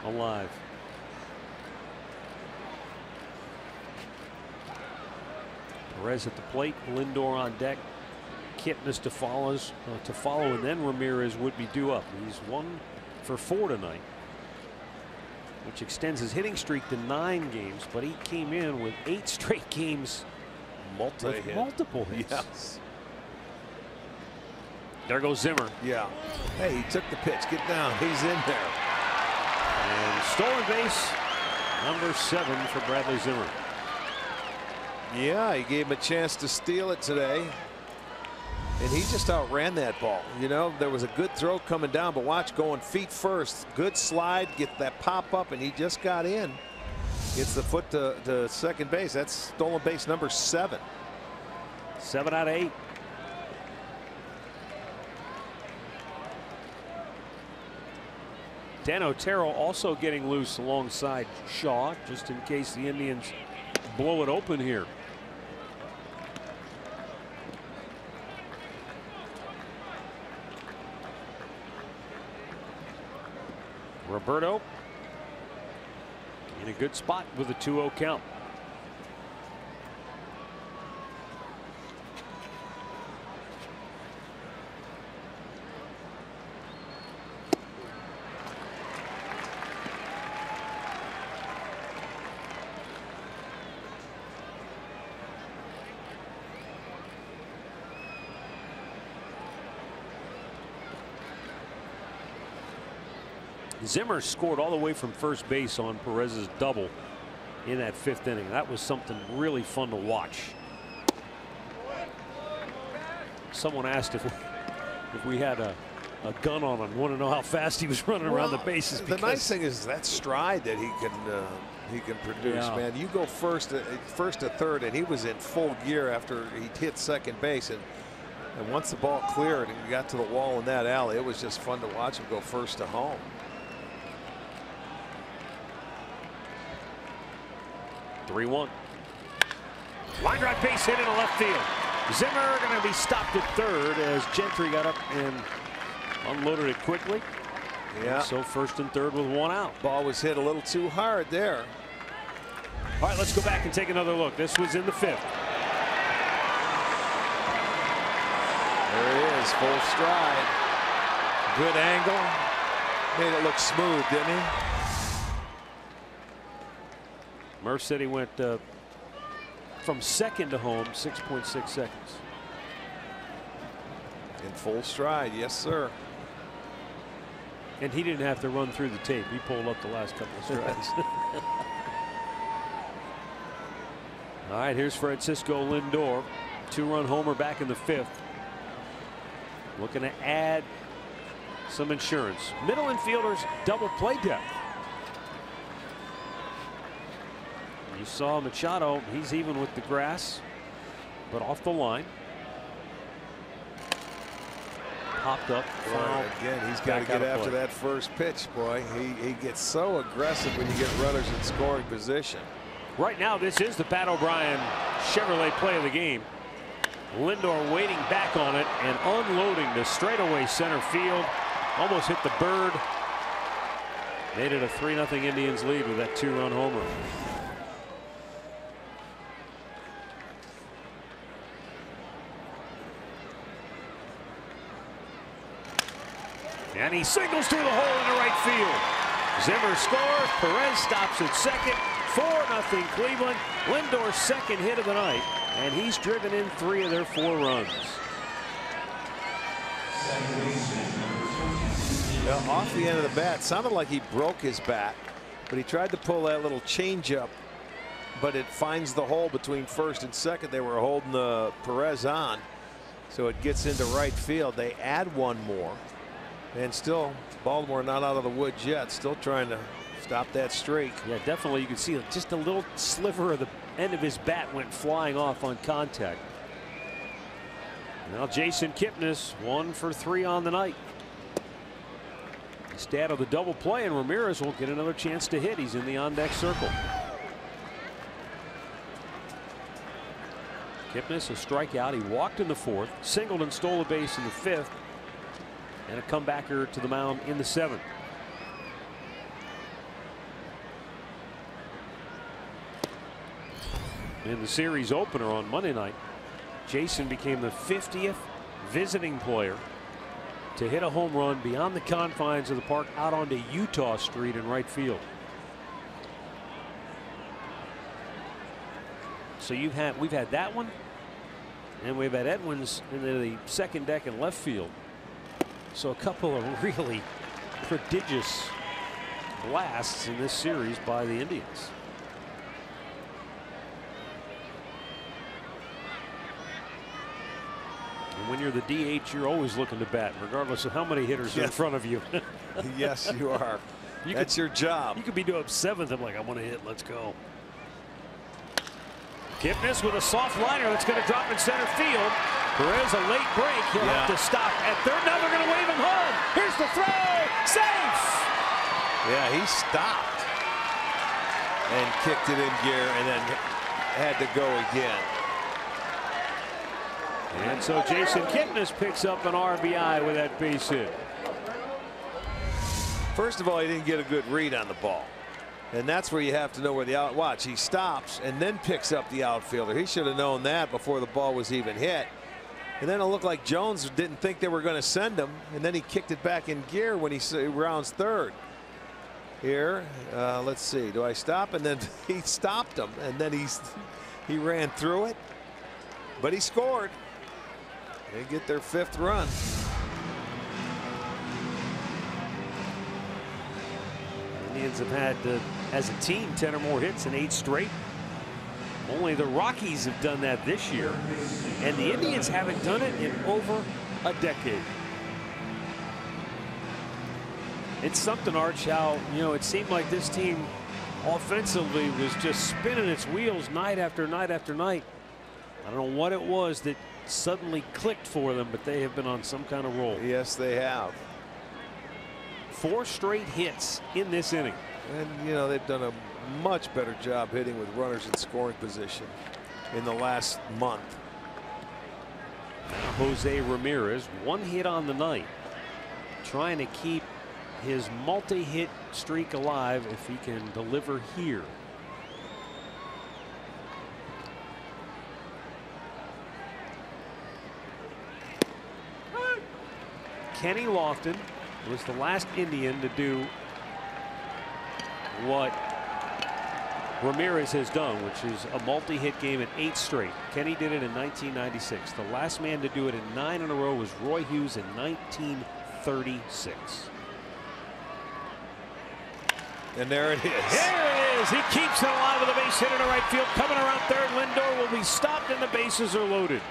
alive. Perez at the plate, Lindor on deck, Kipnis to follow, and then Ramirez would be due up. He's 1 for 4 tonight, which extends his hitting streak to 9 games, but he came in with 8 straight games. Multiple hits. Yes. There goes Zimmer. Yeah. Hey, he took the pitch. Get down. He's in there. And stolen base number 7 for Bradley Zimmer. Yeah, he gave him a chance to steal it today. And he just outran that ball. You know, there was a good throw coming down, but watch, going feet first. Good slide, get that pop up, and he just got in. Gets the foot to second base. That's stolen base number 7. 7 out of 8. Dan Otero also getting loose alongside Shaw, just in case the Indians blow it open here. Roberto in a good spot with a 2-0 count. Zimmer scored all the way from first base on Perez's double in that 5th inning. That was something really fun to watch. Someone asked if we had a gun on him. Want to know how fast he was running around the bases. The nice thing is that stride that he can produce. Yeah. Man, you go first to third, and he was in full gear after he hit second base, and once the ball cleared and he got to the wall in that alley, it was just fun to watch him go first to home. 3-1. Line drive base hit into left field. Zimmer going to be stopped at third as Gentry got up and unloaded it quickly. Yeah. And so first and third with 1 out. Ball was hit a little too hard there. All right, let's go back and take another look. This was in the 5th. There he is, full stride. Good angle. Made it look smooth, didn't he? Murph said he went from second to home 6.6 seconds. In full stride, yes, sir. And he didn't have to run through the tape. He pulled up the last couple of strides. All right, here's Francisco Lindor. 2-run homer back in the 5th. Looking to add some insurance. Middle infielders double play depth. You saw Machado, he's even with the grass, but off the line. Popped up. Foul. Again, he's got to get after that first pitch, boy. He gets so aggressive when you get runners in scoring position. Right now, this is the Pat O'Brien Chevrolet play of the game. Lindor waiting back on it and unloading to straightaway center field. Almost hit the bird. Made it a 3-0 Indians lead with that 2-run homer. And he singles through the hole into right field. Zimmer scores. Perez stops at second. 4-0 Cleveland. Lindor's second hit of the night, and he's driven in 3 of their 4 runs. Well, off the end of the bat, sounded like he broke his bat, but he tried to pull that little changeup, but it finds the hole between first and second. They were holding the Perez on, so it gets into right field. They add 1 more. And still, Baltimore not out of the woods yet. Still trying to stop that streak. Yeah, definitely. You can see just a little sliver of the end of his bat went flying off on contact. Now Jason Kipnis 1 for 3 on the night. Instead of the double play, and Ramirez will get another chance to hit. He's in the on-deck circle. Kipnis a strikeout. He walked in the 4th, singled and stole a base in the 5th. And a comebacker to the mound in the 7th. In the series opener on Monday night, Jason became the 50th visiting player to hit a home run beyond the confines of the park out onto Utah Street in right field. So we've had that one, and we've had Edwins in the second deck in left field. So a couple of really prodigious blasts in this series by the Indians. And when you're the DH, you're always looking to bat, regardless of how many hitters are in front of you. Yes, you are. That's your job. You could be doing 7th. I'm like, I want to hit. Let's go. Kipnis with a soft liner that's going to drop in center field. Perez a late break. He'll have to stop at third. Now they're going to wave him home. Here's the throw. Safe. Yeah, he stopped and kicked it in gear and then had to go again. And so Jason Kipnis picks up an RBI with that base hit. First of all, he didn't get a good read on the ball. And that's where you have to know where the out. Watch, he stops and then picks up the outfielder. He should have known that before the ball was even hit. And then it looked like Jones didn't think they were going to send him. And then he kicked it back in gear when he rounds third. Here, let's see. Do I stop? And then he stopped him. And then he ran through it. But he scored. They get their 5th run. Indians have had, as a team, 10 or more hits in 8 straight. Only the Rockies have done that this year. And the Indians haven't done it in over a decade. It's something, Arch, how, it seemed like this team offensively was just spinning its wheels night after night after night. I don't know what it was that suddenly clicked for them, but they have been on some kind of roll. Yes, they have. 4 straight hits in this inning. And, they've done a much better job hitting with runners in scoring position in the last month. Now Jose Ramirez, 1 hit on the night, trying to keep his multi-hit streak alive if he can deliver here. Kenny Lofton was the last Indian to do what Ramirez has done, which is a multi-hit game in 8 straight. Kenny did it in 1996. The last man to do it in 9 in a row was Roy Hughes in 1936. And there it is. There it is. He keeps it alive with a base hit in the right field. Coming around third, Lindor will be stopped and the bases are loaded.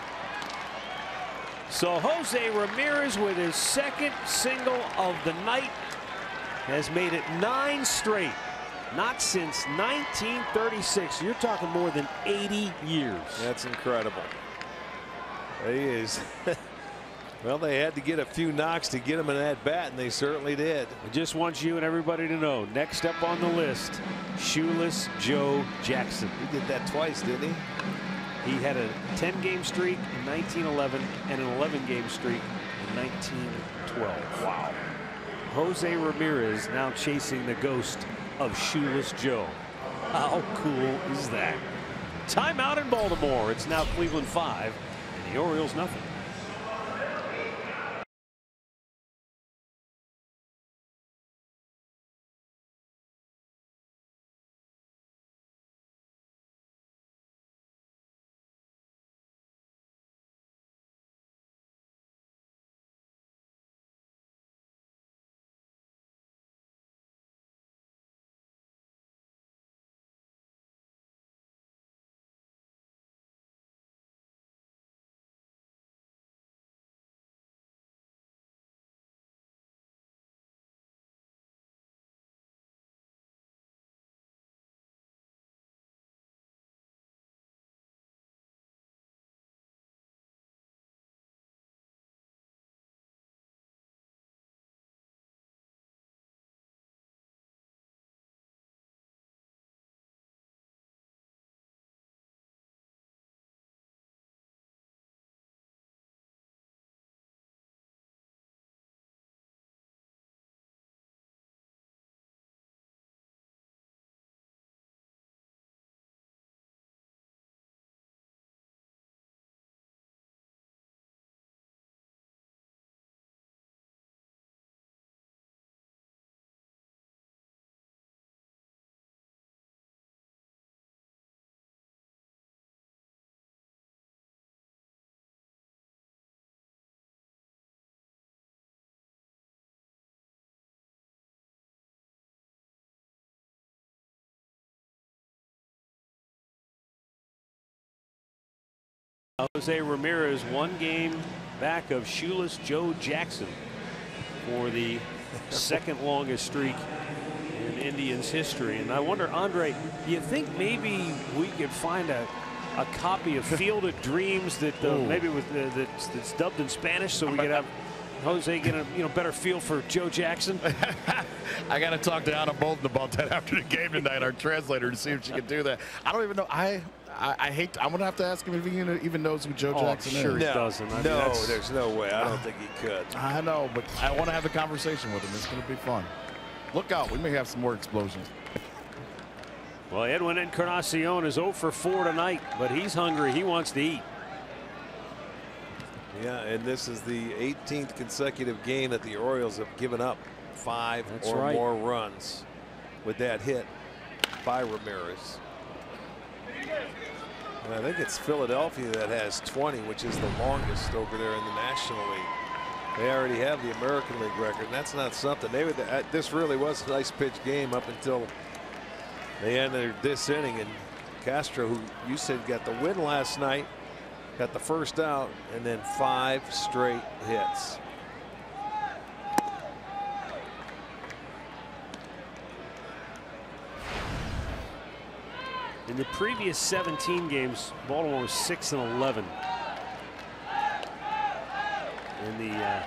So Jose Ramirez, with his 2nd single of the night, has made it 9 straight. Not since 1936. You're talking more than 80 years. That's incredible. He is. Well, they had to get a few knocks to get him an at bat, and they certainly did. I just want you and everybody to know, next up on the list, Shoeless Joe Jackson. He did that twice, didn't he? He had a 10-game streak in 1911 and an 11-game streak in 1912. Wow. Jose Ramirez now chasing the ghost of Shoeless Joe. How cool is that? Timeout in Baltimore. It's now Cleveland 5 and the Orioles nothing. Jose Ramirez 1 game back of Shoeless Joe Jackson for the 2nd longest streak in Indians history. And I wonder, Andre, do you think maybe we could find a copy of Field of Dreams that maybe with that's dubbed in Spanish, so we could have Jose get a better feel for Joe Jackson? I got to talk to Anna Bolton about that after the game tonight, our translator, to see if she can do that. I don't even know. I hate. I'm gonna have to ask him if he even knows who Joe Jackson is. Sure he doesn't. I mean, no, there's no way. I don't think he could. I know, but I want to have the conversation with him. It's going to be fun. Look out. We may have some more explosions. Well, Edwin Encarnacion is 0 for 4 tonight, but he's hungry. He wants to eat. Yeah, and this is the 18th consecutive game that the Orioles have given up 5 or more runs with that hit by Ramirez. And I think it's Philadelphia that has 20, which is the longest over there in the National League. They already have the American League record, and that's not something. This really was a nice pitch game up until they ended this inning. And Castro, who you said got the win last night, got the first out, and then 5 straight hits. In the previous 17 games, Baltimore was 6-11 in the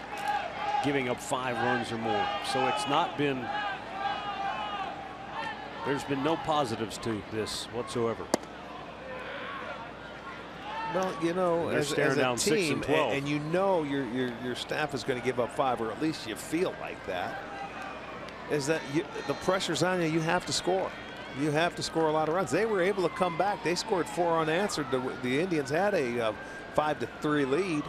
giving up 5 runs or more. So it's not been. There's been no positives to this whatsoever. Well, you know, as a down team, 6 and 12. and you know your staff is going to give up 5, or at least you feel like that, is that the pressure's on you. You have to score. You have to score a lot of runs. They were able to come back. They scored 4 unanswered. The Indians had a 5-3 lead.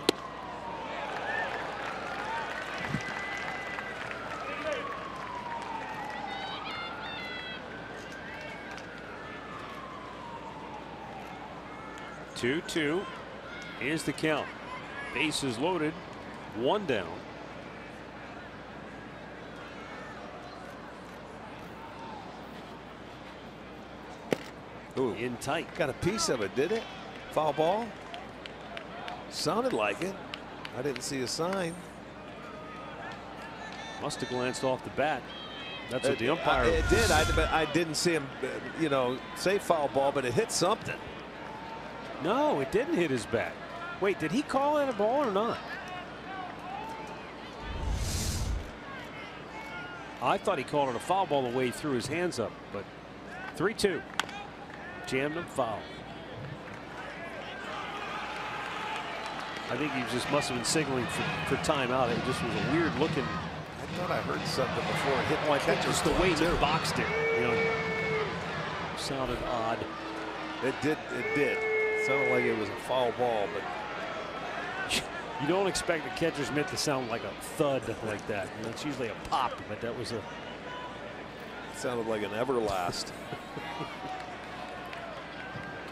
Two. Here's the count. Bases loaded. 1 down. Ooh, in tight. Got a piece of it, did it? Foul ball? Sounded like it. I didn't see a sign. Must have glanced off the bat. That's what the umpire. It did. I didn't see him, say foul ball, but it hit something. No, it didn't hit his bat. Wait, did he call that a ball or not? I thought he called it a foul ball the way he threw his hands up, but 3-2. Jammed him, foul. I think he just must have been signaling for timeout. It just was a weird looking. I thought I heard something before it hit my catcher. Just the way he boxed it, sounded odd. It did. It sounded like it was a foul ball, but you don't expect a catcher's mitt to sound like a thud like that. It's usually a pop, but that was a. It sounded like an Everlast.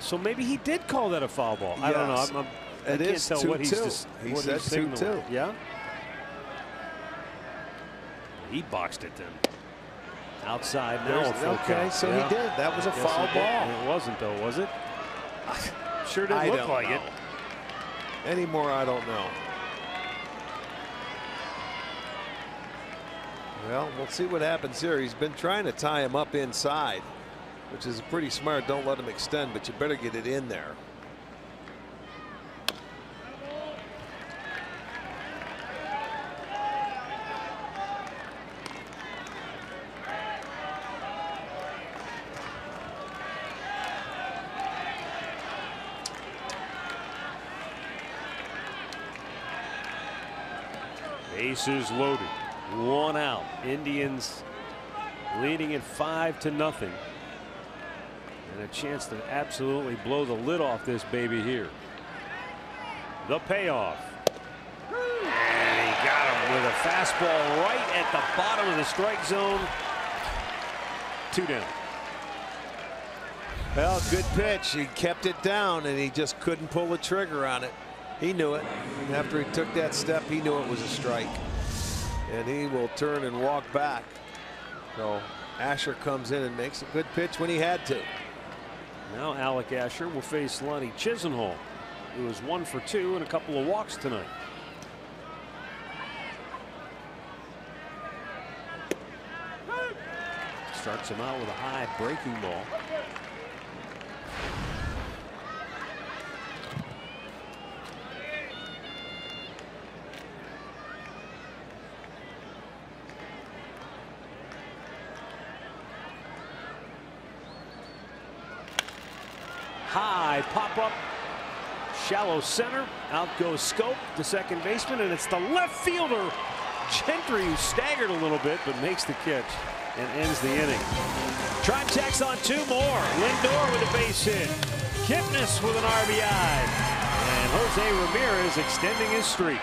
So maybe he did call that a foul ball. Yes. I don't know. I can't tell what he's just. He said 2-2. Yeah. He boxed it then. Outside now. Okay, so he did. That was a foul ball. It wasn't though, was it? Sure didn't look like it. Anymore, I don't know. Well, we'll see what happens here. He's been trying to tie him up inside, which is pretty smart. Don't let him extend, but you better get it in there. Bases loaded. 1 out. Indians leading it 5-0. And a chance to absolutely blow the lid off this baby here. The payoff. And he got him with a fastball right at the bottom of the strike zone. 2 down. Well, good pitch. He kept it down, and he just couldn't pull the trigger on it. He knew it. After he took that step, he knew it was a strike. And he will turn and walk back. So Asher comes in and makes a good pitch when he had to. Now Alec Asher will face Lonnie Chisenhall, who was 1 for 2 and a couple of walks tonight. Starts him out with a high breaking ball. High pop up. Shallow center. Out goes Scope, the second baseman, and it's the left fielder, Gentry, who staggered a little bit but makes the catch and ends the inning. Tribe tacks on 2 more. Lindor with a base hit. Kipnis with an RBI. And Jose Ramirez extending his streak.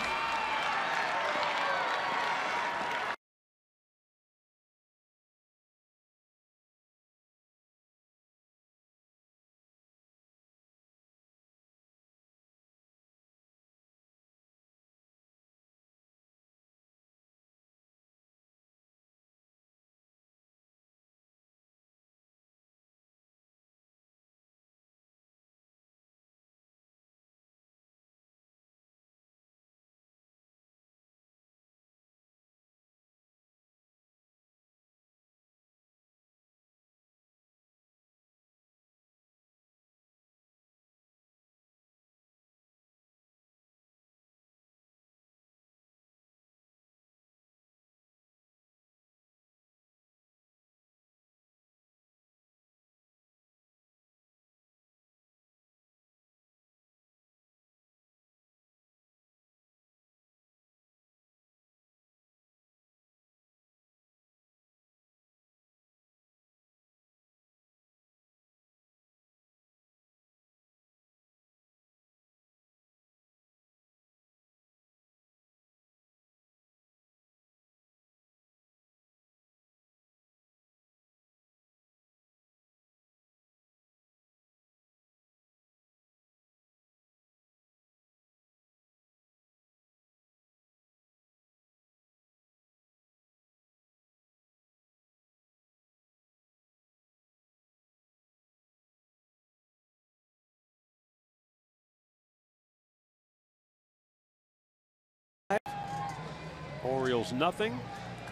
Orioles nothing.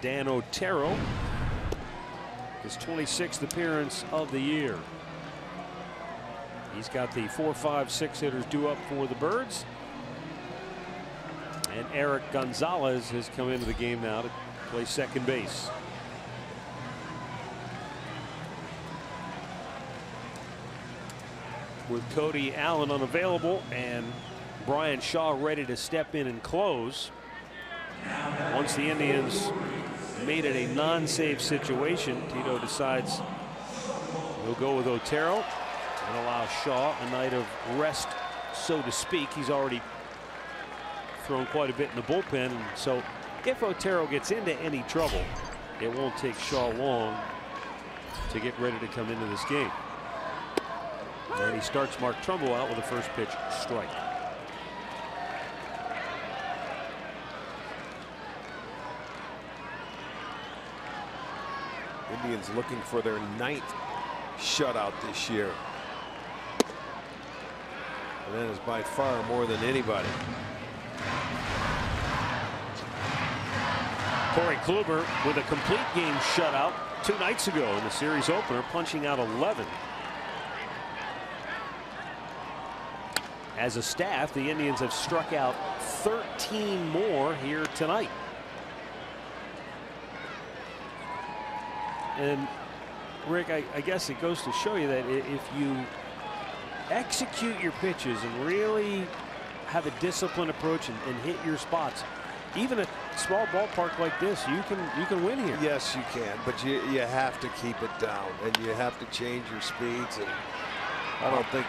Dan Otero, his 26th appearance of the year. He's got the 4, 5, 6 hitters due up for the Birds. And Eric Gonzalez has come into the game now to play second base. With Cody Allen unavailable and Brian Shaw ready to step in and close. Once the Indians made it a non-save situation, Tito decides he'll go with Otero and allow Shaw a night of rest, so to speak. He's already thrown quite a bit in the bullpen, and so if Otero gets into any trouble, it won't take Shaw long to get ready to come into this game. And he starts Mark Trumbo out with a first pitch strike. Indians looking for their 9th shutout this year. And that is by far more than anybody. Corey Kluber with a complete game shutout 2 nights ago in the series opener, punching out 11. As a staff, the Indians have struck out 13 more here tonight. And Rick, I guess it goes to show you that if you execute your pitches and really have a disciplined approach and hit your spots, even a small ballpark like this, you can win here. Yes, you can, but you have to keep it down and you have to change your speeds. And I don't think.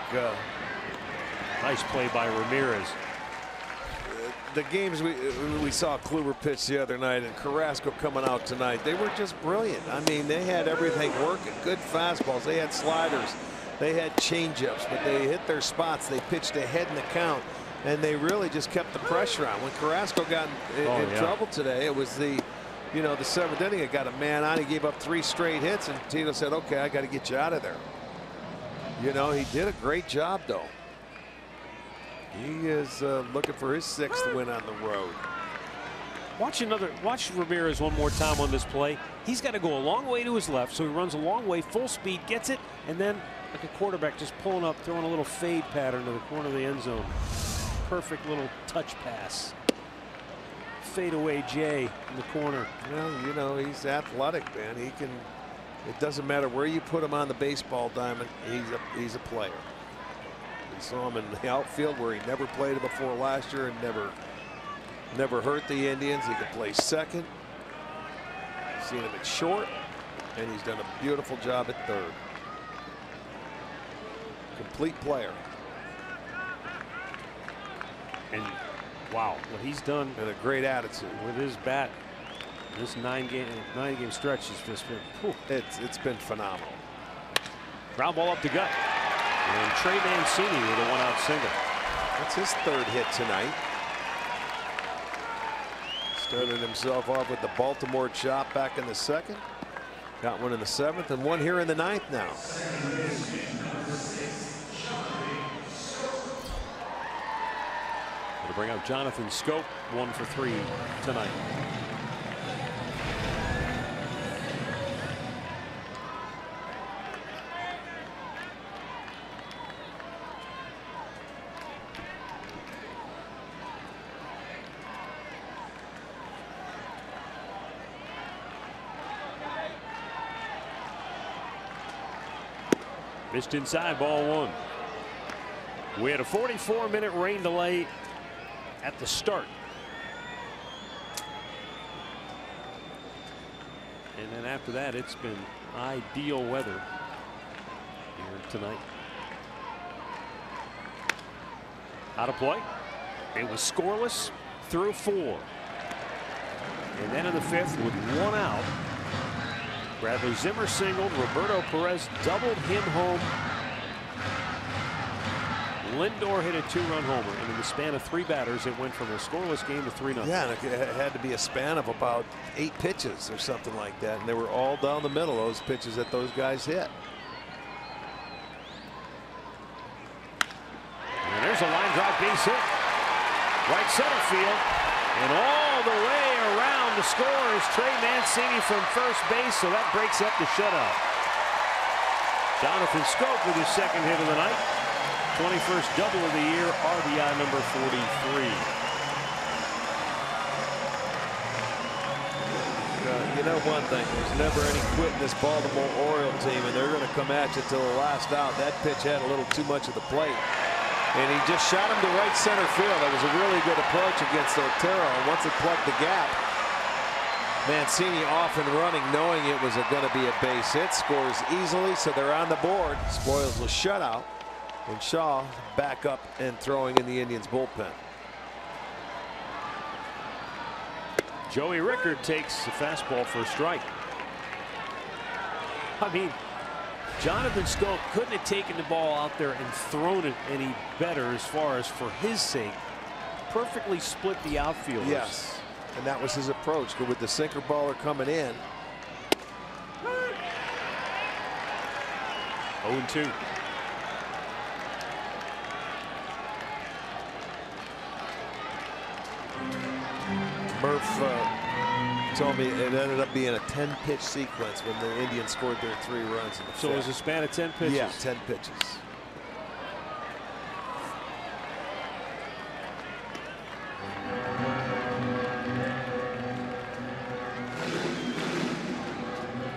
Nice play by Ramirez. The games we saw Kluber pitch the other night and Carrasco coming out tonight, they were just brilliant. I mean, they had everything working. Good fastballs. They had sliders. They had changeups, but they hit their spots. They pitched ahead in the count, and they really just kept the pressure on. When Carrasco got in trouble today, it was the 7th inning. It got a man on. He gave up 3 straight hits, and Tito said, "Okay, I got to get you out of there." He did a great job, though. He is looking for his 6th win on the road. Watch Ramirez one more time on this play. He's got to go a long way to his left, so he runs a long way, full speed, gets it, and then like a quarterback just pulling up, throwing a little fade pattern to the corner of the end zone. Perfect little touch pass. Fade away Jay in the corner. Well, he's athletic, man. He can. It doesn't matter where you put him on the baseball diamond. He's a player. We saw him in the outfield where he never played it before last year and never hurt the Indians. He could play second. Seen him at short, and he's done a beautiful job at third. Complete player. And wow, what he's done, and a great attitude with his bat. This nine game stretch has just been, whew. It's been phenomenal. Ground ball up the gut, and Trey Mancini with a 1-out single. That's his third hit tonight. Started himself off with the Baltimore chop back in the second. Got one in the seventh and one here in the ninth now. To bring out Jonathan Scope, 1 for 3 tonight. Pitched inside, ball 1. We had a 44-minute rain delay at the start. And then after that, it's been ideal weather here tonight. Out of play. It was scoreless through 4. And then in the 5th with 1 out, Bradley Zimmer singled. Roberto Perez doubled him home. Lindor hit a 2-run homer, and in the span of 3 batters, it went from a scoreless game to 3-0. Yeah, and it had to be a span of about 8 pitches or something like that, and they were all down the middle, those pitches that those guys hit. And there's a line drive base hit. Right center field, and all the way around to score is Trey Mancini from first base, so that breaks up the shutout. Jonathan Scope with his second hit of the night. 21st double of the year, RBI number 43. You know one thing, there's never any quit in this Baltimore Orioles team, and they're going to come at you till the last out. That pitch had a little too much of the plate, and he just shot him to right center field. That was a really good approach against Otero, and once it plugged the gap, Mancini off and running, knowing it was going to be a base hit, scores easily, so they're on the board. Spoils the shutout. And Shaw back up and throwing in the Indians bullpen. Joey Rickard takes the fastball for a strike. I mean, Jonathan Scope couldn't have taken the ball out there and thrown it any better as far as for his sake. Perfectly split the outfielders. Yes, and that was his approach. But with the sinker baller coming in. 0-2. Murph told me it ended up being a 10-pitch sequence when the Indians scored their 3 runs in the 5th. So it was a span of 10 pitches? Yeah, 10 pitches.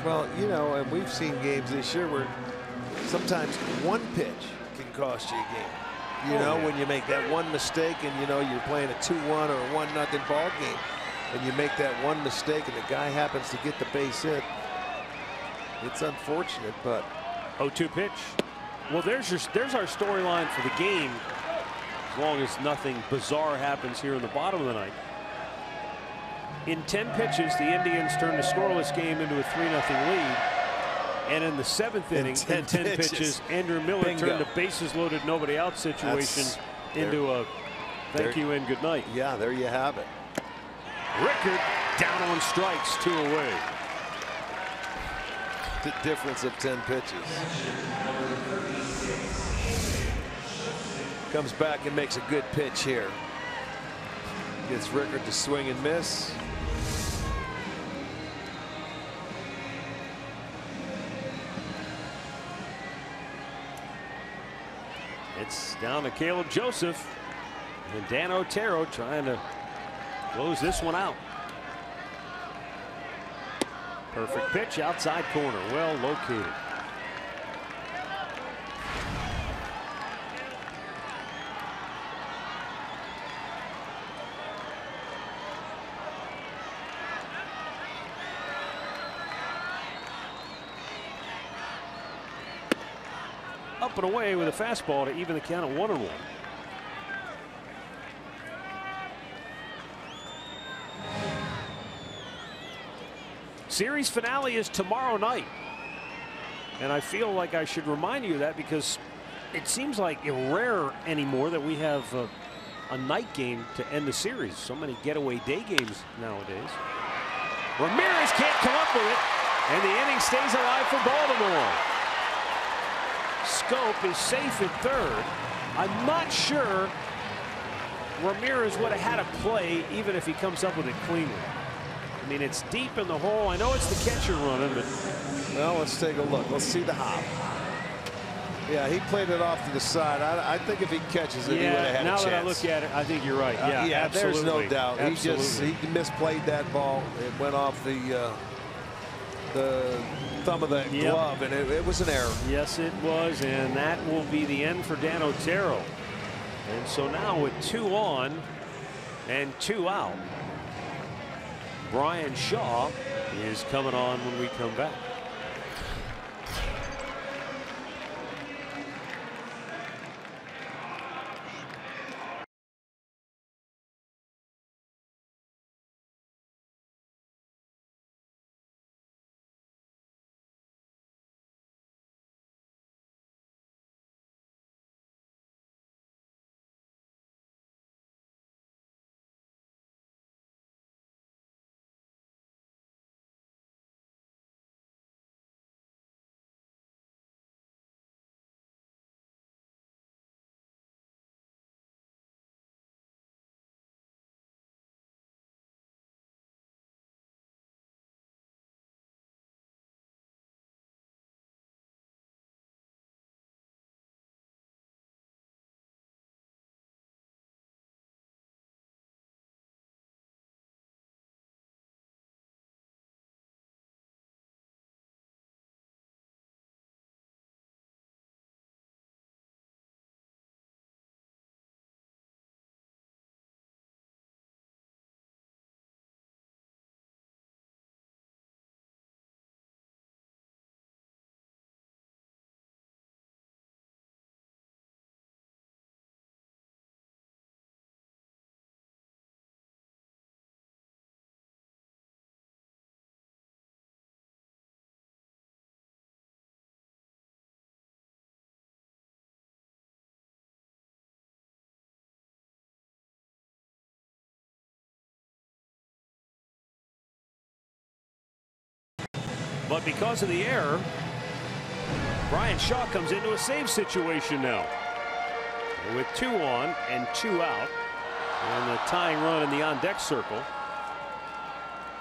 Well, you know, and we've seen games this year where sometimes 1 pitch can cost you a game. You know, when you make that 1 mistake and, you know, you're playing a 2-1 or a 1-0 ball game, and you make that 1 mistake and the guy happens to get the base hit. It's unfortunate, but 0-2 pitch. Well, there's our storyline for the game, as long as nothing bizarre happens here in the bottom of the ninth. In 10 pitches, the Indians turned a scoreless game into a 3-0 lead. And in the 7th inning, in 10 pitches, Andrew Miller turned a bases loaded, nobody out situation into a thank you and good night. Yeah, there you have it. Rickard down on strikes, 2 away. The difference of 10 pitches. Comes back and makes a good pitch here. Gets Rickard to swing and miss. It's down to Caleb Joseph, and Dan Otero trying to close this one out. Perfect pitch outside corner, well located. bumping away with a fastball to even the count at 1-1. Series finale is tomorrow night. And I feel like I should remind you of that because it seems like rare anymore that we have a night game to end the series. So many getaway day games nowadays. Ramirez can't come up with it, and the inning stays alive for Baltimore. Scope is safe at third. I'm not sure Ramirez would have had a play even if he comes up with it cleanly. I mean, it's deep in the hole. I know it's the catcher running, but well, let's take a look. Let's see the hop. Yeah, he played it off to the side. I think if he catches it, he would have had a chance. Now that I look at it, I think you're right. Yeah, yeah, absolutely. There's no doubt. Absolutely. He misplayed that ball. It went off the thumb of the glove, and it was an error. Yes, it was, and that will be the end for Dan Otero. And so now with 2 on and 2 out, Bryan Shaw is coming on when we come back. But because of the error, Bryan Shaw comes into a save situation now. With 2 on and 2 out. And the tying run in the on-deck circle.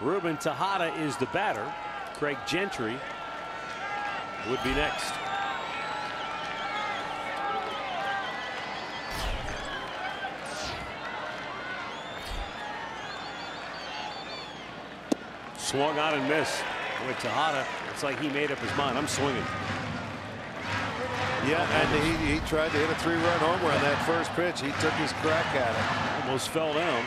Ruben Tejada is the batter. Craig Gentry would be next. Swung on and missed. With Tejada, it's like he made up his mind. I'm swinging. Yeah, and he tried to hit a 3-run homer on that first pitch. He took his crack at it. Almost fell down.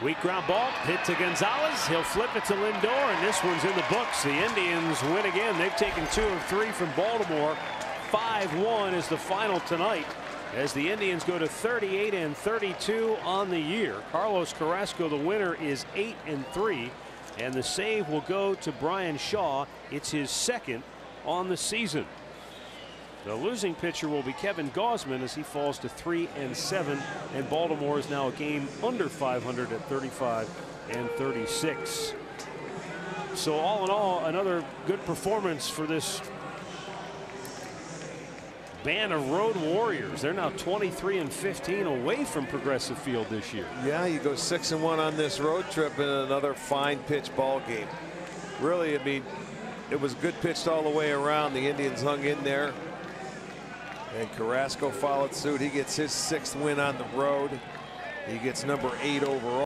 Weak ground ball hit to Gonzalez. He'll flip it to Lindor, and this one's in the books. The Indians win again. They've taken 2 of 3 from Baltimore. 5-1 is the final tonight as the Indians go to 38 and 32 on the year. Carlos Carrasco, the winner, is 8-3, and the save will go to Bryan Shaw. It's his 2nd on the season. The losing pitcher will be Kevin Gausman as he falls to 3-7, and Baltimore is now a game under 500 at 35 and 36. So all in all, another good performance for this band of road warriors. They're now 23-15 away from Progressive Field this year. Yeah, you go 6-1 on this road trip in another fine pitch ball game. Really, I mean, it was good pitched all the way around. The Indians hung in there, and Carrasco followed suit. He gets his 6th win on the road. He gets number 8 overall.